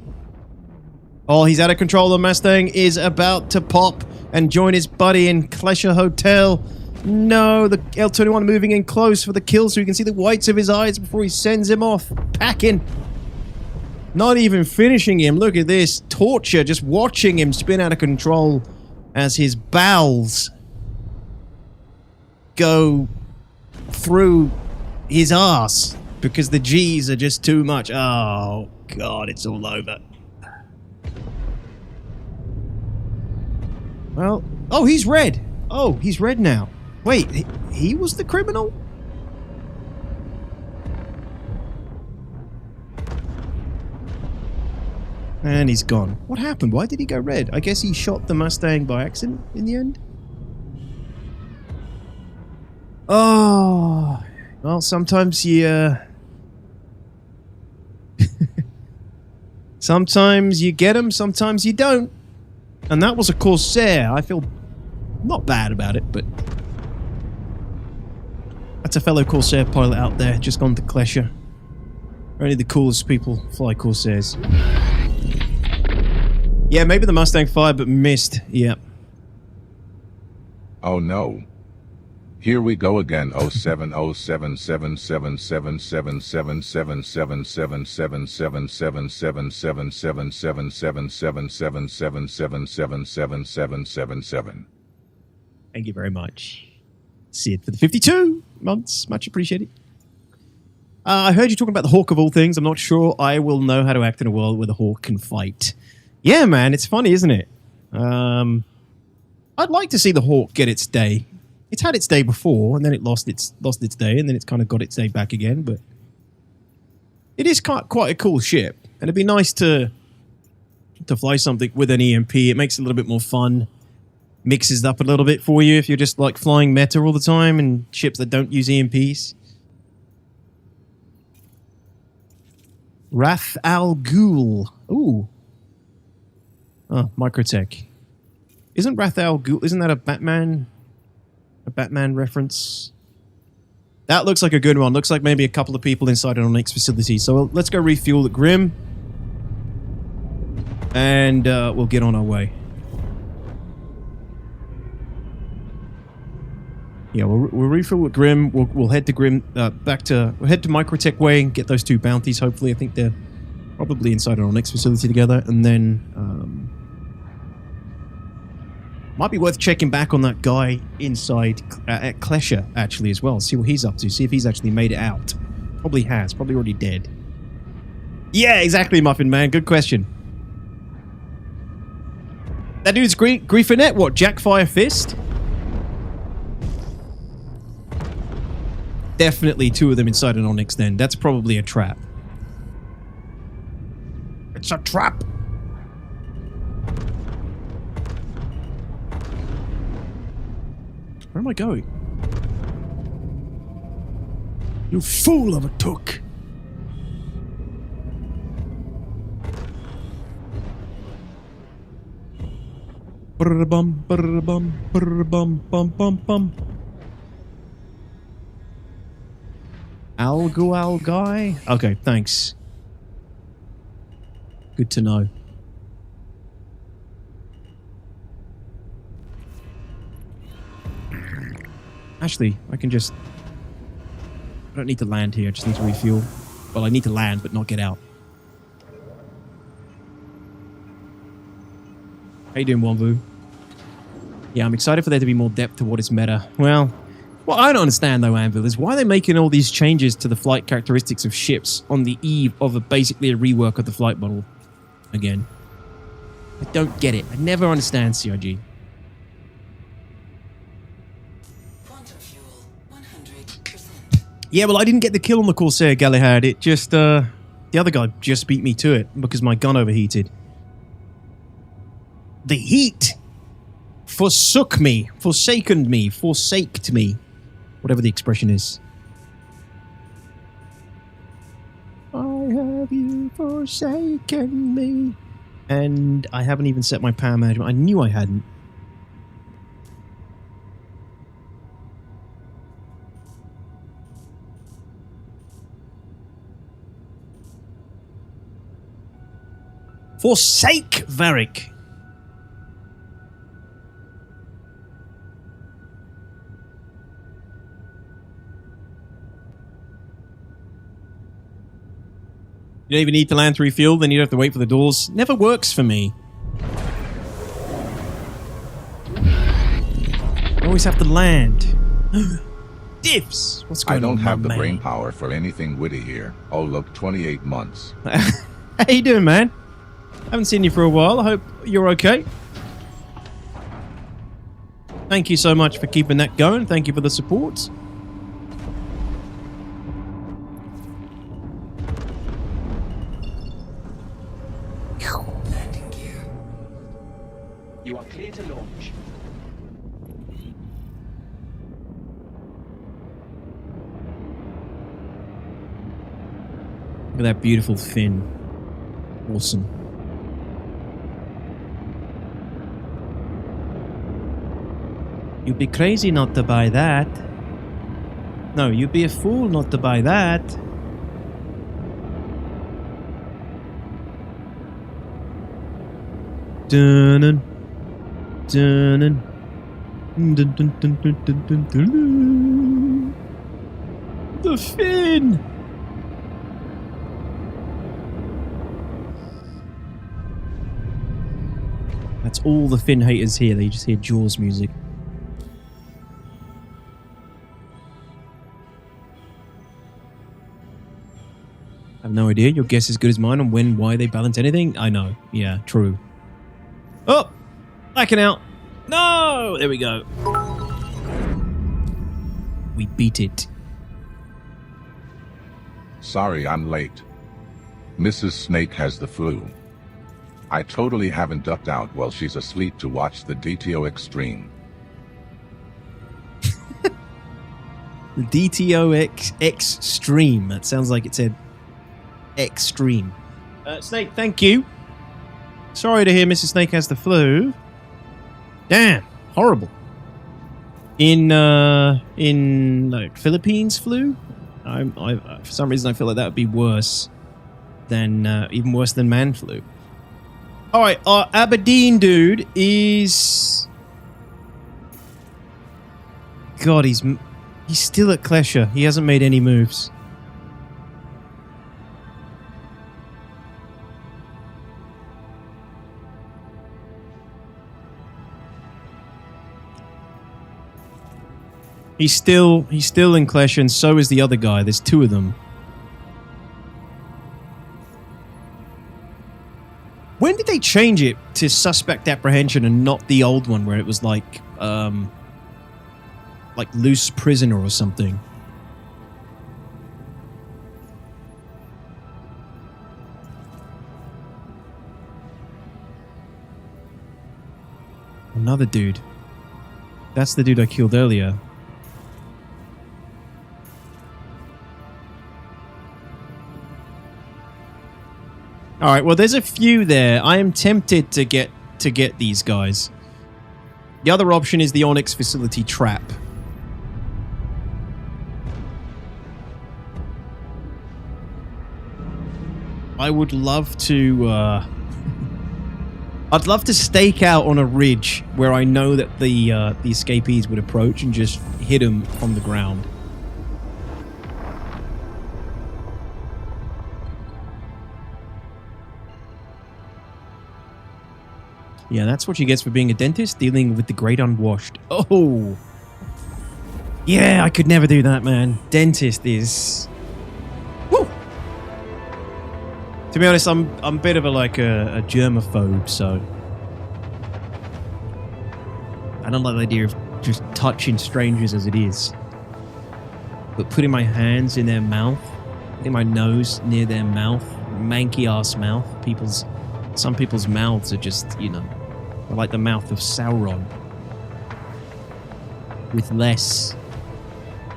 A: Oh, he's out of control. The Mustang is about to pop and join his buddy in Klesher Hotel. No, the L21 moving in close for the kill so you can see the whites of his eyes before he sends him off. Packing. Not even finishing him. Look at this. Torture. Just watching him spin out of control as his bowels go through his ass because the G's are just too much. Oh, God, it's all over. Well, oh, he's red. Oh, he's red now. Wait, he was the criminal? And he's gone. What happened? Why did he go red? I guess he shot the Mustang by accident in the end? Oh, well, sometimes you... sometimes you get them, sometimes you don't. And that was a Corsair. I feel not bad about it, but... that's a fellow Corsair pilot out there, just gone to Klesher. Only the coolest people fly Corsairs. Yeah, maybe the Mustang fired but missed. Yep.
B: Oh no. Here we go again. 0707777777777777777777777777777777777777777777777777777777777777777777777777777777777777777777777777777777777777777777777777777777777777777777777777777777777777777777777777777777777777777777777777777777777777777777777777777777777777777. I heard you talking about the Hawk of all things. I'm not sure I will know how to act in a world where the Hawk can fight. Yeah, man, it's funny, isn't it? I'd like to see the Hawk get its day. It's had its day before, and then it lost its day, and then it's kind of got its day back again. But it is quite a cool ship, and it'd be nice to fly something with an EMP. It makes it a little bit more fun, mixes it up a little bit for you if you're just like flying meta all the time and ships that don't use EMPs. Rath Al Ghul. Ooh. Oh, Microtech. Isn't Rath Al Ghul, isn't that a Batman reference? That looks like a good one. Looks like maybe a couple of people inside an Onyx facility. So let's go refuel at Grim. And we'll get on our way. Yeah, we'll refill at Grim. We'll head to Grim, we'll head to Microtech Way and get those two bounties. Hopefully, I think they're probably inside an Onyx facility together. And then might be worth checking back on that guy inside at Klesher actually as well. See what he's up to. See if he's actually made it out. Probably has. Probably already dead. Yeah, exactly, Muffin Man. Good question. That dude's Griefernet. What? Jackfire Fist? Definitely two of them inside an Onyx then. That's probably a trap. It's a trap! Where am I going? You fool of a took! Brr-bum, brr-bum, brr-bum, bum, bum, bum. Al guy? Okay, thanks. Good to know. Actually, I can just... I don't need to land here, I just need to refuel. Well, I need to land, but not get out. How you doing, Wombu? Yeah, I'm excited for there to be more depth to what is meta. Well, what I don't understand, though, Anvil, is why they're making all these changes to the flight characteristics of ships on the eve of basically a rework of the flight model again. I don't get it. I never understand CIG.
C: Quantum fuel, 100%.
A: Yeah, well, I didn't get the kill on the Corsair Galahad. It just, the other guy just beat me to it because my gun overheated. The heat forsaked me, forsaked me. Whatever the expression is. I have you forsaken me. And I haven't even set my power management. I knew I hadn't.
B: Forsake Varric. You don't even need to land through fuel, then you'd have to wait for the doors. Never works for me. I always have to land. Diffs! What's going on?
I: I don't have the
B: man?
I: brain power for anything witty here. Oh, look, 28 months.
B: How you doing, man? Haven't seen you for a while. I hope you're okay. Thank you so much for keeping that going. Thank you for the support.
C: Landing gear.
H: You are clear to launch.
B: Look at that beautiful fin. Awesome. You'd be crazy not to buy that. No, you'd be a fool not to buy that. Dun dun dun dun dun dun dun dun dun. The fin. That's all the Finn haters hear. They just hear Jaws music. I have no idea. Your guess is as good as mine on when, why they balance anything. I know. Yeah, true. Oh! Backing out. No! There we go. We beat it.
I: Sorry, I'm late. Mrs. Snake has the flu. I totally haven't ducked out while she's asleep to watch the DTO Extreme.
B: The DTO Extreme. That sounds like it said Extreme. Snake, thank you. Sorry to hear Mrs. Snake has the flu. Damn, horrible. In like Philippines flu, I for some reason I feel like that would be worse than even worse than man flu. All right, our Aberdeen dude is. God, he's still at Klesher. He hasn't made any moves. He's still in Klesher, and so is the other guy. There's two of them. When did they change it to suspect apprehension and not the old one where it was like loose prisoner or something? Another dude. That's the dude I killed earlier. All right, well, there's a few there. I am tempted to get these guys. The other option is the Onyx facility trap. I would love to... I'd love to stake out on a ridge where I know that the escapees would approach and just hit them from the ground. Yeah, that's what she gets for being a dentist, dealing with the great unwashed. Oh! Yeah, I could never do that, man. Dentist is... Woo! To be honest, I'm a bit of a germaphobe, so... I don't like the idea of just touching strangers as it is. But putting my hands in their mouth, putting my nose near their mouth, manky-ass mouth, some people's mouths are just, you know... like the mouth of Sauron, with less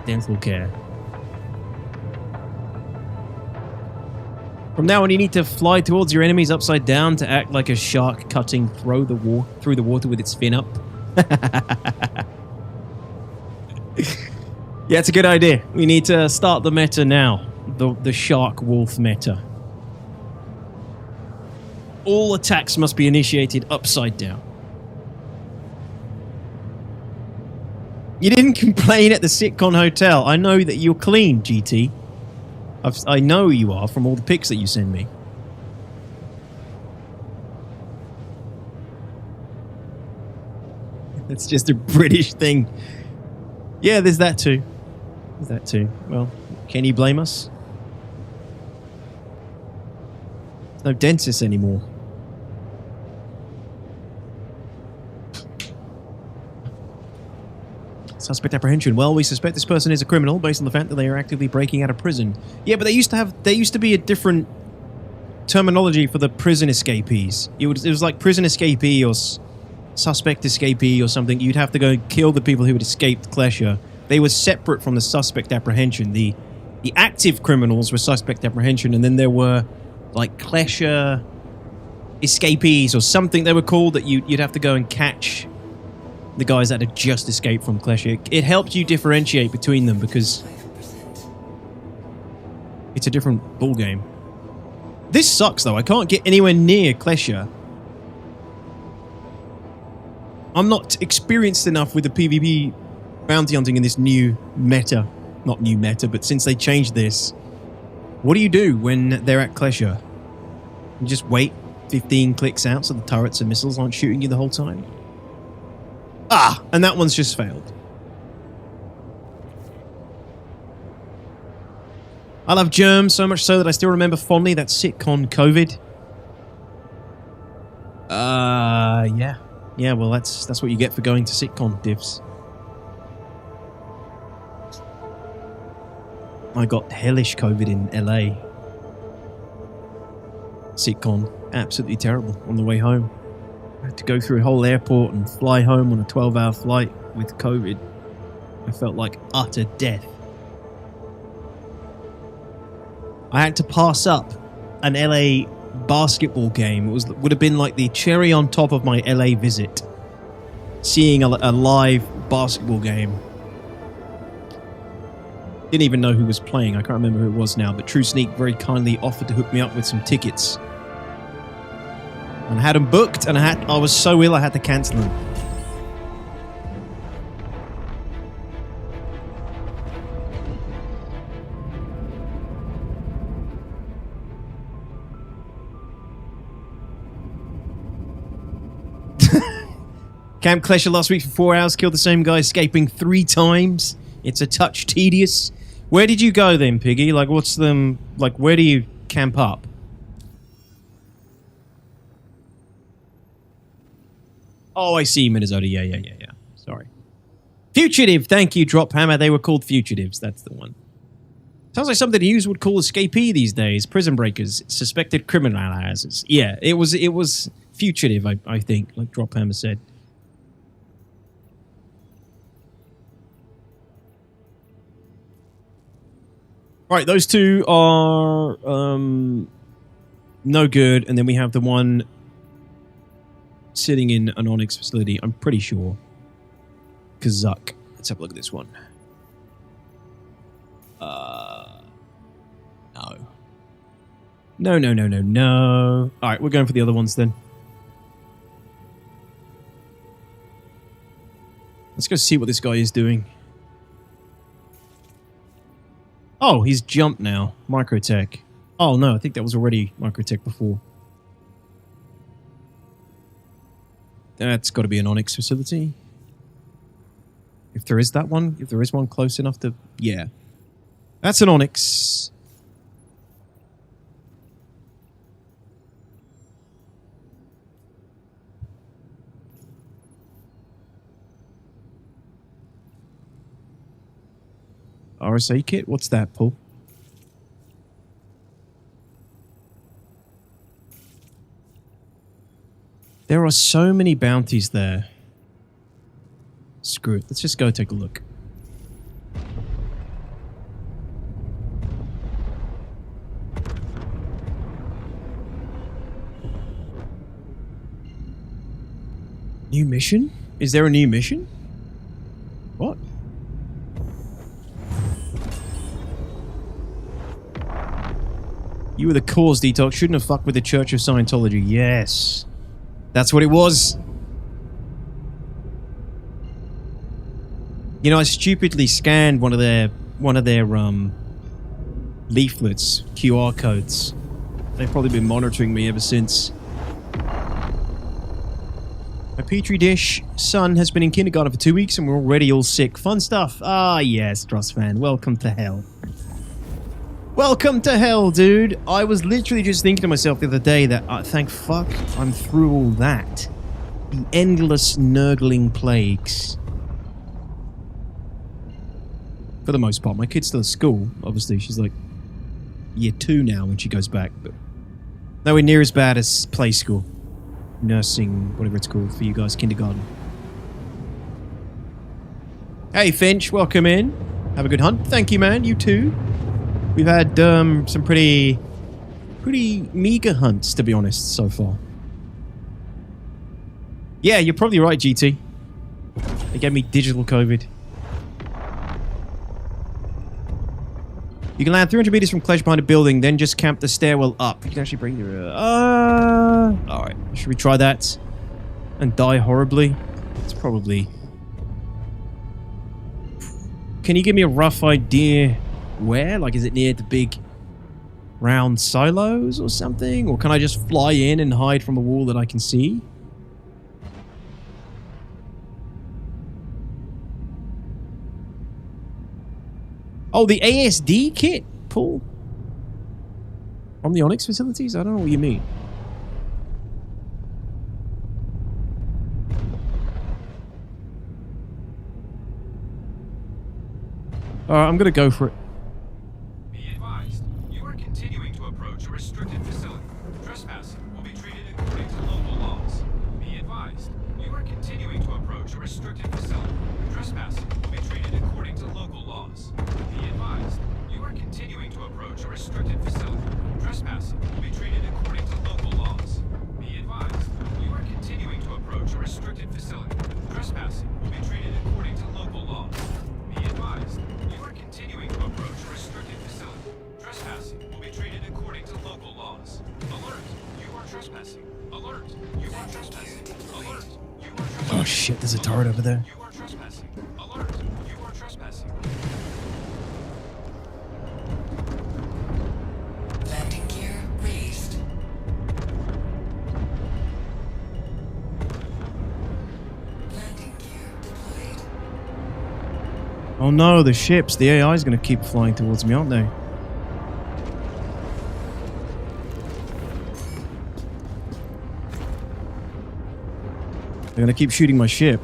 B: dental care. From now on, you need to fly towards your enemies upside down to act like a shark cutting through the water with its fin up. Yeah, it's a good idea. We need to start the meta now. The shark wolf meta. All attacks must be initiated upside down. You didn't complain at the Sitcon Hotel. I know that you're clean, GT. I know you are from all the pics that you send me. It's just a British thing. Yeah, there's that too. There's that too. Well, can you blame us? There's no dentists anymore. Suspect apprehension. Well, we suspect this person is a criminal based on the fact that they are actively breaking out of prison. Yeah, but there used to be a different terminology for the prison escapees. It was like prison escapee or suspect escapee or something. You'd have to go and kill the people who had escaped Klesher. They were separate from the suspect apprehension. The active criminals were suspect apprehension, and then there were like Klesher escapees or something they were called that you'd have to go and catch the guys that had just escaped from Klesher. It helped you differentiate between them because it's a different ball game. This sucks though. I can't get anywhere near Klesher. I'm not experienced enough with the PvP bounty hunting in this new meta. Not new meta, but since they changed this. What do you do when they're at Klesher? You just wait 15 clicks out so the turrets and missiles aren't shooting you the whole time? Ah, and that one's just failed. I love germs so much so that I still remember fondly that sitcom COVID. Yeah. Yeah, well, that's what you get for going to sitcom divs. I got hellish COVID in LA. Sitcom, absolutely terrible on the way home. I had to go through a whole airport and fly home on a 12-hour flight with COVID. I felt like utter death. I had to pass up an LA basketball game. Would have been like the cherry on top of my LA visit. Seeing a live basketball game. Didn't even know who was playing. I can't remember who it was now, but True Sneak very kindly offered to hook me up with some tickets. And I had them booked, and I was so ill I had to cancel them. Camp Klesher last week for 4 hours, killed the same guy, escaping 3 times. It's a touch tedious. Where did you go then, Piggy? Like, what's them? Like, where do you camp up? Oh, I see, Minnesota. Yeah. Sorry. Fugitive. Thank you, Drop Hammer. They were called fugitives. That's the one. Sounds like something you would call escapee these days. Prison breakers, suspected criminalizers. Yeah, it was fugitive. I think, like Drop Hammer said. Right, those two are no good, and then we have the one sitting in an Onyx facility, I'm pretty sure. Kazuk. Let's have a look at this one. No. No. Alright, we're going for the other ones then. Let's go see what this guy is doing. Oh, he's jumped now. Microtech. Oh, no, I think that was already Microtech before. That's got to be an Onyx facility. If there is that one. If there is one close enough to... Yeah. That's an Onyx. RSA kit? What's that, Paul? There are so many bounties there. Screw it. Let's just go take a look. New mission? Is there a new mission? What? You were the cause, Detox. Shouldn't have fucked with the Church of Scientology. Yes. That's what it was. You know, I stupidly scanned one of their leaflets, QR codes. They've probably been monitoring me ever since. My petri dish son has been in kindergarten for 2 weeks and we're already all sick. Fun stuff. Ah, yes, Dross fan. Welcome to hell. Welcome to hell, dude. I was literally just thinking to myself the other day that, thank fuck, I'm through all that. The endless nurgling plagues. For the most part. My kid's still at school, obviously. She's like year 2 now when she goes back, but nowhere near as bad as play school. Nursing, whatever it's called for you guys, kindergarten. Hey, Finch, welcome in. Have a good hunt. Thank you, man. You too. We've had some pretty meager hunts, to be honest, so far. Yeah, you're probably right, GT. They gave me digital COVID. You can land 300 meters from Clash behind a building, then just camp the stairwell up. You can actually bring your... Alright, should we try that? And die horribly? It's probably... Can you give me a rough idea where? Like, is it near the big round silos or something? Or can I just fly in and hide from a wall that I can see? Oh, the ASD kit, Paul? From the Onyx facilities? I don't know what you mean. Alright, I'm gonna go for it.
D: Be advised, you are continuing to approach a restricted facility. Trespassing will be treated according to local laws. Be advised, you are continuing to approach a restricted facility. Trespassing will be treated according to local laws. Be advised, you are continuing to approach a restricted facility. Trespassing will be treated according to local laws. Be advised, you are continuing to approach a restricted facility. Trespassing will be treated according to local laws. Be advised, you are continuing to approach a restricted facility. Trespassing will be treated according to local laws. Alert, you are trespassing. Alert, you are trespassing. Alert, you are trespassing.
B: Oh shit, there's a turret over there.
D: You are trespassing. Alert, you are trespassing.
C: Landing gear raised. Landing gear deployed.
B: Oh no, the ships. The AI is going to keep flying towards me, aren't they? They're going to keep shooting my ship.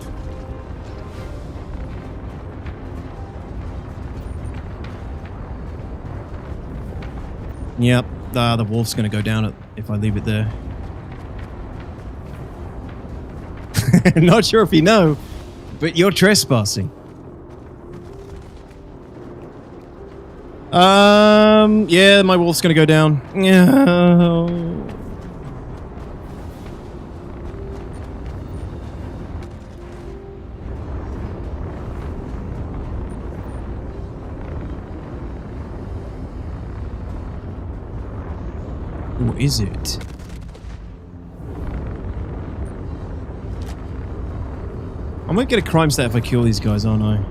B: Yep, the wolf's going to go down if I leave it there. Not sure if you know, but you're trespassing. Yeah, my wolf's gonna go down. What is it? I might get a crime stat if I kill these guys, aren't I?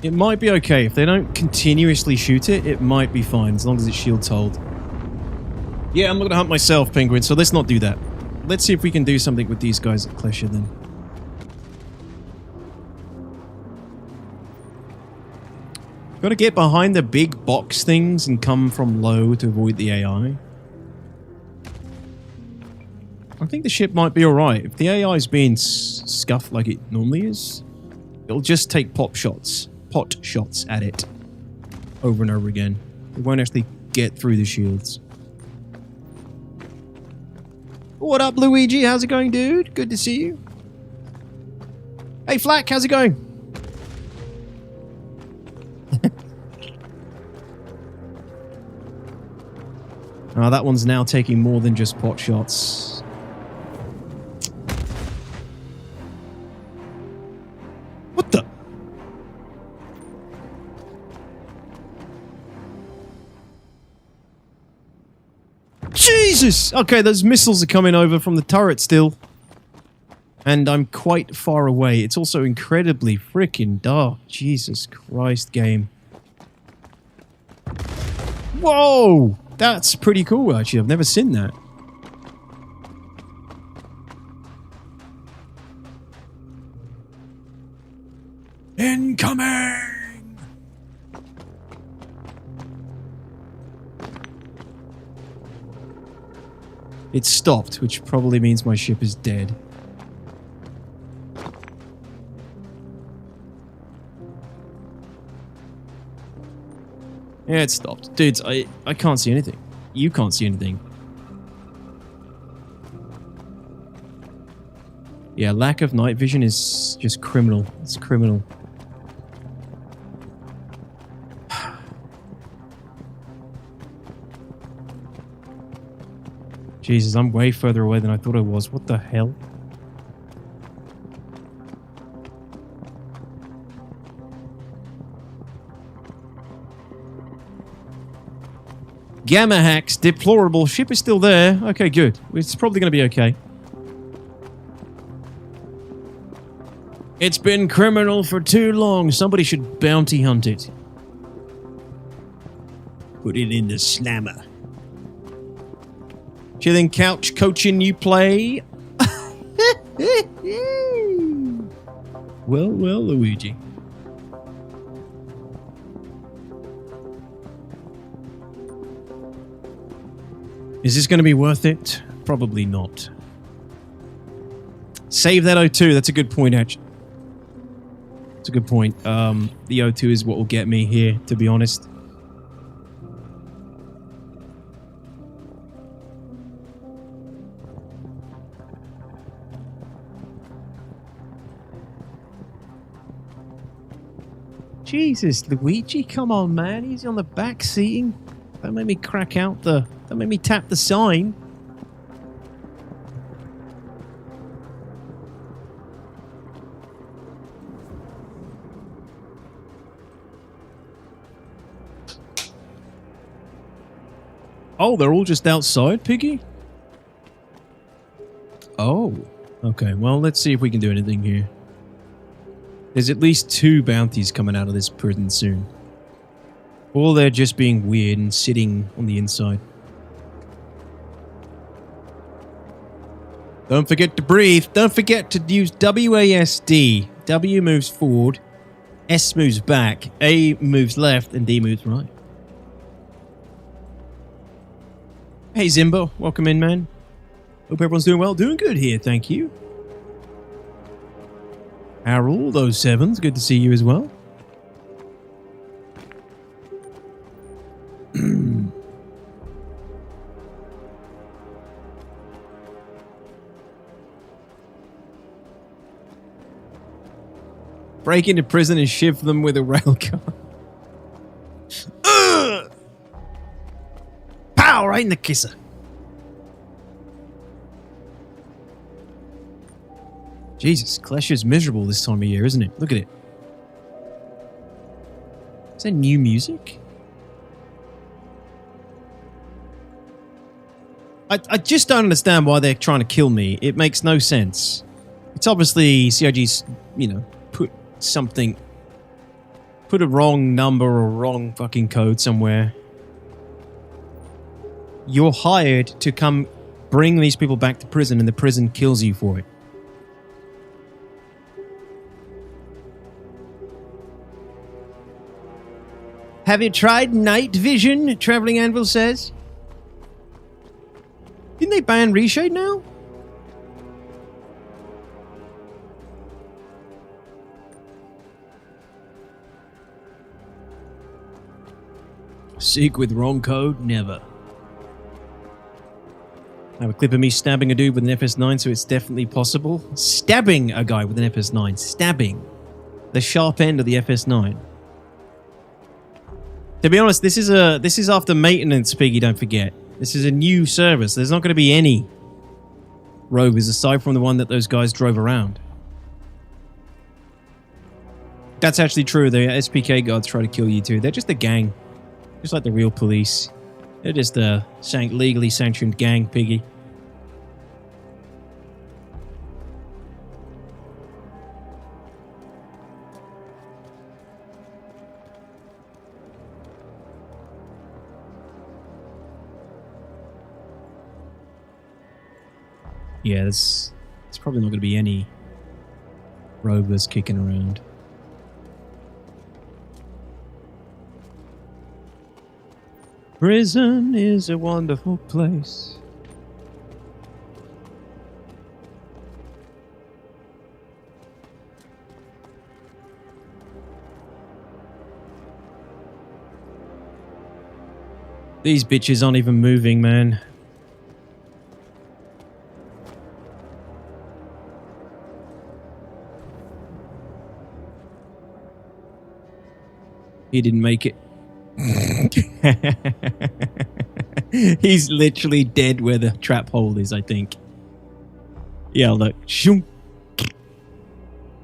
B: It might be okay. If they don't continuously shoot it, it might be fine, as long as its shield's hold. Yeah, I'm not gonna hunt myself, Penguin, so let's not do that. Let's see if we can do something with these guys at Klesha then. Gotta get behind the big box things and come from low to avoid the AI. I think the ship might be alright. If the AI is being scuffed like it normally is, it'll just take pot shots at it over and over again. It won't actually get through the shields. What up, Luigi? How's it going, dude? Good to see you. Hey, Flack, how's it going? That one's now taking more than just pot shots. What the? Jesus! Okay, those missiles are coming over from the turret still. And I'm quite far away. It's also incredibly freaking dark. Jesus Christ, game. Whoa! That's pretty cool, actually. I've never seen that. Incoming! It stopped, which probably means my ship is dead. Yeah, it stopped. Dudes, I can't see anything. You can't see anything. Yeah, lack of night vision is just criminal. It's criminal. Jesus, I'm way further away than I thought I was. What the hell? Gamma hacks, deplorable. Ship is still there. Okay, good. It's probably going to be okay. It's been criminal for too long. Somebody should bounty hunt it. Put it in the slammer. Chilling couch coaching you play. Well, Luigi. Is this going to be worth it? Probably not. Save that O2. That's a good point, actually. That's a good point. The O2 is what will get me here, to be honest. Jesus, Luigi, come on, man. He's on the back seating. Don't make me crack out the... Don't make me tap the sign. Oh, they're all just outside, Piggy? Oh. Okay, well, let's see if we can do anything here. There's at least 2 bounties coming out of this prison soon. Or they're just being weird and sitting on the inside. Don't forget to breathe. Don't forget to use WASD. W moves forward, S moves back, A moves left, and D moves right. Hey Zimbo, welcome in, man. Hope everyone's doing well. Doing good here, thank you. How are all those sevens? Good to see you as well. Break into prison and shiv them with a railgun. Pow! Right in the kisser. Jesus, Clash is miserable this time of year, isn't it? Look at it. Is that new music? I just don't understand why they're trying to kill me. It makes no sense. It's obviously CIG's, put a wrong number or wrong fucking code somewhere. You're hired to come bring these people back to prison and the prison kills you for it. Have you tried night vision? Traveling Anvil says. Didn't they ban Reshade now? Seek with wrong code? Never. I have a clip of me stabbing a dude with an FS9, so it's definitely possible. Stabbing a guy with an FS9. Stabbing. The sharp end of the FS9. To be honest, this is after maintenance, Piggy, don't forget. This is a new service. There's not going to be any rovers aside from the one that those guys drove around. That's actually true. The SPK guards try to kill you too. They're just a gang. Just like the real police. They're just a legally sanctioned gang, Piggy. Yeah, there's probably not going to be any rovers kicking around. Prison is a wonderful place. These bitches aren't even moving, man. He didn't make it. He's literally dead where the trap hole is, I think. Yeah, look. Shoom.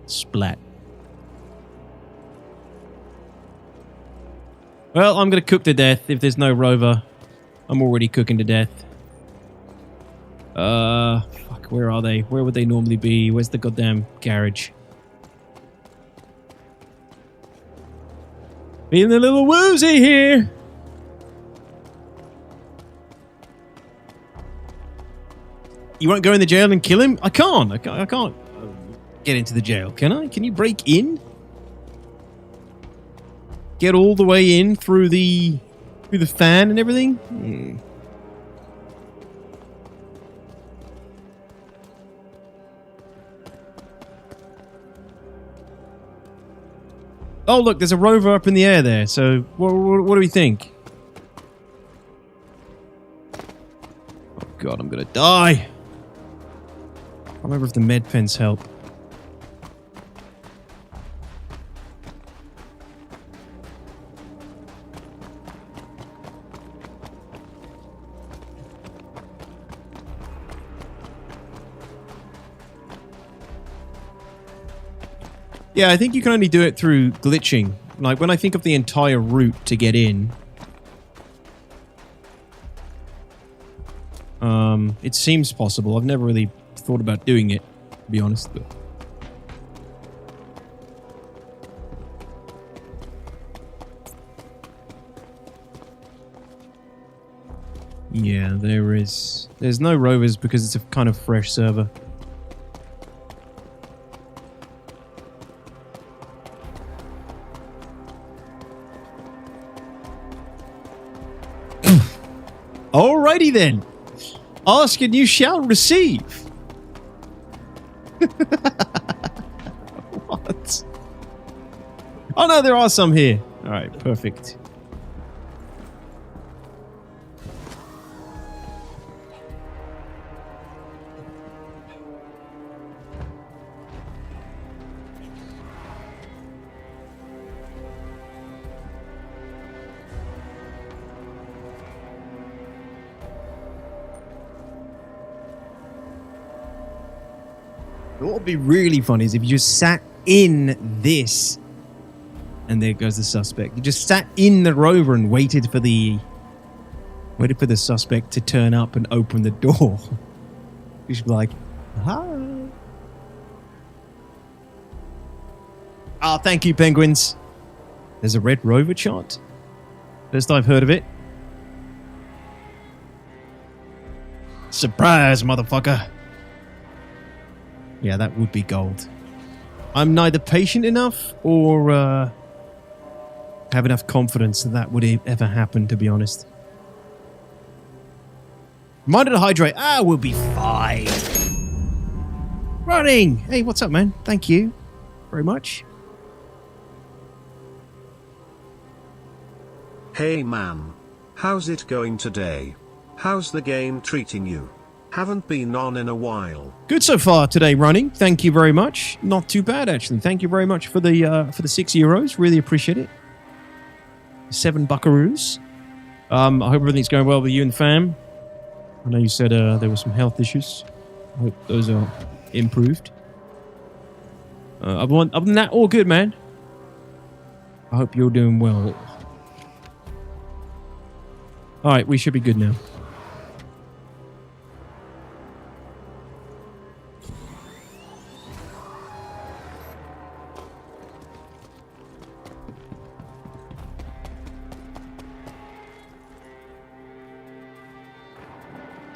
B: Splat. Well, I'm going to cook to death if there's no rover. I'm already cooking to death. Fuck, where are they? Where would they normally be? Where's the goddamn garage? Feeling a little woozy here. You won't go in the jail and kill him? I can't get into the jail, can I? Can you break in? Get all the way in through the fan and everything? Oh, look, there's a rover up in the air there. So, what do we think? Oh, God, I'm going to die. I remember if the med pens help. Yeah, I think you can only do it through glitching. Like, when I think of the entire route to get in, it seems possible. I've never really thought about doing it, to be honest. But yeah, there's no rovers because it's a kind of fresh server. Alrighty then. Ask and you shall receive. What? Oh no, there are some here. Alright, perfect. What would be really funny is if you just sat in this, and there goes the suspect. You just sat in the rover and waited for the suspect to turn up and open the door. You should be like, hi. Oh, thank you, penguins. There's a red rover chart. First I've heard of it. Surprise, motherfucker. Yeah, that would be gold. I'm neither patient enough or have enough confidence that would ever happen, to be honest. Reminder to hydrate. We'll be fine. Running. Hey, what's up, man? Thank you very much.
J: Hey, man. How's it going today? How's the game treating you? Haven't been on in a while.
B: Good so far today, running. Thank you very much. Not too bad, actually. Thank you very much for the €6. Really appreciate it. 7 buckaroos. I hope everything's going well with you and fam. I know you said there were some health issues. I hope those are improved. Other than that, all good, man. I hope you're doing well. Alright, we should be good now.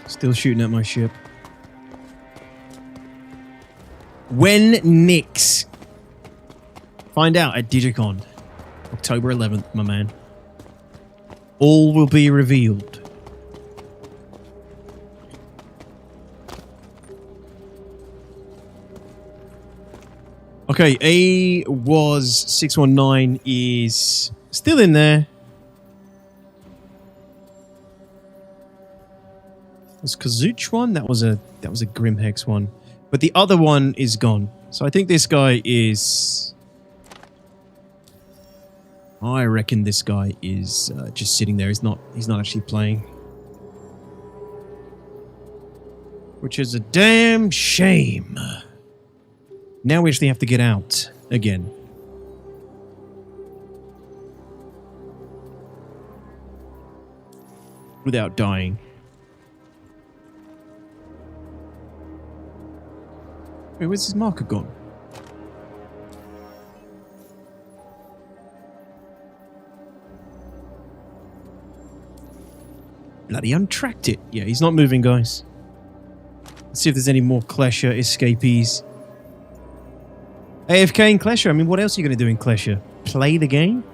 B: Still shooting at my ship. When Nix? Find out at Digicon. October 11th, my man. All will be revealed. Okay, A was 619 is still in there. Was Kazuch one? That was a Grimhex one. But the other one is gone. So I think this guy is... I reckon this guy is just sitting there. He's not actually playing. Which is a damn shame. Now we actually have to get out again. Without dying. Wait, where's his marker gone? Bloody untracked it. Yeah, he's not moving, guys. Let's see if there's any more Klesher escapees. AFK in Klesher? I mean, what else are you going to do in Klesher? Play the game?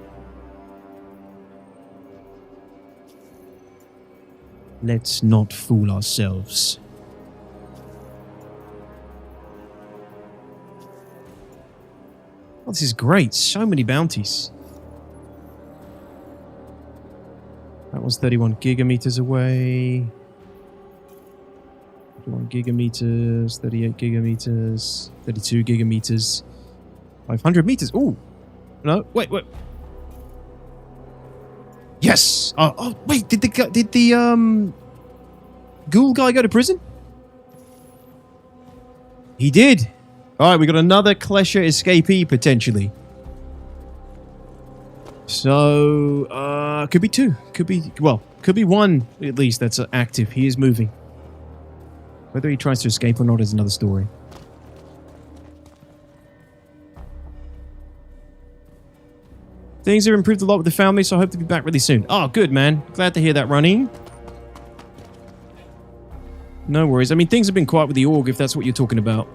B: Let's not fool ourselves. Oh, this is great. So many bounties. That was 31 gigameters away. 31 gigameters, 38 gigameters, 32 gigameters, 500 meters. Ooh. No, wait. Yes! Oh, wait, did the ghoul guy go to prison? He did. Alright, we got another Klesher escapee, potentially. So, could be two. Could be one, at least, that's active. He is moving. Whether he tries to escape or not is another story. Things have improved a lot with the family, so I hope to be back really soon. Oh, good, man. Glad to hear that, Running. No worries. I mean, things have been quiet with the org, if that's what you're talking about.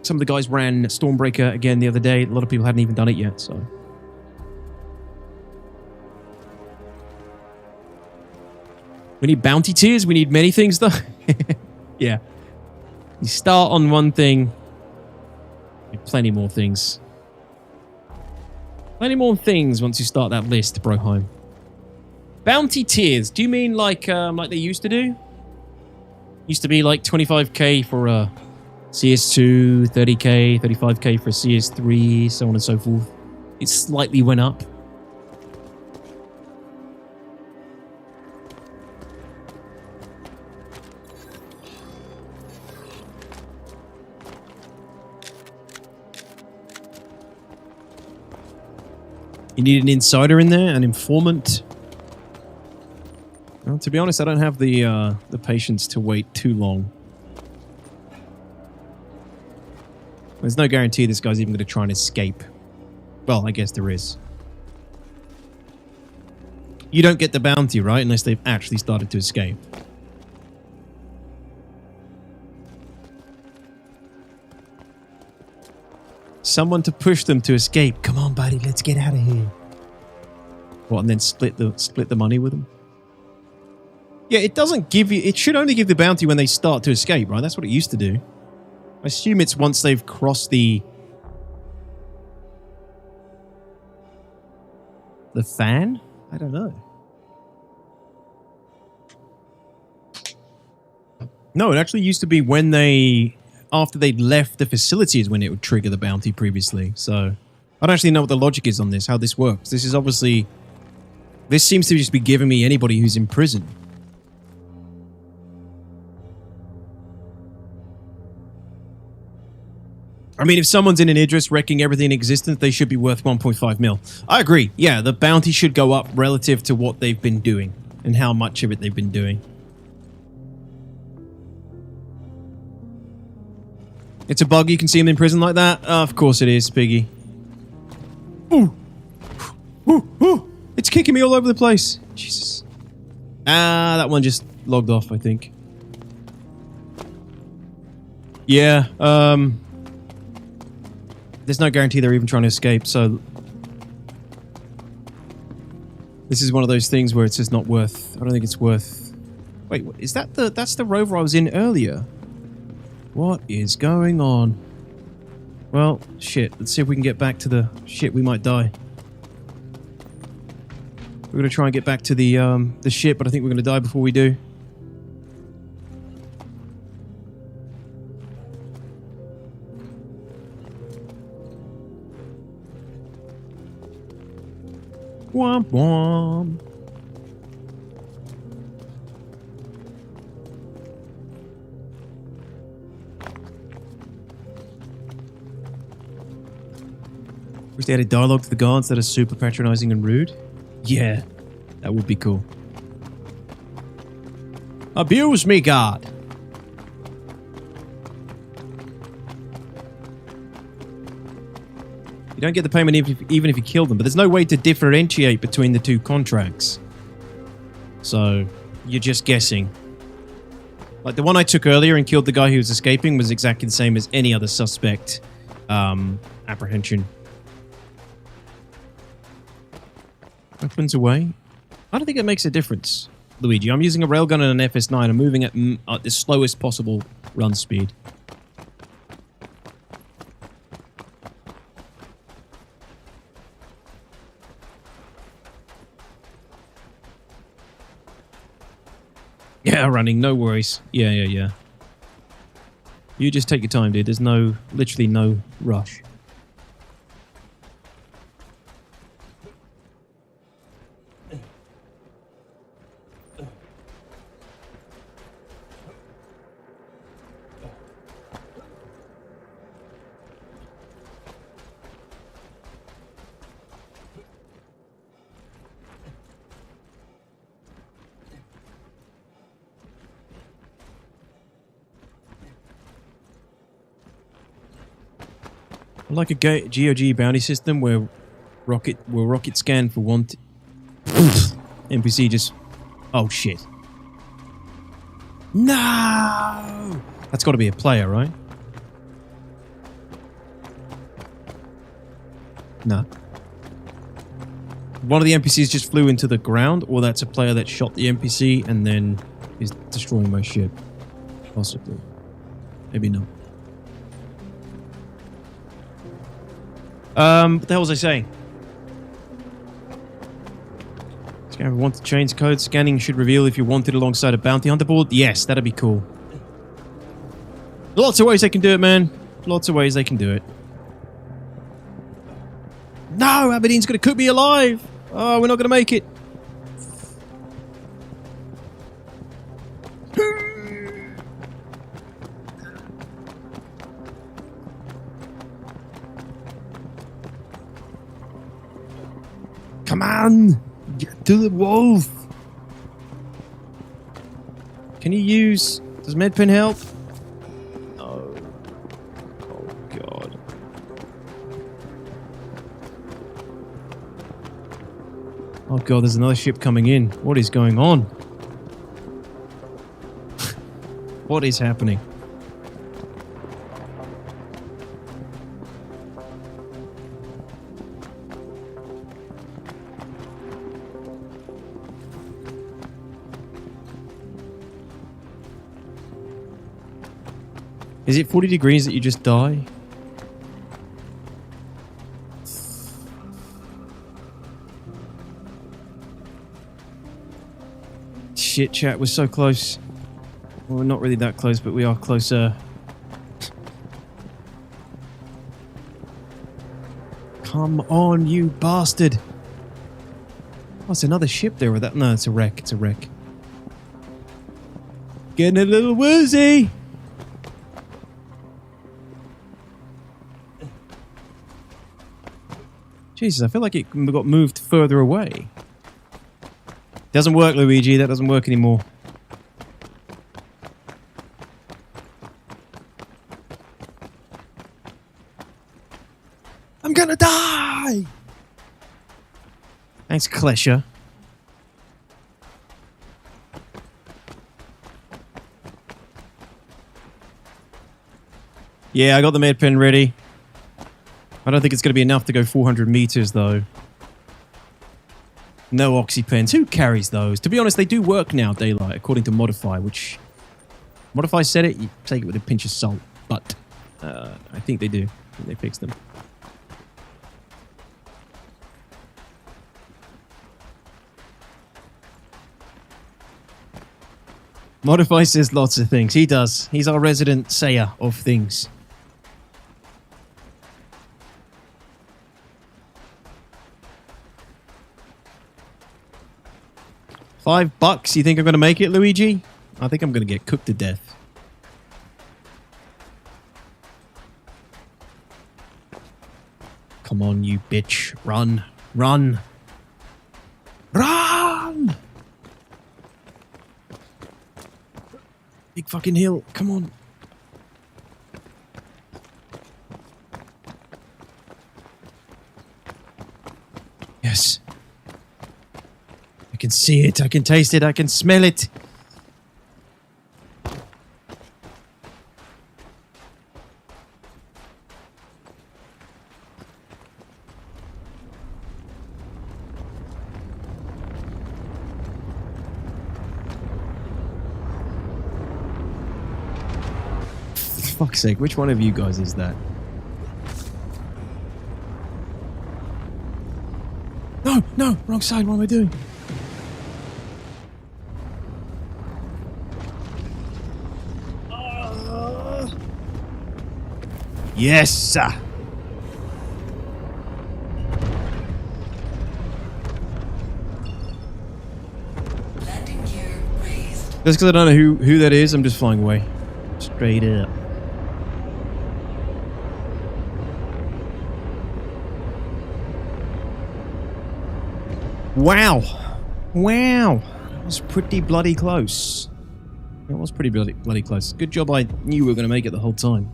B: Some of the guys ran Stormbreaker again the other day. A lot of people hadn't even done it yet, so... We need bounty tiers. We need many things, though. Yeah. You start on one thing. Plenty more things. Plenty more things once you start that list, Broheim. Bounty tiers. Do you mean like they used to do? Used to be like 25k for CS2, 30k, 35k for CS3, so on and so forth. It slightly went up. You need an insider in there, an informant. Well, to be honest, I don't have the patience to wait too long. There's no guarantee this guy's even going to try and escape. Well, I guess there is. You don't get the bounty, right? Unless they've actually started to escape. Someone to push them to escape. Come on, buddy, let's get out of here. What, and then split the money with them? Yeah, it doesn't give you... It should only give the bounty when they start to escape, right? That's what it used to do. I assume it's once they've crossed the fan? I don't know. No, it actually used to be when they... After they'd left the facility is when it would trigger the bounty previously, so... I don't actually know what the logic is on this, how this works. This is obviously... This seems to just be giving me anybody who's in prison. I mean, if someone's in an Idris wrecking everything in existence, they should be worth 1.5 mil. I agree. Yeah, the bounty should go up relative to what they've been doing and how much of it they've been doing. It's a bug you can see him in prison like that? Of course it is, Piggy. Ooh. Ooh, ooh. It's kicking me all over the place. Jesus. Ah, that one just logged off, I think. Yeah, there's no guarantee they're even trying to escape, so... This is one of those things where it's just not worth... I don't think it's worth... Wait, is that the... That's the rover I was in earlier. What is going on? Well, shit. Let's see if we can get back to the... Shit, we might die. We're going to try and get back to the ship, but I think we're going to die before we do. Womp womp. Wish they added dialogue to the guards that are super patronizing and rude. Yeah, that would be cool. Abuse me, God. You don't get the payment even if you kill them, but there's no way to differentiate between the two contracts. So, you're just guessing. Like, the one I took earlier and killed the guy who was escaping was exactly the same as any other suspect apprehension. Weapons away. I don't think it makes a difference, Luigi. I'm using a railgun and an FS9. I'm moving at the slowest possible run speed. Yeah, running. No worries. Yeah. You just take your time, dude. There's literally no rush. I like a GOG bounty system where rocket scan for want. NPC just... Oh, shit. No! That's got to be a player, right? No. One of the NPCs just flew into the ground, or that's a player that shot the NPC and then is destroying my ship. Possibly. Maybe not. What the hell was I saying? Scan wanted change code. Scanning should reveal if you're wanted alongside a bounty hunter board. Yes, that'd be cool. Lots of ways they can do it, man. Lots of ways they can do it. No, Aberdeen's gonna cook me alive. Oh, we're not gonna make it. Come on! Get to the wolf! Can you use... Does medpen help? No. Oh, God. Oh, God, there's another ship coming in. What is going on? What is happening? Is it 40 degrees that you just die? Shit, chat, we're so close. Well, we're not really that close, but we are closer. Come Come on, you bastard. Oh, it's another ship there with that. No, it's a wreck. It's a wreck. Getting a little woozy. Jesus, I feel like it got moved further away. Doesn't work, Luigi. That doesn't work anymore. I'm gonna die! Thanks, Klesher. Yeah, I got the med pen ready. I don't think it's going to be enough to go 400 meters, though. No oxy pens. Who carries those? To be honest, they do work now, Daylight, according to Modify, which... Modify said it, you take it with a pinch of salt. But, I think they do. I think they fixed them. Modify says lots of things. He does. He's our resident sayer of things. $5? You think I'm going to make it, Luigi? I think I'm going to get cooked to death. Come on, you bitch. Run. Run. Run! Big fucking hill. Come on. Yes. I can see it. I can taste it. I can smell it. For fuck's sake, which one of you guys is that? No, no, wrong side. What am I doing? Yes, sir.
C: Landing gear raised.
B: Just because I don't know who that is, I'm just flying away. Straight up. Wow. Wow. That was pretty bloody close. That was pretty bloody close. Good job I knew we were going to make it the whole time.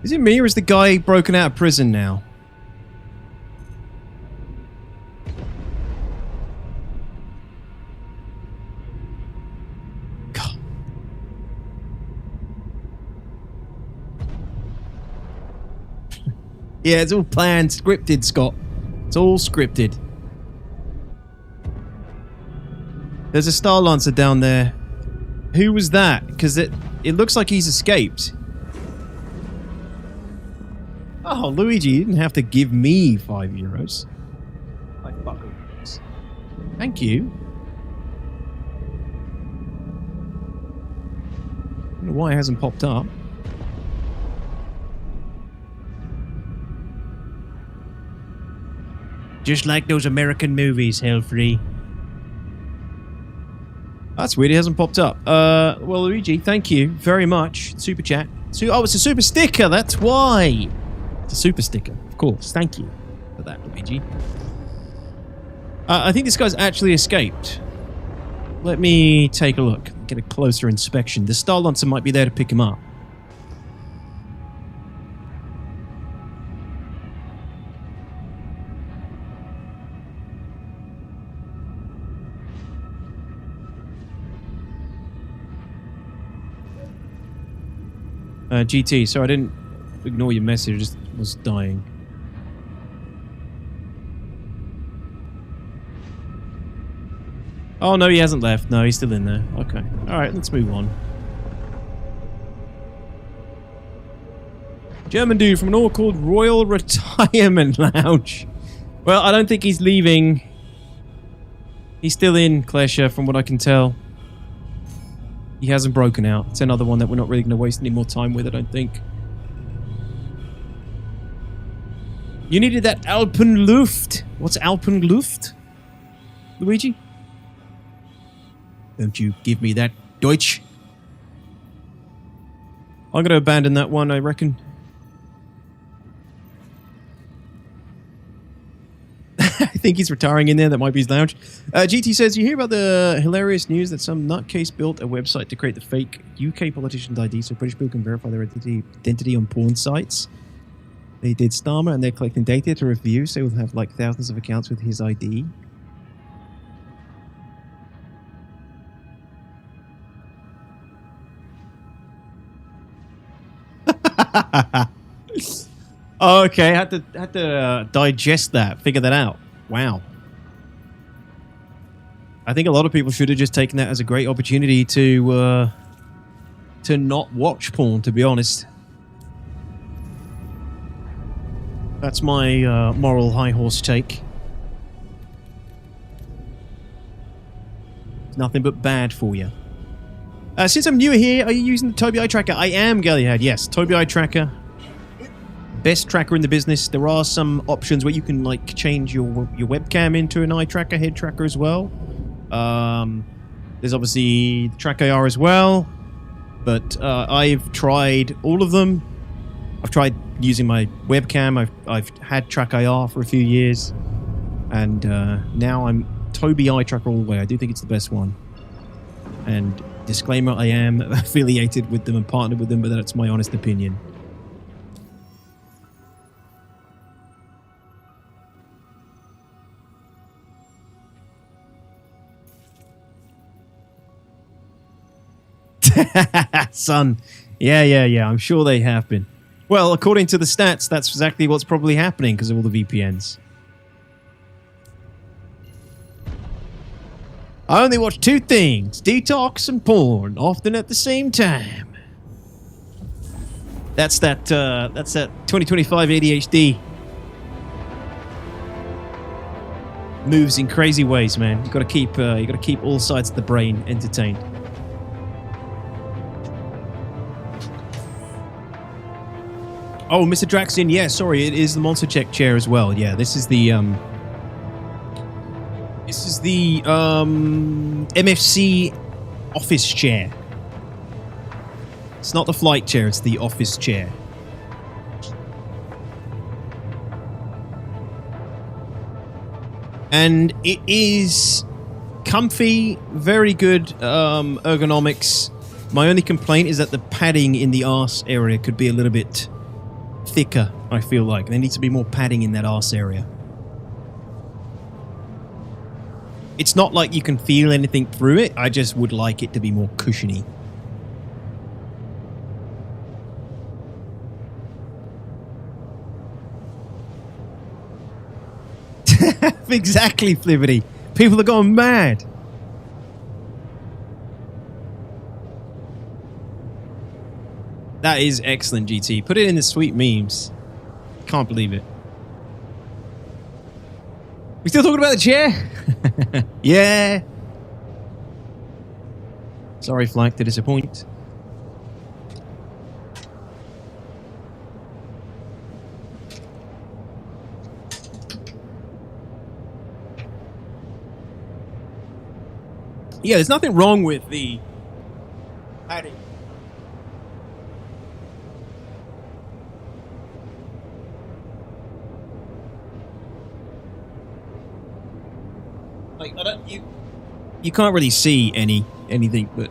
B: Is it me or is the guy broken out of prison now? God. Yeah, it's all planned, scripted, Scott. It's all scripted. There's a Star Lancer down there. Who was that? Because it looks like he's escaped. Oh, Luigi, you didn't have to give me €5. I fucking... Thank you. I don't know why it hasn't popped up. Just like those American movies, Hell-Free. That's weird, it hasn't popped up. Well, Luigi, thank you very much. Super chat. Oh, it's a super sticker, that's why! It's a super sticker, of course. Thank you for that, Luigi. I think this guy's actually escaped. Let me take a look. Get a closer inspection. The Star Lancer might be there to pick him up. GT, so I didn't ignore your message, I just was dying. Oh, no, he hasn't left. No, he's still in there. Okay. Alright, let's move on. German dude from an all called Royal Retirement Lounge. Well, I don't think he's leaving. He's still in, Klesher, from what I can tell. He hasn't broken out. It's another one that we're not really going to waste any more time with, I don't think. You needed that Alpenluft. What's Alpenluft, Luigi? Don't you give me that Deutsch. I'm going to abandon that one, I reckon. I think he's retiring in there. That might be his lounge. GT says, you hear about the hilarious news that some nutcase built a website to create the fake UK politician's ID so British people can verify their identity on porn sites? They did Starmer and they're collecting data to review, so we'll have like thousands of accounts with his ID. Okay, had to digest that, figure that out. Wow. I think a lot of people should have just taken that as a great opportunity to not watch porn, to be honest. That's my moral high horse take. Nothing but bad for you. Since I'm newer here, are you using the Tobii Eye Tracker? I am, Galliard. Yes, Tobii Eye Tracker. Best tracker in the business. There are some options where you can like change your webcam into an eye tracker, head tracker as well. There's obviously the Track AR as well, but I've tried all of them. I've tried using my webcam. I've had Track AR for a few years, and now I'm Tobii Eye Tracker all the way. I do think it's the best one. And disclaimer: I am affiliated with them and partnered with them, but that's my honest opinion. Son, yeah. I'm sure they have been. Well, according to the stats, that's exactly what's probably happening because of all the VPNs. I only watch two things: detox and porn, often at the same time. That's that 2025 ADHD. Moves in crazy ways, man. You got to keep all sides of the brain entertained. Oh, Mr. Draxin, yeah, sorry, it is the Monster Check chair as well. Yeah, this is the MFC office chair. It's not the flight chair, it's the office chair. And it is comfy, very good ergonomics. My only complaint is that the padding in the arse area could be a little bit thicker, I feel like. There needs to be more padding in that arse area. It's not like you can feel anything through it. I just would like it to be more cushiony. Exactly, Flibbity. People are going mad. That is excellent, GT. Put it in the sweet memes. Can't believe it. We still talking about the chair? Yeah. Sorry, Flack, to disappoint. Yeah, there's nothing wrong with the padding. Like, I don't, you can't really see anything, but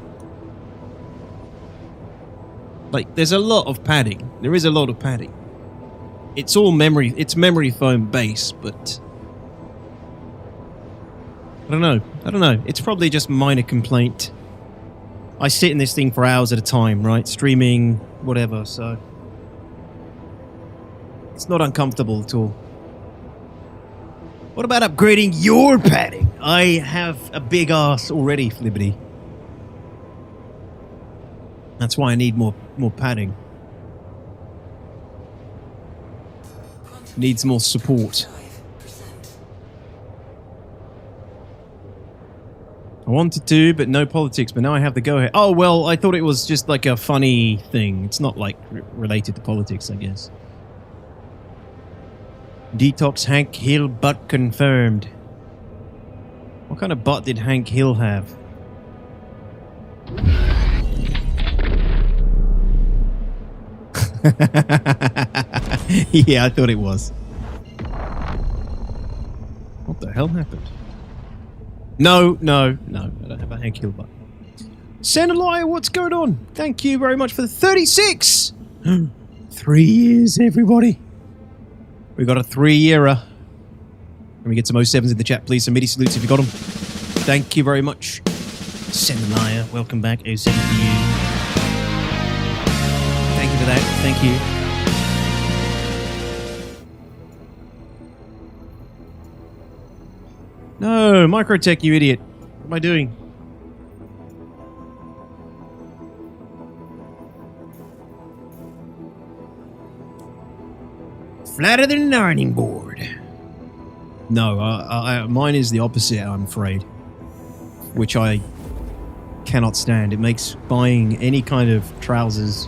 B: like there's a lot of padding. There is a lot of padding. It's all memory. It's memory foam base, but I don't know. It's probably just minor complaint. I sit in this thing for hours at a time, right? Streaming, whatever. So it's not uncomfortable at all. What about upgrading your padding? I have a big ass already, Flibbity. That's why I need more padding. Needs more support. I wanted to, but no politics. But now I have the go ahead. Oh, well, I thought it was just like a funny thing. It's not like related to politics, I guess. Detox Hank Hill butt confirmed. What kind of butt did Hank Hill have? Yeah, I thought it was. What the hell happened? No. I don't have a Hank Hill butt. Sandalaya, what's going on? Thank you very much for the 36! 3 years, everybody. We got a 3-yearer. Can we get some 07s in the chat, please? Some MIDI salutes if you got them. Thank you very much. Sandalaya, welcome back. 07 to you. Thank you for that. Thank you. No, Microtech, you idiot. What am I doing? Flatter than an ironing board. No, mine is the opposite, I'm afraid. Which I cannot stand. It makes buying any kind of trousers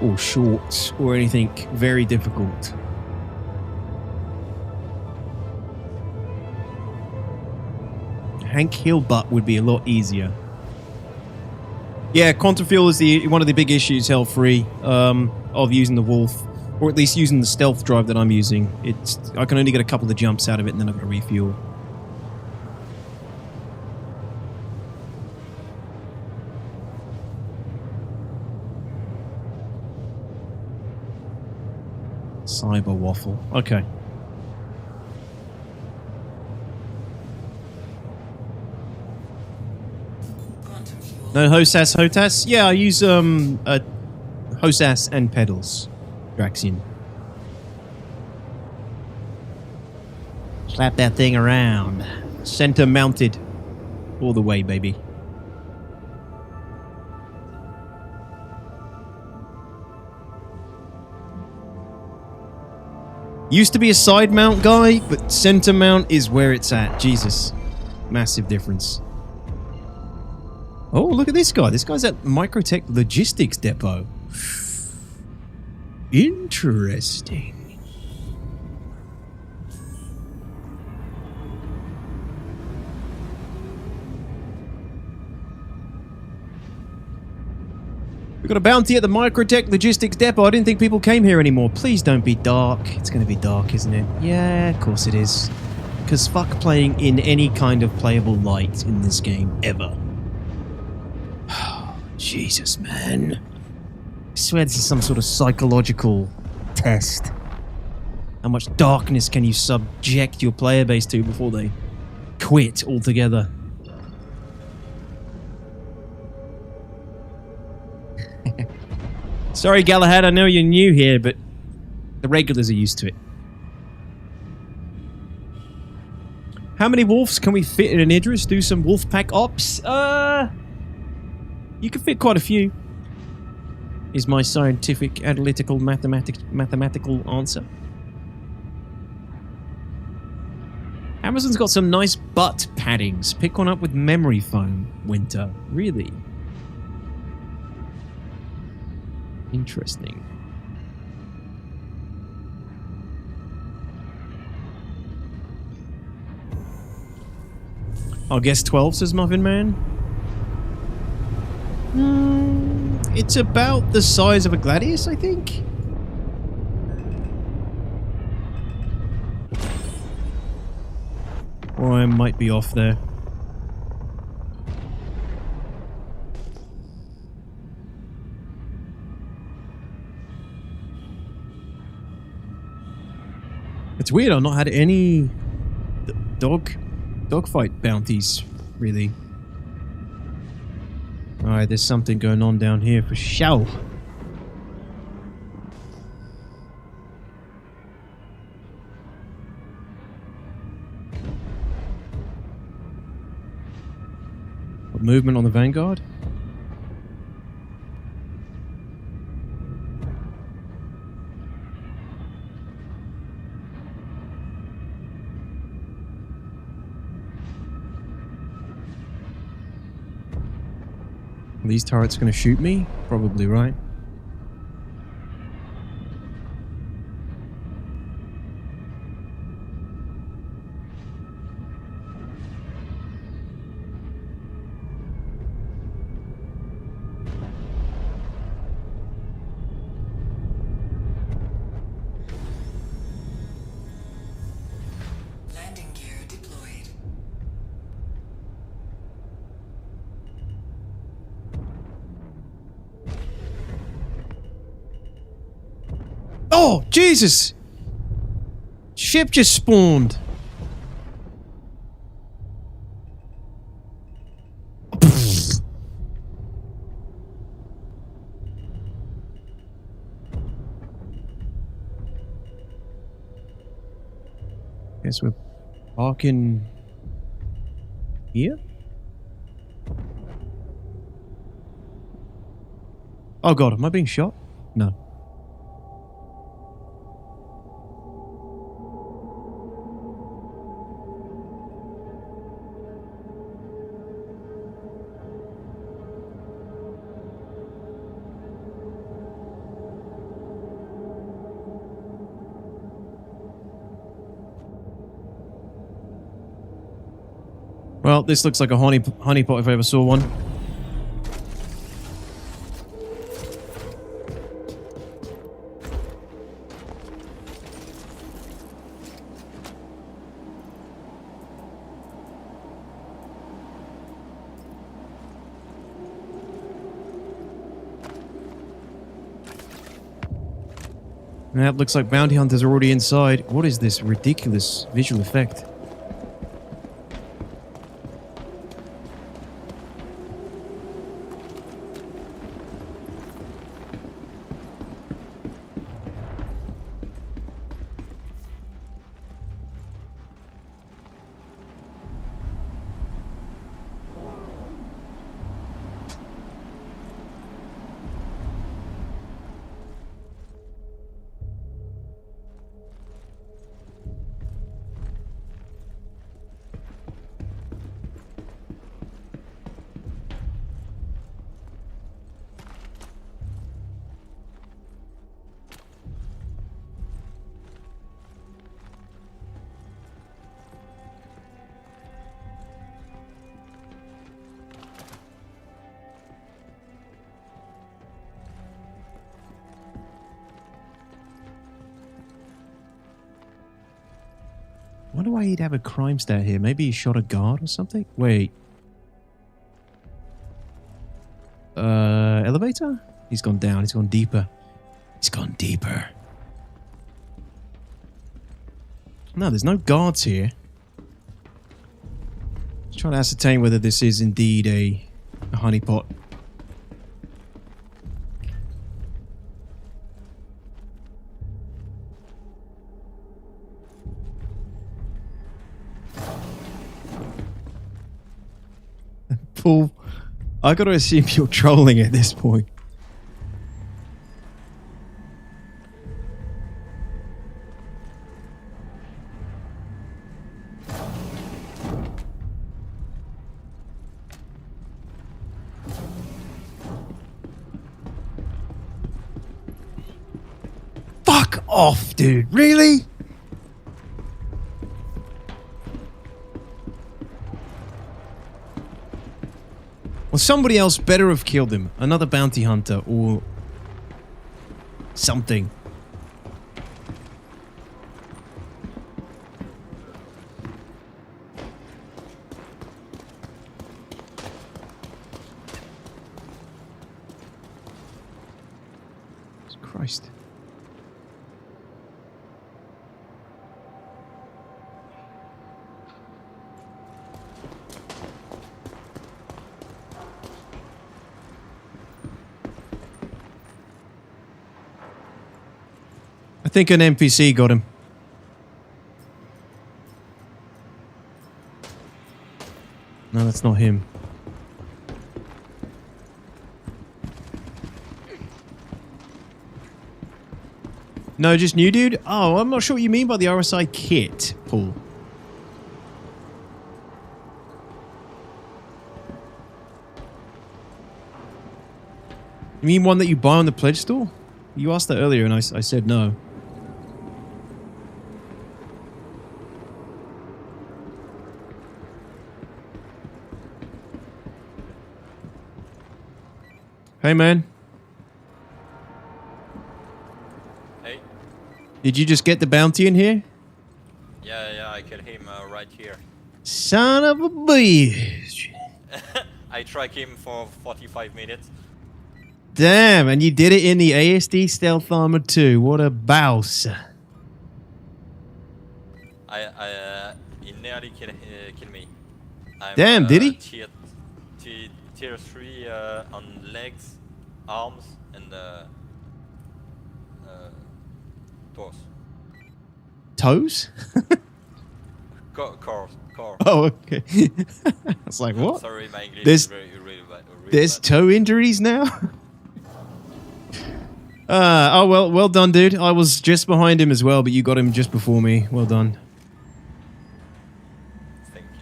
B: or shorts or anything very difficult. Hank Hill butt would be a lot easier. Yeah, quantum fuel is one of the big issues, Hell-Free, of using the Wolf. Or at least using the stealth drive that I'm using. I can only get a couple of jumps out of it and then I've got to refuel. Cyber waffle. Okay. No Hosas Hotas? Yeah, I use Hosas and pedals. Draxian. Slap that thing around. Center mounted. All the way, baby. Used to be a side mount guy, but center mount is where it's at. Jesus. Massive difference. Oh, look at this guy. This guy's at Microtech Logistics Depot. Interesting. We've got a bounty at the Microtech Logistics Depot. I didn't think people came here anymore. Please don't be dark. It's going to be dark, isn't it? Yeah, of course it is. Because fuck playing in any kind of playable light in this game, ever. Jesus, man. I swear this is some sort of psychological test. How much darkness can you subject your player base to before they quit altogether? Sorry, Galahad, I know you're new here, but the regulars are used to it. How many wolves can we fit in an Idris? Do some wolf pack ops? You can fit quite a few. Is my scientific, analytical, mathematical answer. Amazon's got some nice butt paddings. Pick one up with memory foam, Winter. Really? Interesting. I'll guess 12, says Muffin Man. It's about the size of a Gladius, I think. Or I might be off there. It's weird, I've not had any dogfight bounties, really. Alright, there's something going on down here for sure. What, movement on the Vanguard? Are these turrets going to shoot me? Probably, right?
C: Landing gear deployed.
B: Oh, Jesus! Ship just spawned. Guess we're parking here? Oh god, am I being shot? No. Well, this looks like a honeypot if I ever saw one. That looks like bounty hunters are already inside. What is this ridiculous visual effect? I wonder why he'd have a crime stat here. Maybe he shot a guard or something? Wait. Elevator? He's gone down. He's gone deeper. He's gone deeper. No, there's no guards here. Just trying to ascertain whether this is indeed a honeypot. Paul, I gotta assume you're trolling at this point. Fuck off, dude. Really? Well, somebody else better have killed him. Another bounty hunter or something. Jesus Christ. I think an NPC got him. No, that's not him. No, just new dude? Oh, I'm not sure what you mean by the RSI kit, Paul. You mean one that you buy on the pledge store? You asked that earlier and I said no. Hey, man.
K: Hey.
B: Did you just get the bounty in here?
K: Yeah, I killed him right here.
B: Son of a bitch.
K: I tracked him for 45 minutes.
B: Damn, and you did it in the ASD Stealth Armor 2. What a bouse.
K: He nearly killed me.
B: Damn, did he?
K: Tier 3 on legs, arms, and toes.
B: Toes?
K: Core.
B: Oh, okay. I was like, what?
K: Sorry, my English
B: There's,
K: is really bad.
B: There's toe injuries now? Oh, well done, dude. I was just behind him as well, but you got him just before me. Well done.
K: Thank you.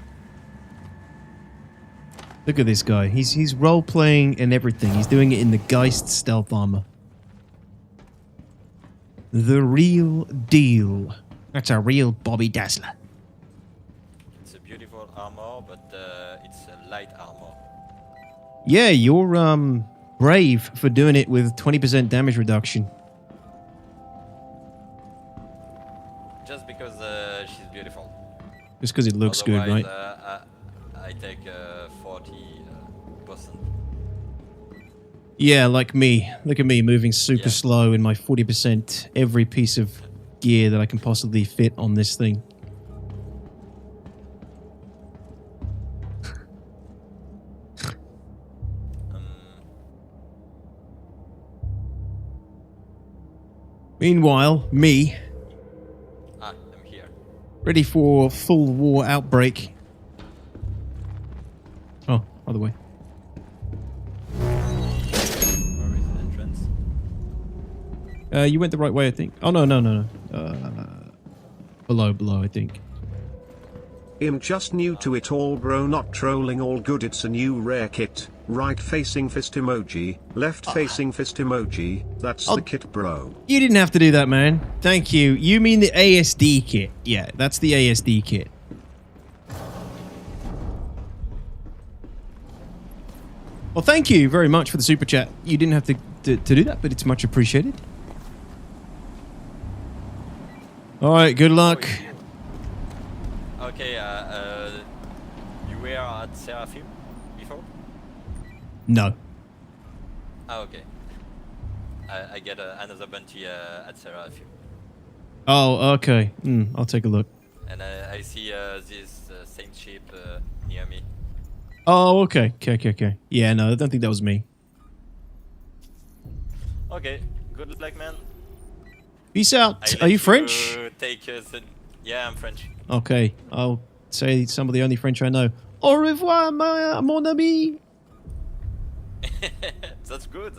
B: Look at this guy. He's role-playing and everything. He's doing it in the Geist Stealth Armor. The real deal. That's a real Bobby Dazzler.
K: It's a beautiful armor, but it's a light armor.
B: Yeah, you're brave for doing it with 20% damage reduction.
K: Just because she's beautiful.
B: Just because it looks good, right?
K: I take 40%.
B: Yeah, like me. Look at me moving super slow in my 40% every piece of gear that I can possibly fit on this thing. Meanwhile, me,
K: I'm here.
B: ready for full war outbreak. Oh, other way.
K: Where is the entrance?
B: You went the right way, I think. Oh, no. Below, I think.
J: I'm just new to it all, bro, not trolling, all good. It's a new rare kit. Right facing fist emoji, left facing fist emoji. That's the kit, bro.
B: You didn't have to do that, man. Thank you. You mean the ASD kit. Yeah, that's the ASD kit. Well, thank you very much for the super chat. You didn't have to do that, but it's much appreciated. All right, good luck.
K: Okay, you were at Seraphim before?
B: No.
K: Oh, okay. I get another bounty at Seraphim.
B: Oh, okay. I'll take a look.
K: And I see this same ship near me.
B: Oh, okay. Okay. Yeah, no, I don't think that was me.
K: Okay, good luck, man.
B: Peace out. Are you French?
K: Yeah, I'm French.
B: Okay, I'll say some of the only French I know. Au revoir, mon ami.
K: That's good.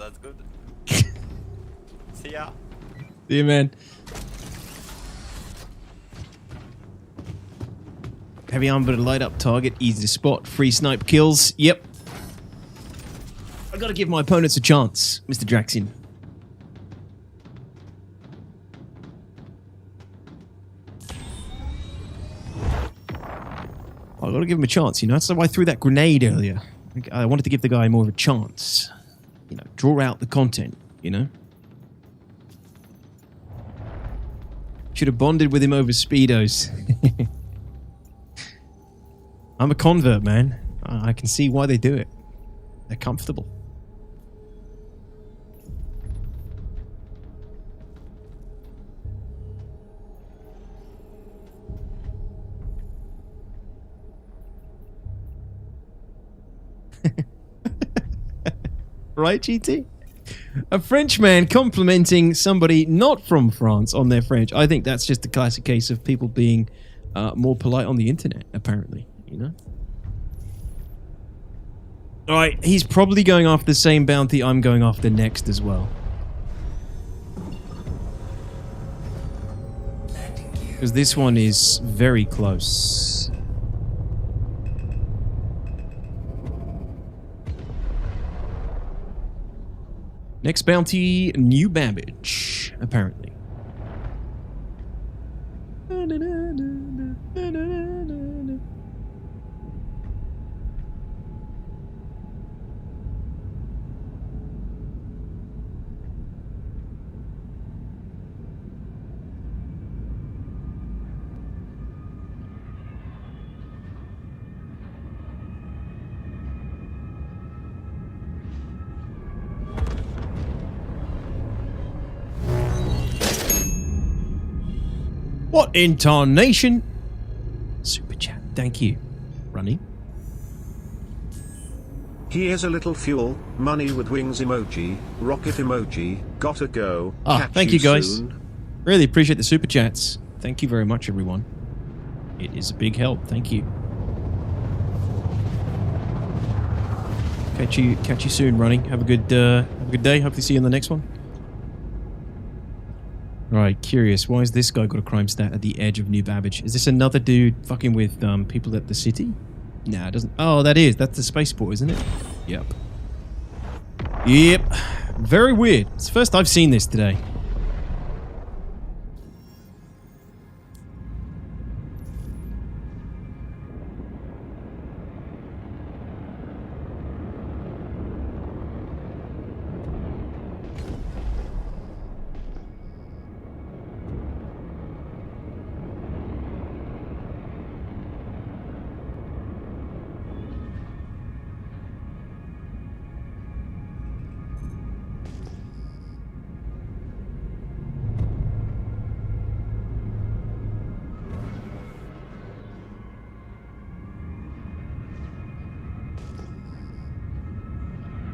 K: See ya.
B: See you, man. Heavy armor but a light up target, easy to spot, free snipe kills. Yep. I gotta give my opponents a chance, Mr. Jackson. I gotta give him a chance, you know. That's why I threw that grenade earlier. I wanted to give the guy more of a chance. You know, draw out the content, you know. Should have bonded with him over Speedos. I'm a convert, man. I can see why they do it. They're comfortable. Right, GT? A French man complimenting somebody not from France on their French. I think that's just a classic case of people being more polite on the internet, apparently, you know? Alright, he's probably going after the same bounty I'm going after next as well. Because this one is very close. Next bounty, New Babbage, apparently. What intonation? Super chat. Thank you. Running.
J: Here's a little fuel, money with wings emoji, rocket emoji, gotta go. Catch
B: Thank you guys.
J: soon.
B: Really appreciate the super chats. Thank you very much, everyone. It is a big help. Thank you. Catch you soon, running. Have a good day. Hopefully see you in the next one. Alright, curious. Why has this guy got a crime stat at the edge of New Babbage? Is this another dude fucking with people at the city? Nah, it doesn't. Oh, that's the spaceport, isn't it? Yep. Yep. Very weird. It's the first I've seen this today.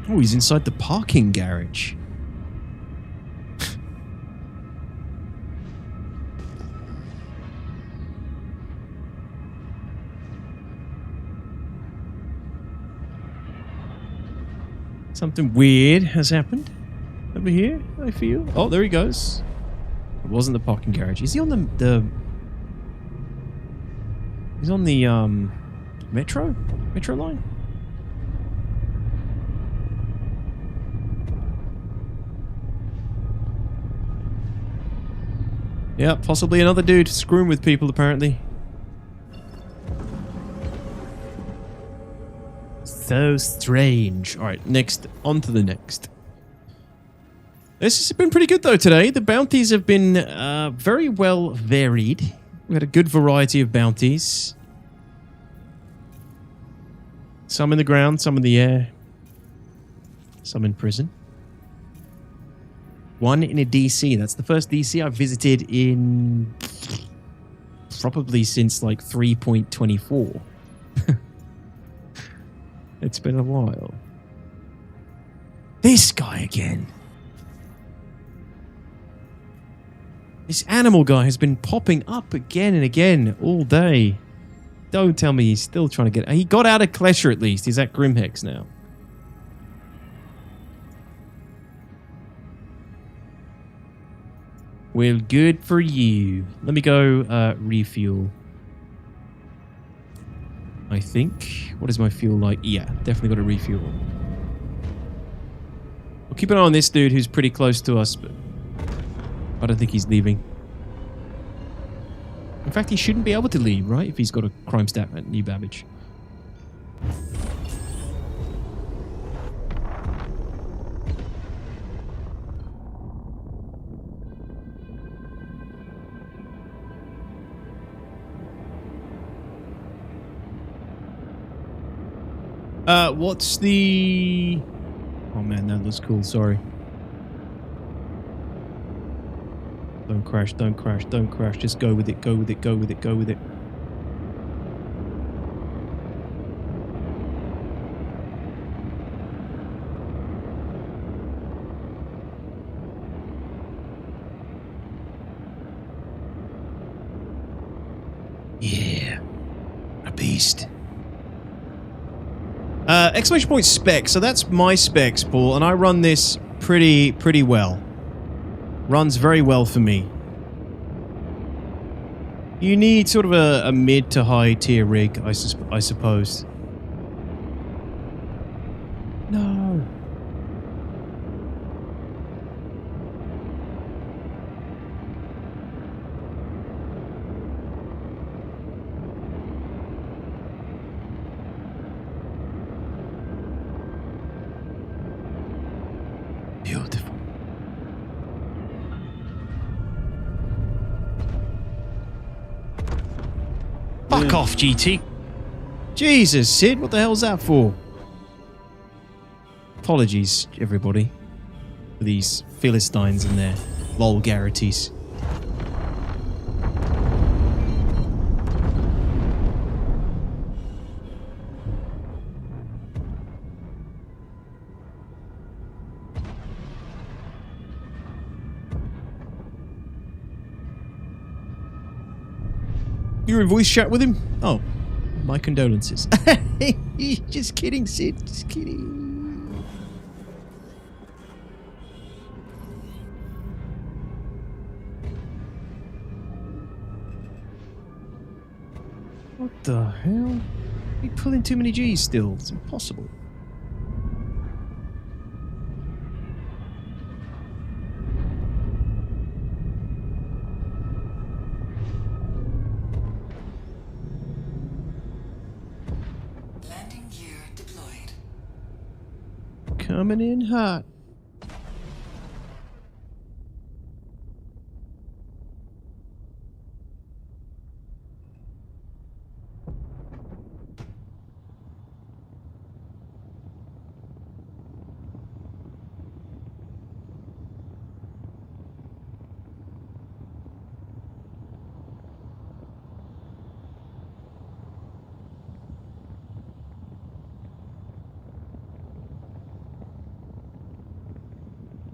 B: Oh, he's inside the parking garage. Something weird has happened over here, I feel. Oh, there he goes. It wasn't the parking garage. Is he on the He's on the metro line? Yeah, possibly another dude screwing with people, apparently. So strange. Alright, next. On to the next. This has been pretty good, though, today. The bounties have been very well varied. We had a good variety of bounties. Some in the ground, some in the air. Some in prison. One in a DC. That's the first DC I've visited in probably since like 3.24. It's been a while. This guy again. This animal guy has been popping up again and again all day. Don't tell me he's still trying to get... He got out of Klesher at least. He's at Grimhex now. Well, good for you. Let me go refuel. I think. What is my fuel like? Yeah, definitely got to refuel. We'll keep an eye on this dude who's pretty close to us, but I don't think he's leaving. In fact, he shouldn't be able to leave, right? If he's got a crime stat at New Babbage. What's the... Oh man, that looks cool, sorry. Don't crash, don't crash, don't crash. Just go with it, go with it, go with it, go with it. Yeah. A beast. Exclamation point spec. So that's my specs, Paul, and I run this pretty well. Runs very well for me. You need sort of a mid to high tier rig, I suppose. No. Fuck off, GT. Jesus, Sid, what the hell's that for? Apologies, everybody, for these Philistines and their vulgarities. You're in voice chat with him? Oh, my condolences. Just kidding, Sid. Just kidding. What the hell? You're pulling too many G's still. It's impossible.
C: Landing gear deployed.
B: Coming in hot.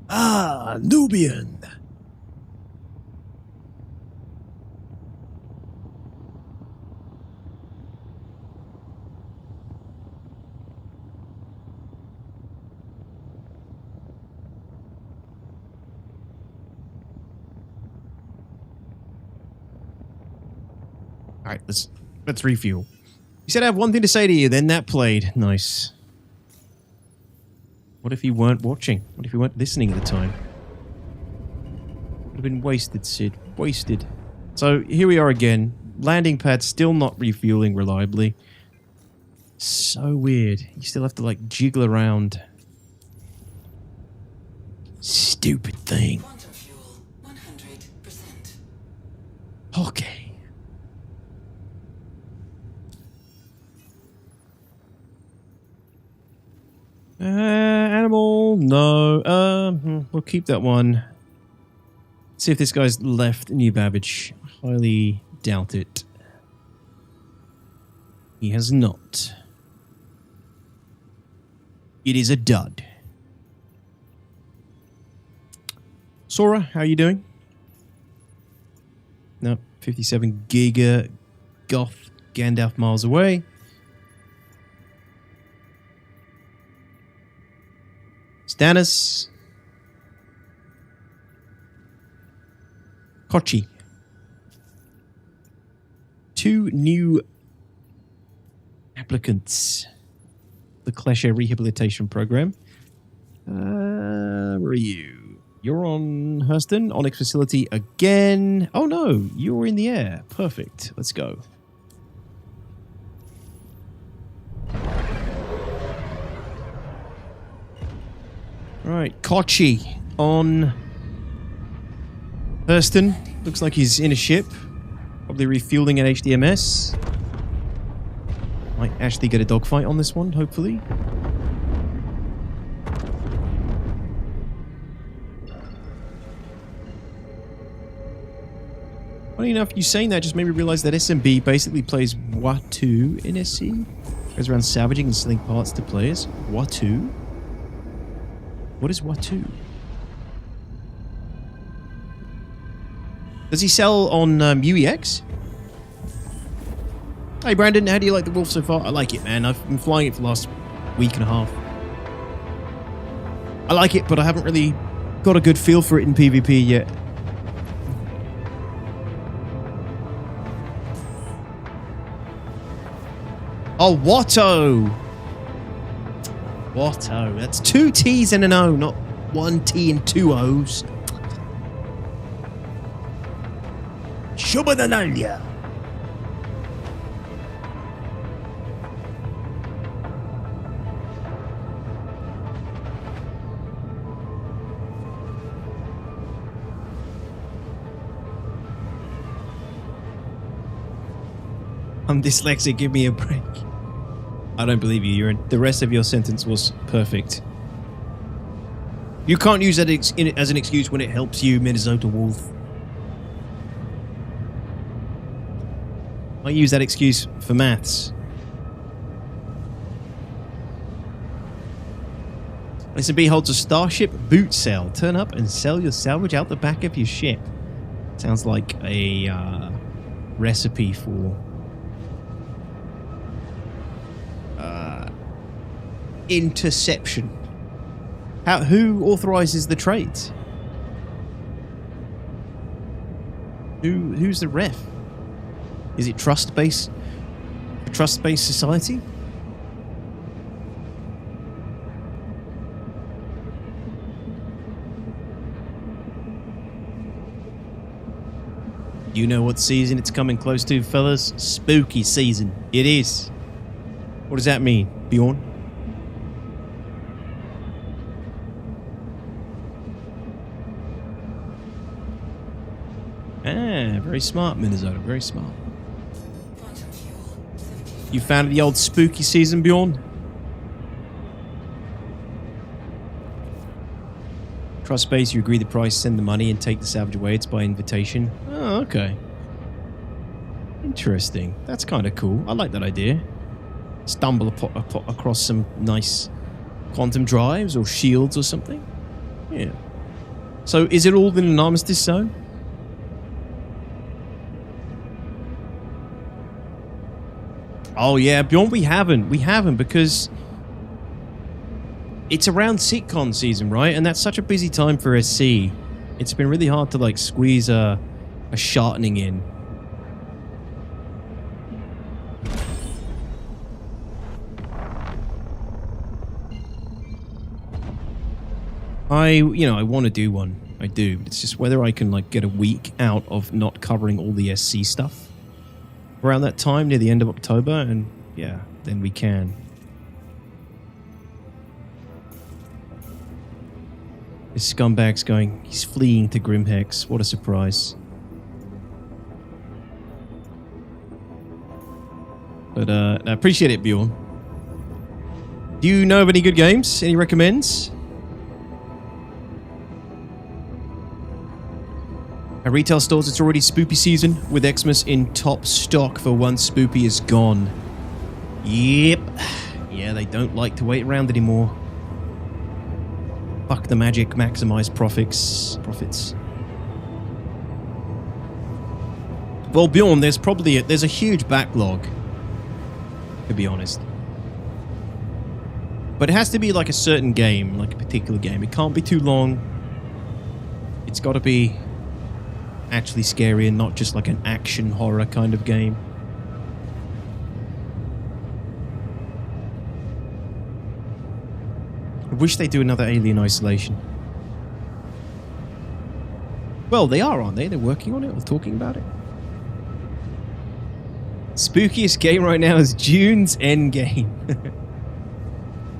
B: Ah, Nubian. All right, let's refuel. You said I have one thing to say to you, then that played. Nice. What if you weren't watching? What if you weren't listening at the time? Would have been wasted, Sid. Wasted. So here we are again. Landing pad still not refueling reliably. So weird. You still have to like jiggle around. Stupid thing.
C: Quantum fuel, 100%.
B: Okay. Animal, no. We'll keep that one. See if this guy's left New Babbage. Highly doubt it. He has not. It is a dud. Sora, how are you doing? No, 57 Giga Goth Gandalf miles away. Stannis. Kochi. 2 new applicants. The Klesha Rehabilitation Program. Where are you? You're on Hurston, Onyx Facility again. Oh no, you're in the air. Perfect. Let's go. Right, Kochi on Hurston. Looks like he's in a ship. Probably refueling at HDMS. Might actually get a dogfight on this one, hopefully. Funny enough, you saying that just made me realize that SMB basically plays Watu in SC. Goes around savaging and selling parts to players. Watu? What is Watu? Does he sell on UEX? Hey Brandon, how do you like the Wolf so far? I like it, man. I've been flying it for the last week and a half. I like it, but I haven't really got a good feel for it in PvP yet. Oh, Watto! Watto. That's 2 T's and an O, not 1 T and 2 O's. Shubadanalia. I'm dyslexic, give me a break. I don't believe you, Urine. The rest of your sentence was perfect. You can't use that as an excuse when it helps you, Minnesota Wolf. I use that excuse for maths. S&B holds a Starship boot sale. Turn up and sell your salvage out the back of your ship. Sounds like a recipe for interception. Who authorizes the trades? Who's the ref? Is it trust-based? A trust-based society? You know what season it's coming close to, fellas? Spooky season. It is. What does that mean, Bjorn? Ah, very smart, Minnesota. Very smart. You found the old spooky season, Bjorn? Trust base, you agree the price, send the money, and take the salvage away. It's by invitation. Oh, okay. Interesting. That's kind of cool. I like that idea. Stumble across some nice quantum drives or shields or something. Yeah. So, is it all in an armistice zone? Oh, yeah. Beyond, we haven't. We haven't because it's around sitcom season, right? And that's such a busy time for SC. It's been really hard to, like, squeeze a sharpening in. I want to do one. I do. It's just whether I can, like, get a week out of not covering all the SC stuff around that time, near the end of October, and, yeah, then we can. This scumbag's going, he's fleeing to Grimhex. What a surprise. But, I appreciate it, Bjorn. Do you know of any good games? Any recommends? At retail stores, it's already spoopy season, with Xmas in top stock for once spoopy is gone. Yep. Yeah, they don't like to wait around anymore. Fuck the magic, maximize profits. Well, Bjorn, there's a huge backlog, to be honest. But it has to be like a certain game, like a particular game. It can't be too long. It's got to be actually scary and not just like an action horror kind of game. I wish they'd do another Alien Isolation. Well, they are, aren't they? They're working on it or talking about it. Spookiest game right now is June's Endgame.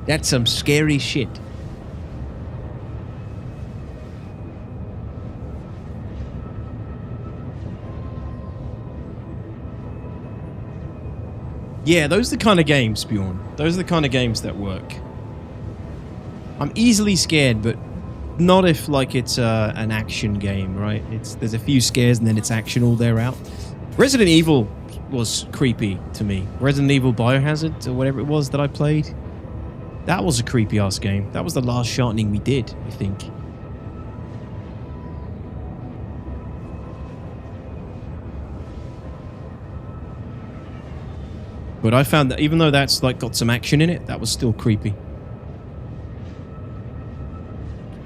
B: That's some scary shit. Yeah, those are the kind of games, Bjorn. Those are the kind of games that work. I'm easily scared, but not if like it's an action game, right? There's a few scares and then it's action all there out. Resident Evil was creepy to me. Resident Evil Biohazard or whatever it was that I played. That was a creepy ass game. That was the last sharpening we did, I think. But I found that even though that's like got some action in it, that was still creepy.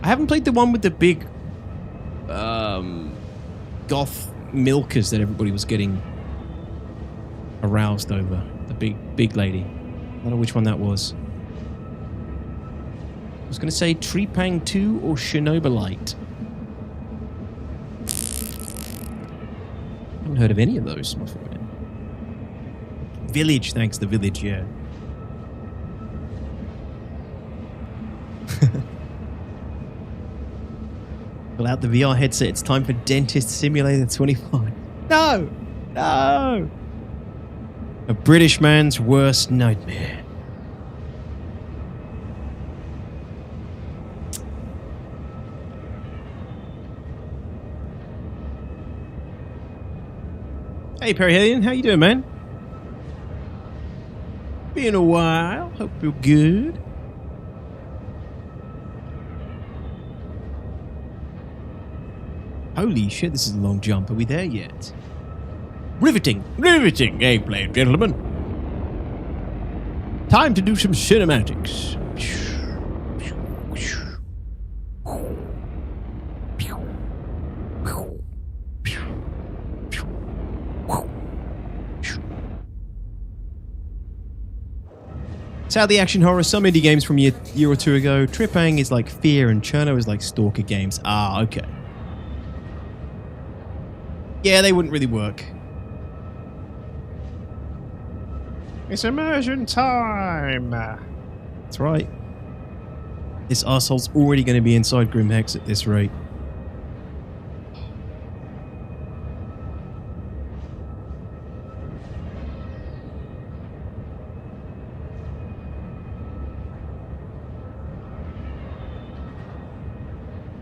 B: I haven't played the one with the big goth milkers that everybody was getting aroused over. The big lady. I don't know which one that was. I was going to say Trepang 2 or Shinobolite. I haven't heard of any of those, my friend. Village, thanks to Village, yeah. Pull out the VR headset. It's time for Dentist Simulator 25. No! No! A British man's worst nightmare. Hey Perihelion, how you doing, man? Been a while. Hope you're good. Holy shit, this is a long jump. Are we there yet? Riveting! Riveting gameplay, gentlemen. Time to do some cinematics. It's how the action horror, some indie games from a year or two ago. Tripang is like Fear and Cherno is like Stalker games. Ah, okay. Yeah, they wouldn't really work. It's immersion time! That's right. This arsehole's already going to be inside Grimhex at this rate.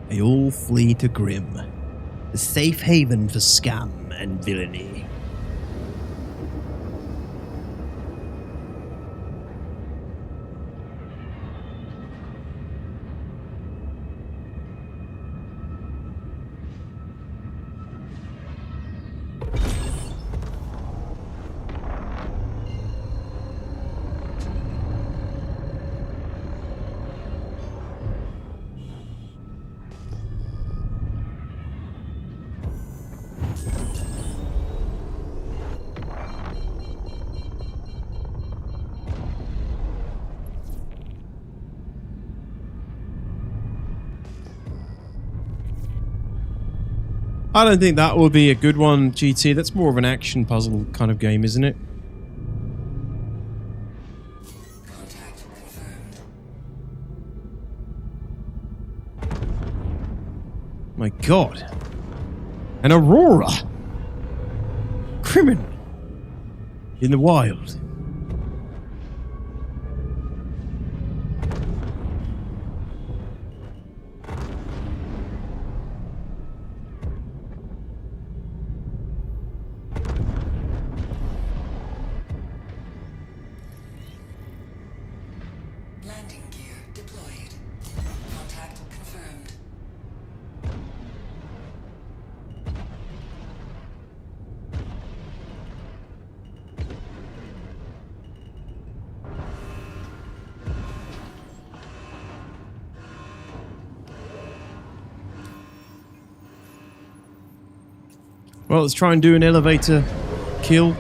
B: They all flee to Grim, the safe haven for scam and villainy. I don't think that will be a good one, GT. That's more of an action puzzle kind of game, isn't it?
C: Contact confirmed.
B: My God. An Aurora. Criminal. In the wild.
C: Landing gear deployed. Contact confirmed.
B: Well, let's try and do an elevator kill.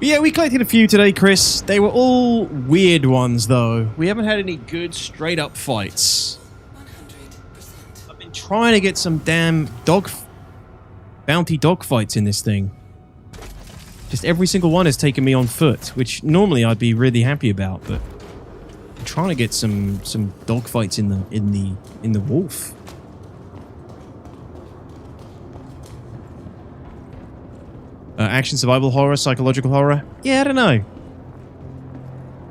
B: Yeah, we collected a few today, Chris. They were all weird ones, though. We haven't had any good straight-up fights.
C: 100%.
B: I've been trying to get some damn bounty dog fights in this thing. Just every single one has taken me on foot, which normally I'd be really happy about, but I'm trying to get some dog fights in the wolf. Action, survival horror, psychological horror. Yeah, I don't know.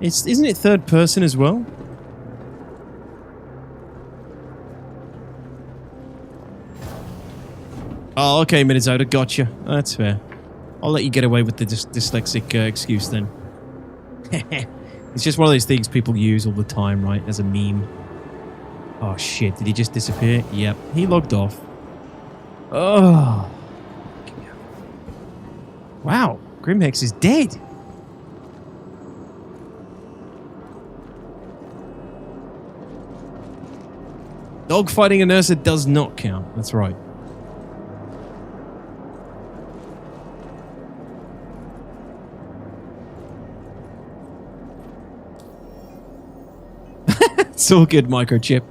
B: Isn't it third person as well? Oh, okay, Minnesota, gotcha. That's fair. I'll let you get away with the dyslexic excuse then. It's just one of those things people use all the time, right? As a meme. Oh shit, did he just disappear? Yep, he logged off. Oh. Wow, Grimhex is dead. Dogfighting an Ursa does not count. That's right. It's all good, Microchip.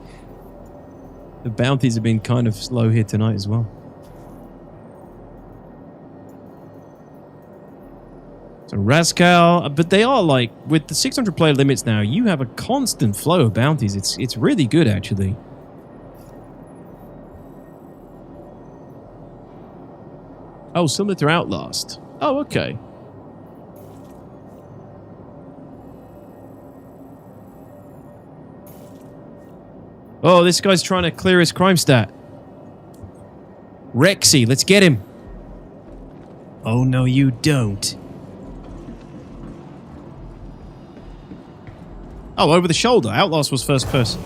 B: The bounties have been kind of slow here tonight as well. So Raskal, but they are like, with the 600 player limits now, you have a constant flow of bounties. It's really good, actually. Oh, similar to Outlast. Oh, okay. Oh, this guy's trying to clear his crime stat. Rexy, let's get him. Oh, no, you don't. Oh, over the shoulder. Outlast was first person.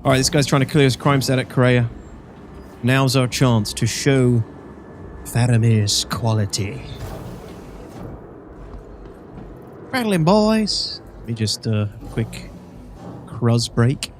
B: Alright, this guy's trying to clear his crime stat at Correa. Now's our chance to show Faramir's quality. Rattling, boys. Let me just quick cruz break.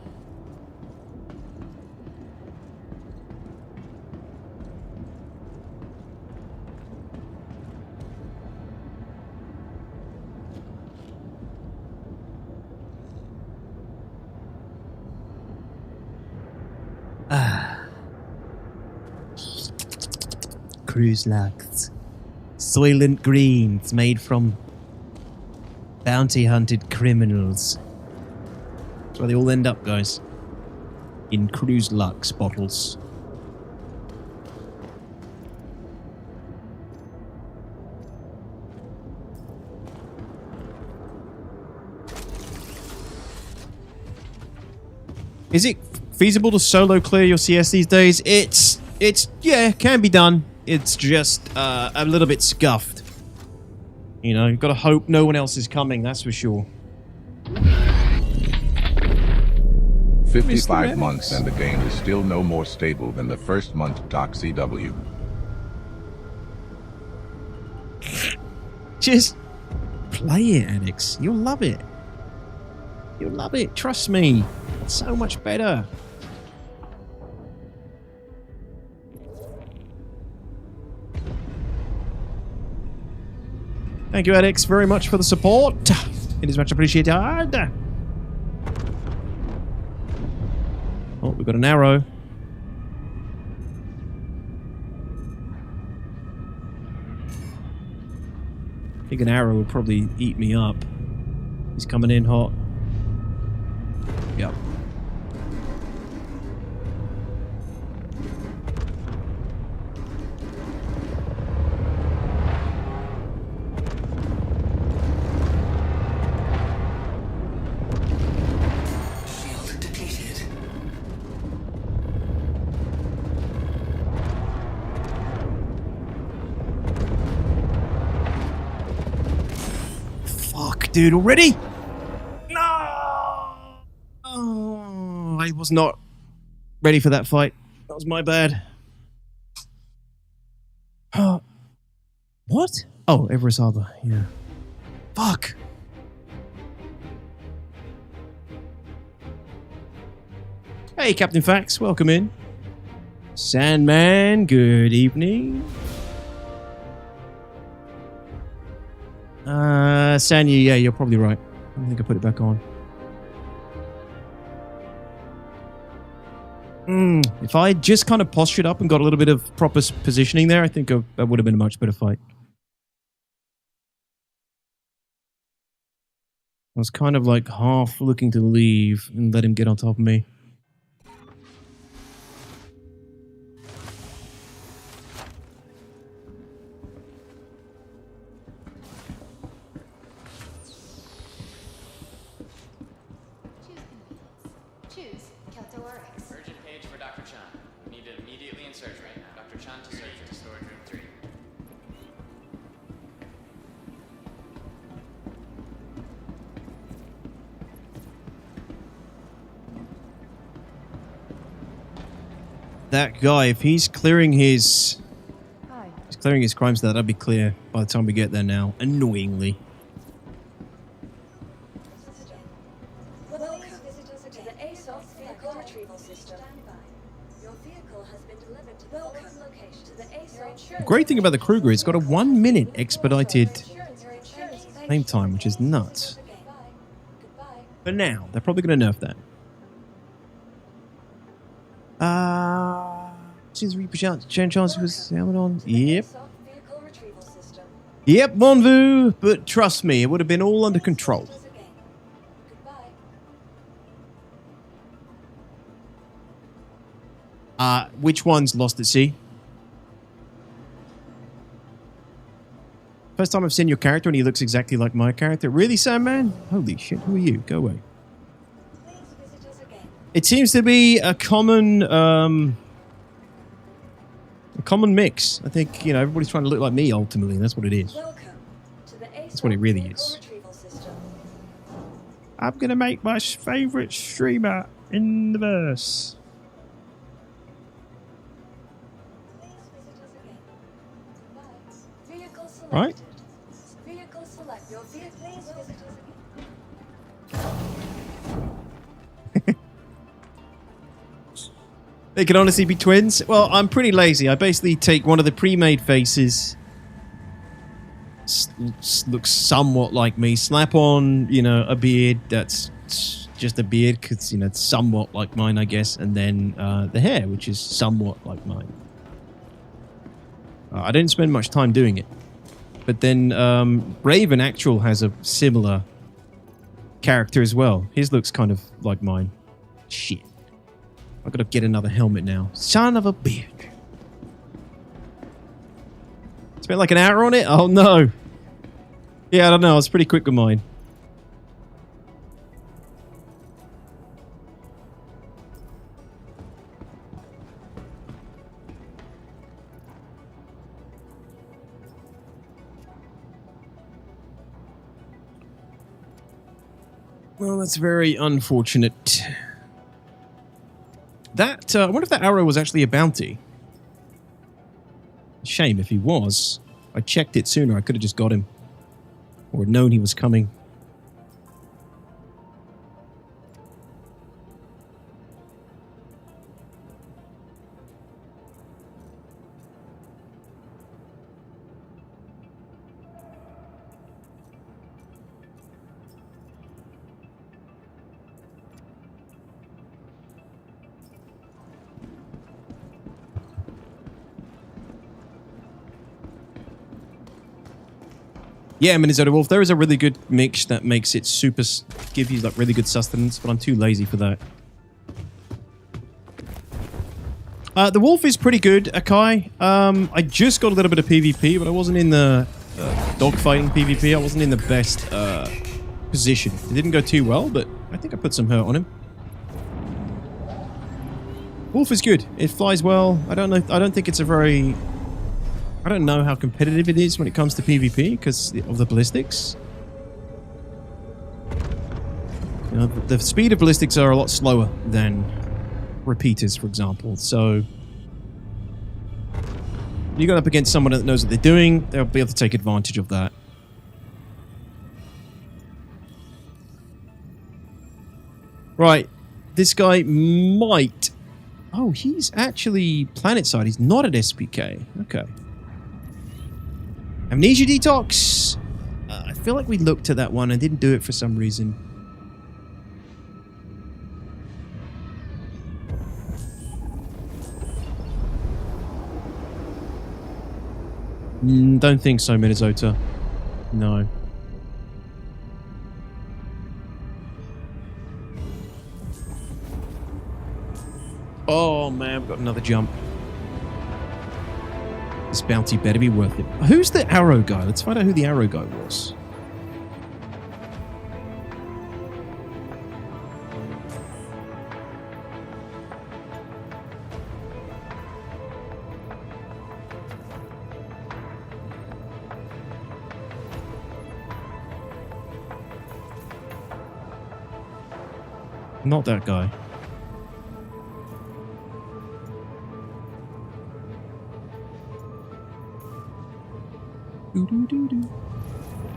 B: Cruise lux. Soylent greens made from bounty hunted criminals. That's where they all end up, guys. In Cruise Lux bottles. Is it feasible to solo clear your CS these days? It's yeah, can be done. It's just a little bit scuffed. You know, you've got to hope no one else is coming, that's for sure.
I: 55 months and the game is still no more stable than the first month Doc CW.
B: Just play it, Addicts. You'll love it. You'll love it. Trust me. It's so much better. Thank you, Addicts, very much for the support. It is much appreciated. Oh, we've got an arrow. I think an arrow would probably eat me up. He's coming in hot. Yep.
C: Shield depleted.
B: Fuck, dude, already? No! Oh, I was not ready for that fight. That was my bad. What? Oh, Everest Harbor, yeah. Fuck. Hey, Captain Fax, welcome in. Sandman, good evening. Sanyu, yeah, you're probably right. I think I put it back on. If I had just kind of postured up and got a little bit of proper positioning there, I think that would have been a much better fight. I was kind of like half looking to leave and let him get on top of me.
E: Choose Kelto or X.
L: Urgent page for Dr. Chan. We need to immediately insert right now. Dr. Chan to surgery. To storage room 3.
B: That guy, if he's clearing his crimes, that'll be clear by the time we get there now. Annoyingly.
G: Welcome to the ASOS vehicle retrieval system. Your vehicle has been delivered to the following location. To the ASOS.
B: Great thing about the Kruger, it's got a 1 minute expedited claim time, which is nuts. For now, they're probably going to nerf that. Seems 3% chance was on. Yep.
G: Assault vehicle retrieval system.
B: Yep, mon vu, but trust me, it would have been all under control.
G: Visitors again. Goodbye.
B: Which one's lost at sea? First time I've seen your character and he looks exactly like my character. Really, Sandman? Holy shit, who are you? Go away.
G: Please visit us again.
B: It seems to be a common mix. I think, everybody's trying to look like me ultimately, and that's what it is.
G: Welcome to the
B: That's what it really is.
G: retrieval system.
B: I'm gonna make my favorite streamer in the verse.
G: Please visit us again. Goodbye. Vehicle selected.
B: Right.
G: Vehicle select. Your vehicle. Please visit us again.
B: They can honestly be twins. Well, I'm pretty lazy. I basically take one of the pre-made faces, looks somewhat like me, slap on, a beard that's just a beard because, it's somewhat like mine, I guess, and then the hair, which is somewhat like mine. I didn't spend much time doing it. But then Raven Actual has a similar character as well. His looks kind of like mine. Shit. I've got to get another helmet now. Son of a bitch. Spent like an hour on it? Oh, no. Yeah, I don't know. I was pretty quick with mine. Well, that's very unfortunate. I wonder if that arrow was actually a bounty. Shame if he was. I checked it sooner. I could have just got him. Or known he was coming. Yeah, Minnesota Wolf, there is a really good mix that makes it give you like really good sustenance, but I'm too lazy for that. The Wolf is pretty good, Akai. I just got a little bit of PvP, but I wasn't in the dogfighting PvP. I wasn't in the best position. It didn't go too well, but I think I put some hurt on him. Wolf is good. It flies well. I don't know. I don't think it's a very... I don't know how competitive it is when it comes to PvP because of the ballistics. The speed of ballistics are a lot slower than repeaters, for example. So you go up against someone that knows what they're doing, they'll be able to take advantage of that. Right, this guy might... Oh, he's actually planet side. He's not at SPK. Okay. Amnesia Detox. I feel like we looked at that one and didn't do it for some reason. Don't think so, Minnesota. No. Oh man, we've got another jump. This bounty better be worth it. Who's the arrow guy? Let's find out who the arrow guy was. Not that guy.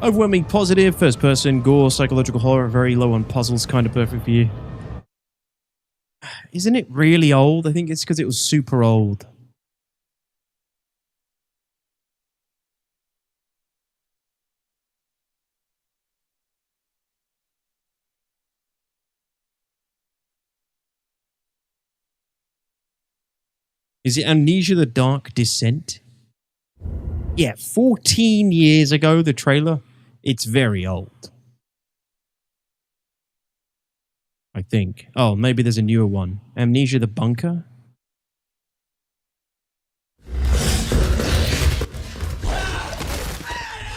B: Overwhelming positive, first person, gore, psychological horror, very low on puzzles, kind of perfect for you. Isn't it really old? I think it's because it was super old. Is it Amnesia: The Dark Descent? Yeah, 14 years ago, the trailer. It's very old. I think. Oh, maybe there's a newer one. Amnesia: The Bunker?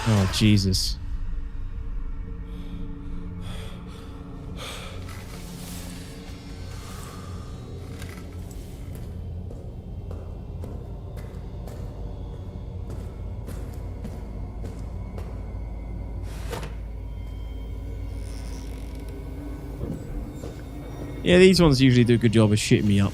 B: Oh, Jesus. Yeah, these ones usually do a good job of shitting me up.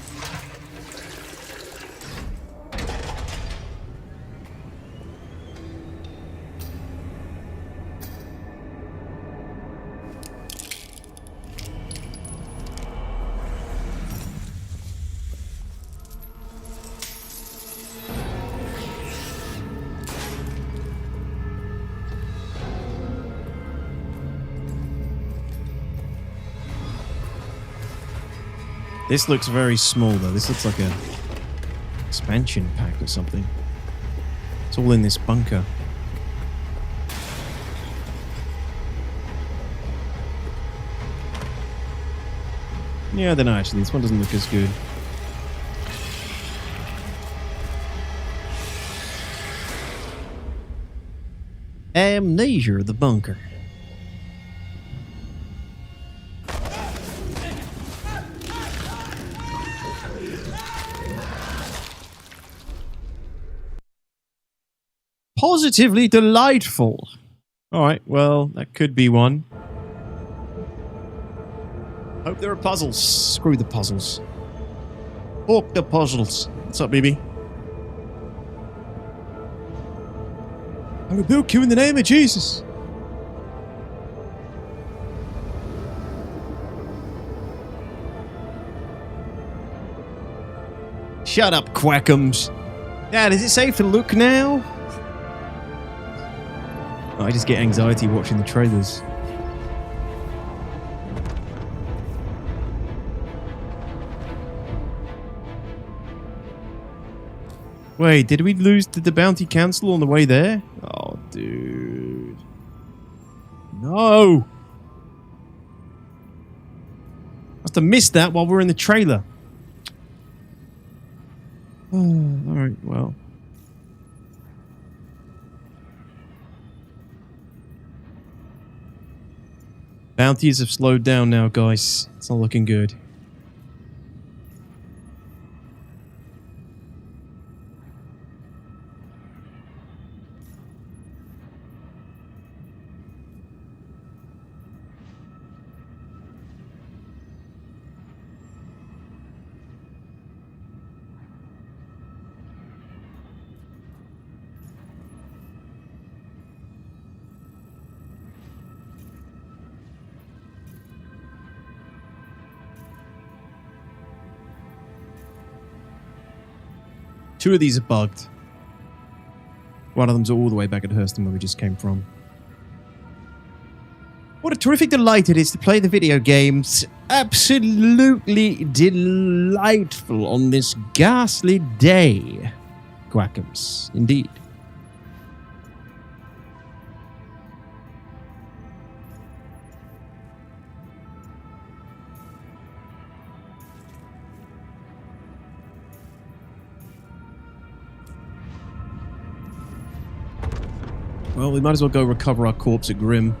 B: This looks very small, though. This looks like a expansion pack or something. It's all in this bunker. Yeah, I don't know, actually. This one doesn't look as good. Amnesia: The Bunker. Positively delightful. Alright, well, that could be one. Hope there are puzzles. Screw the puzzles. Fuck the puzzles. What's up, baby? I rebuke you in the name of Jesus. Shut up, Quackums. Dad, is it safe to look now? I just get anxiety watching the trailers. Wait, did we lose to the Bounty Council on the way there? Oh, dude. No! Must have missed that while we're in the trailer. Oh, alright, well. Bounties have slowed down now, guys. It's not looking good. Two of these are bugged. One of them's all the way back at Hurston where we just came from. What a terrific delight it is to play the video games. Absolutely delightful on this ghastly day. Quackums, indeed. Well, we might as well go recover our corpse at Grim.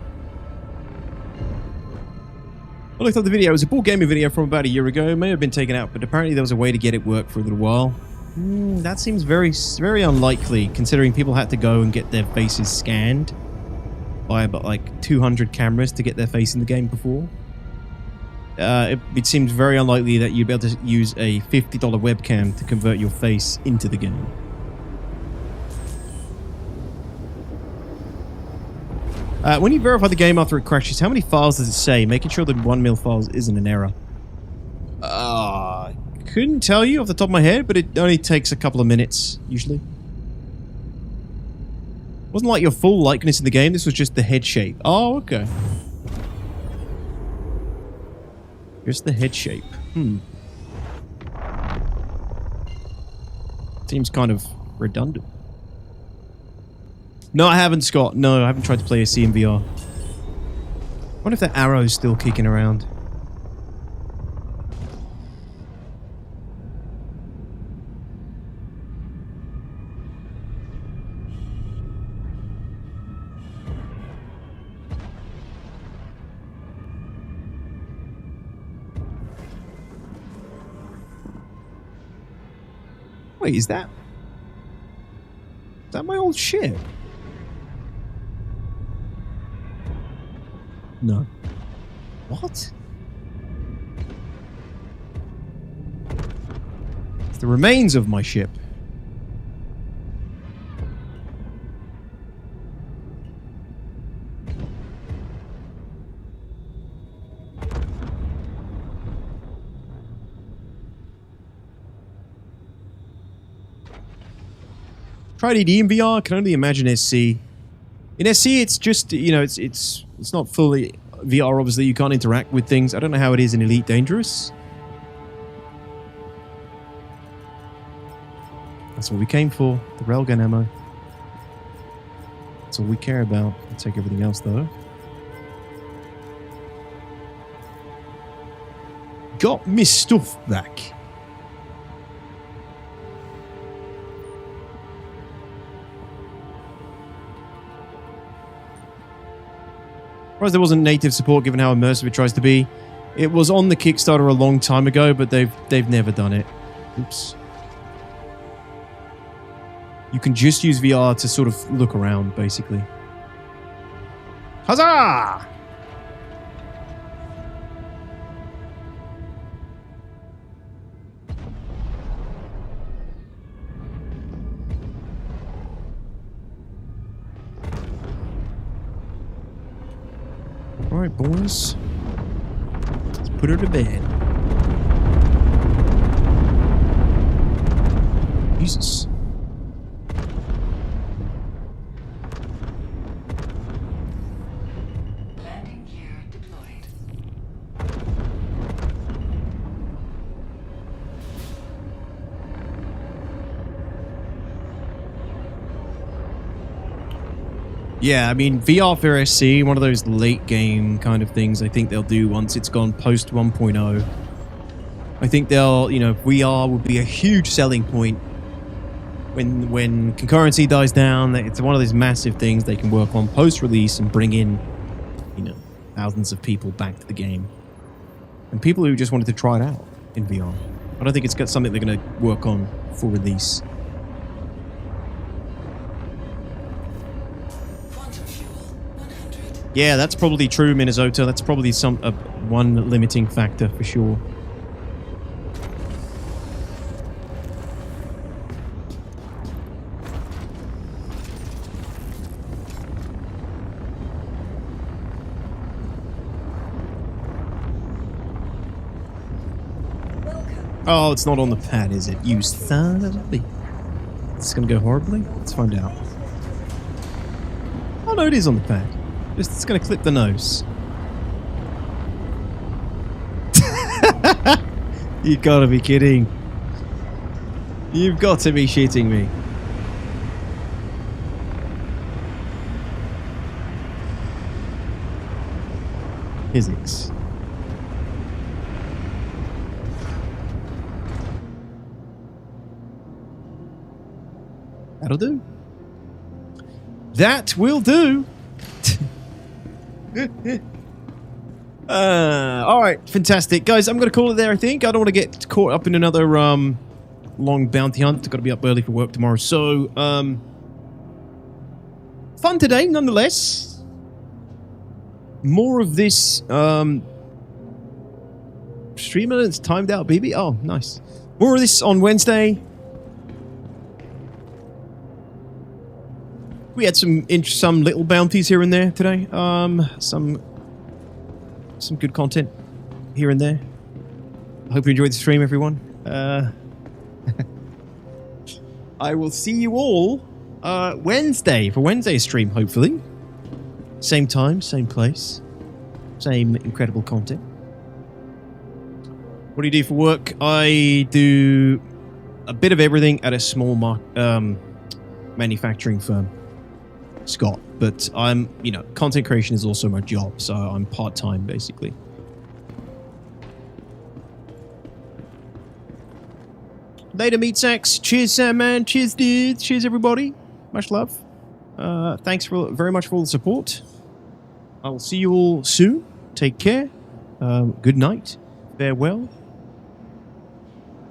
B: I looked up the video. It was a board gaming video from about a year ago. It may have been taken out, but apparently there was a way to get it work for a little while. That seems very, very unlikely, considering people had to go and get their faces scanned by about like 200 cameras to get their face in the game before. It seems very unlikely that you'd be able to use a $50 webcam to convert your face into the game. When you verify the game after it crashes, how many files does it say? Making sure the 1 files isn't an error. Couldn't tell you off the top of my head, but it only takes a couple of minutes, usually. Wasn't like your full likeness in the game, this was just the head shape. Oh, okay. Just the head shape. Seems kind of redundant. No, I haven't, Scott. No, I haven't tried to play SC in VR. I wonder if that arrow's still kicking around. Wait, is that my old ship? No. What? It's the remains of my ship. Tried ED in VR, can only imagine SC. In SC, it's just, you know, it's not fully VR, obviously. You can't interact with things. I don't know how it is in Elite Dangerous. That's what we came for, the railgun ammo. That's all we care about. I'll take everything else, though. Got me stuff back. Surprised there wasn't native support given how immersive it tries to be. It was on the Kickstarter a long time ago, but they've never done it. Oops. You can just use VR to sort of look around, basically. Huzzah! Alright, boys. Let's put her to bed. Jesus.
C: Landing gear deployed.
B: Yeah, I mean, VR for SC, one of those late game kind of things I think they'll do once it's gone post 1.0. I think they'll, you know, VR will be a huge selling point when concurrency dies down. It's one of those massive things they can work on post-release and bring in, you know, thousands of people back to the game. And people who just wanted to try it out in VR. I don't think it's got something they're going to work on for release. Yeah, that's probably true, Minnesota. That's probably one limiting factor for sure. Oh, it's not on the pad, is it? You son of a bitch. It's gonna go horribly? Let's find out. Oh no, it is on the pad. It's gonna clip the nose. You gotta be kidding. You've got to be shitting me. Physics. That'll do. That will do. Alright, fantastic. Guys, I'm going to call it there, I think. I don't want to get caught up in another long bounty hunt. I've got to be up early for work tomorrow. So, fun today, nonetheless. More of this stream it's timed out, baby. Oh, nice. More of this on Wednesday. We had some little bounties here and there today. Some good content here and there. I hope you enjoyed the stream, everyone. I will see you all Wednesday for Wednesday's stream, hopefully. Same time, same place, same incredible content. What do you do for work? I do a bit of everything at a small manufacturing firm, Scott. But I'm, content creation is also my job, so I'm part-time, basically. Later, meat sacks. Cheers, Sam, man. Cheers, dudes. Cheers, everybody. Much love. Thanks very much for all the support. I will see you all soon. Take care. Good night. Farewell.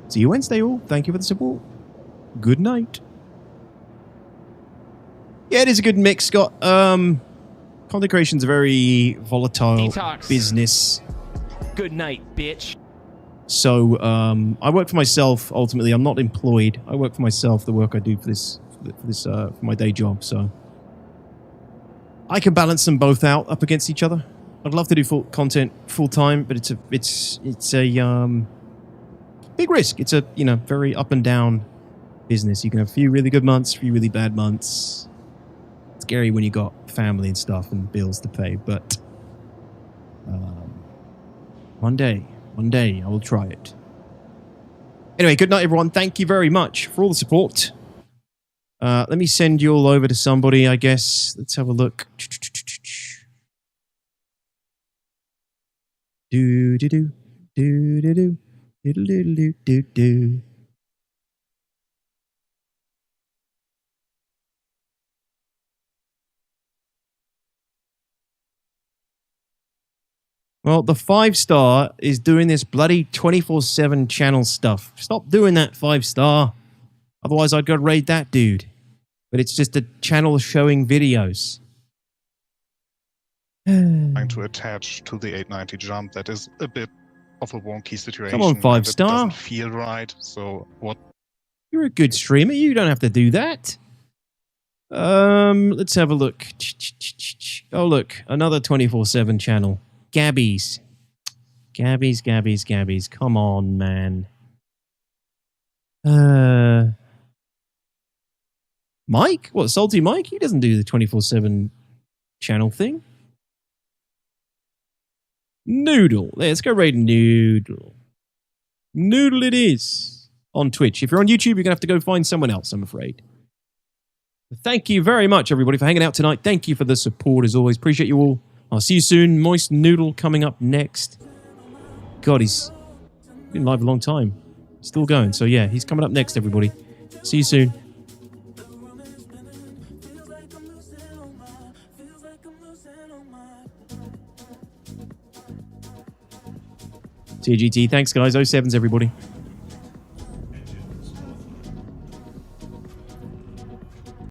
B: See you Wednesday, all. Thank you for the support. Good night. Yeah, it is a good mix, Scott. Content creation's a very volatile business.
M: Good night, bitch.
B: So, I work for myself, ultimately. I'm not employed. I work for myself, the work I do for my day job, so I can balance them both out up against each other. I'd love to do content full time, but it's a big risk. It's a very up and down business. You can have a few really good months, a few really bad months. It's scary when you got family and stuff and bills to pay, but one day I will try it. Anyway, good night, everyone. Thank you very much for all the support. Let me send you all over to somebody, I guess. Let's have a look. Do. Well, the 5-star is doing this bloody 24/7 channel stuff. Stop doing that, 5-star. Otherwise, I'd go raid that dude. But it's just a channel showing videos.
N: Trying to attach to the 890 jump, that is a bit of a wonky situation.
B: Come on, 5-star.
N: It doesn't feel right. So what?
B: You're a good streamer. You don't have to do that. Let's have a look. Oh, look, another 24/7 channel. Gabby's. Come on, man. Mike? What, Salty Mike? He doesn't do the 24/7 channel thing. Noodle. Let's go raid Noodle. Noodle it is. On Twitch. If you're on YouTube, you're going to have to go find someone else, I'm afraid. Thank you very much, everybody, for hanging out tonight. Thank you for the support, as always. Appreciate you all. I'll see you soon. Moist Noodle coming up next. God, he's been live a long time. Still going. So, yeah, he's coming up next, everybody. See you soon. TGT. Thanks, guys. 07s, everybody.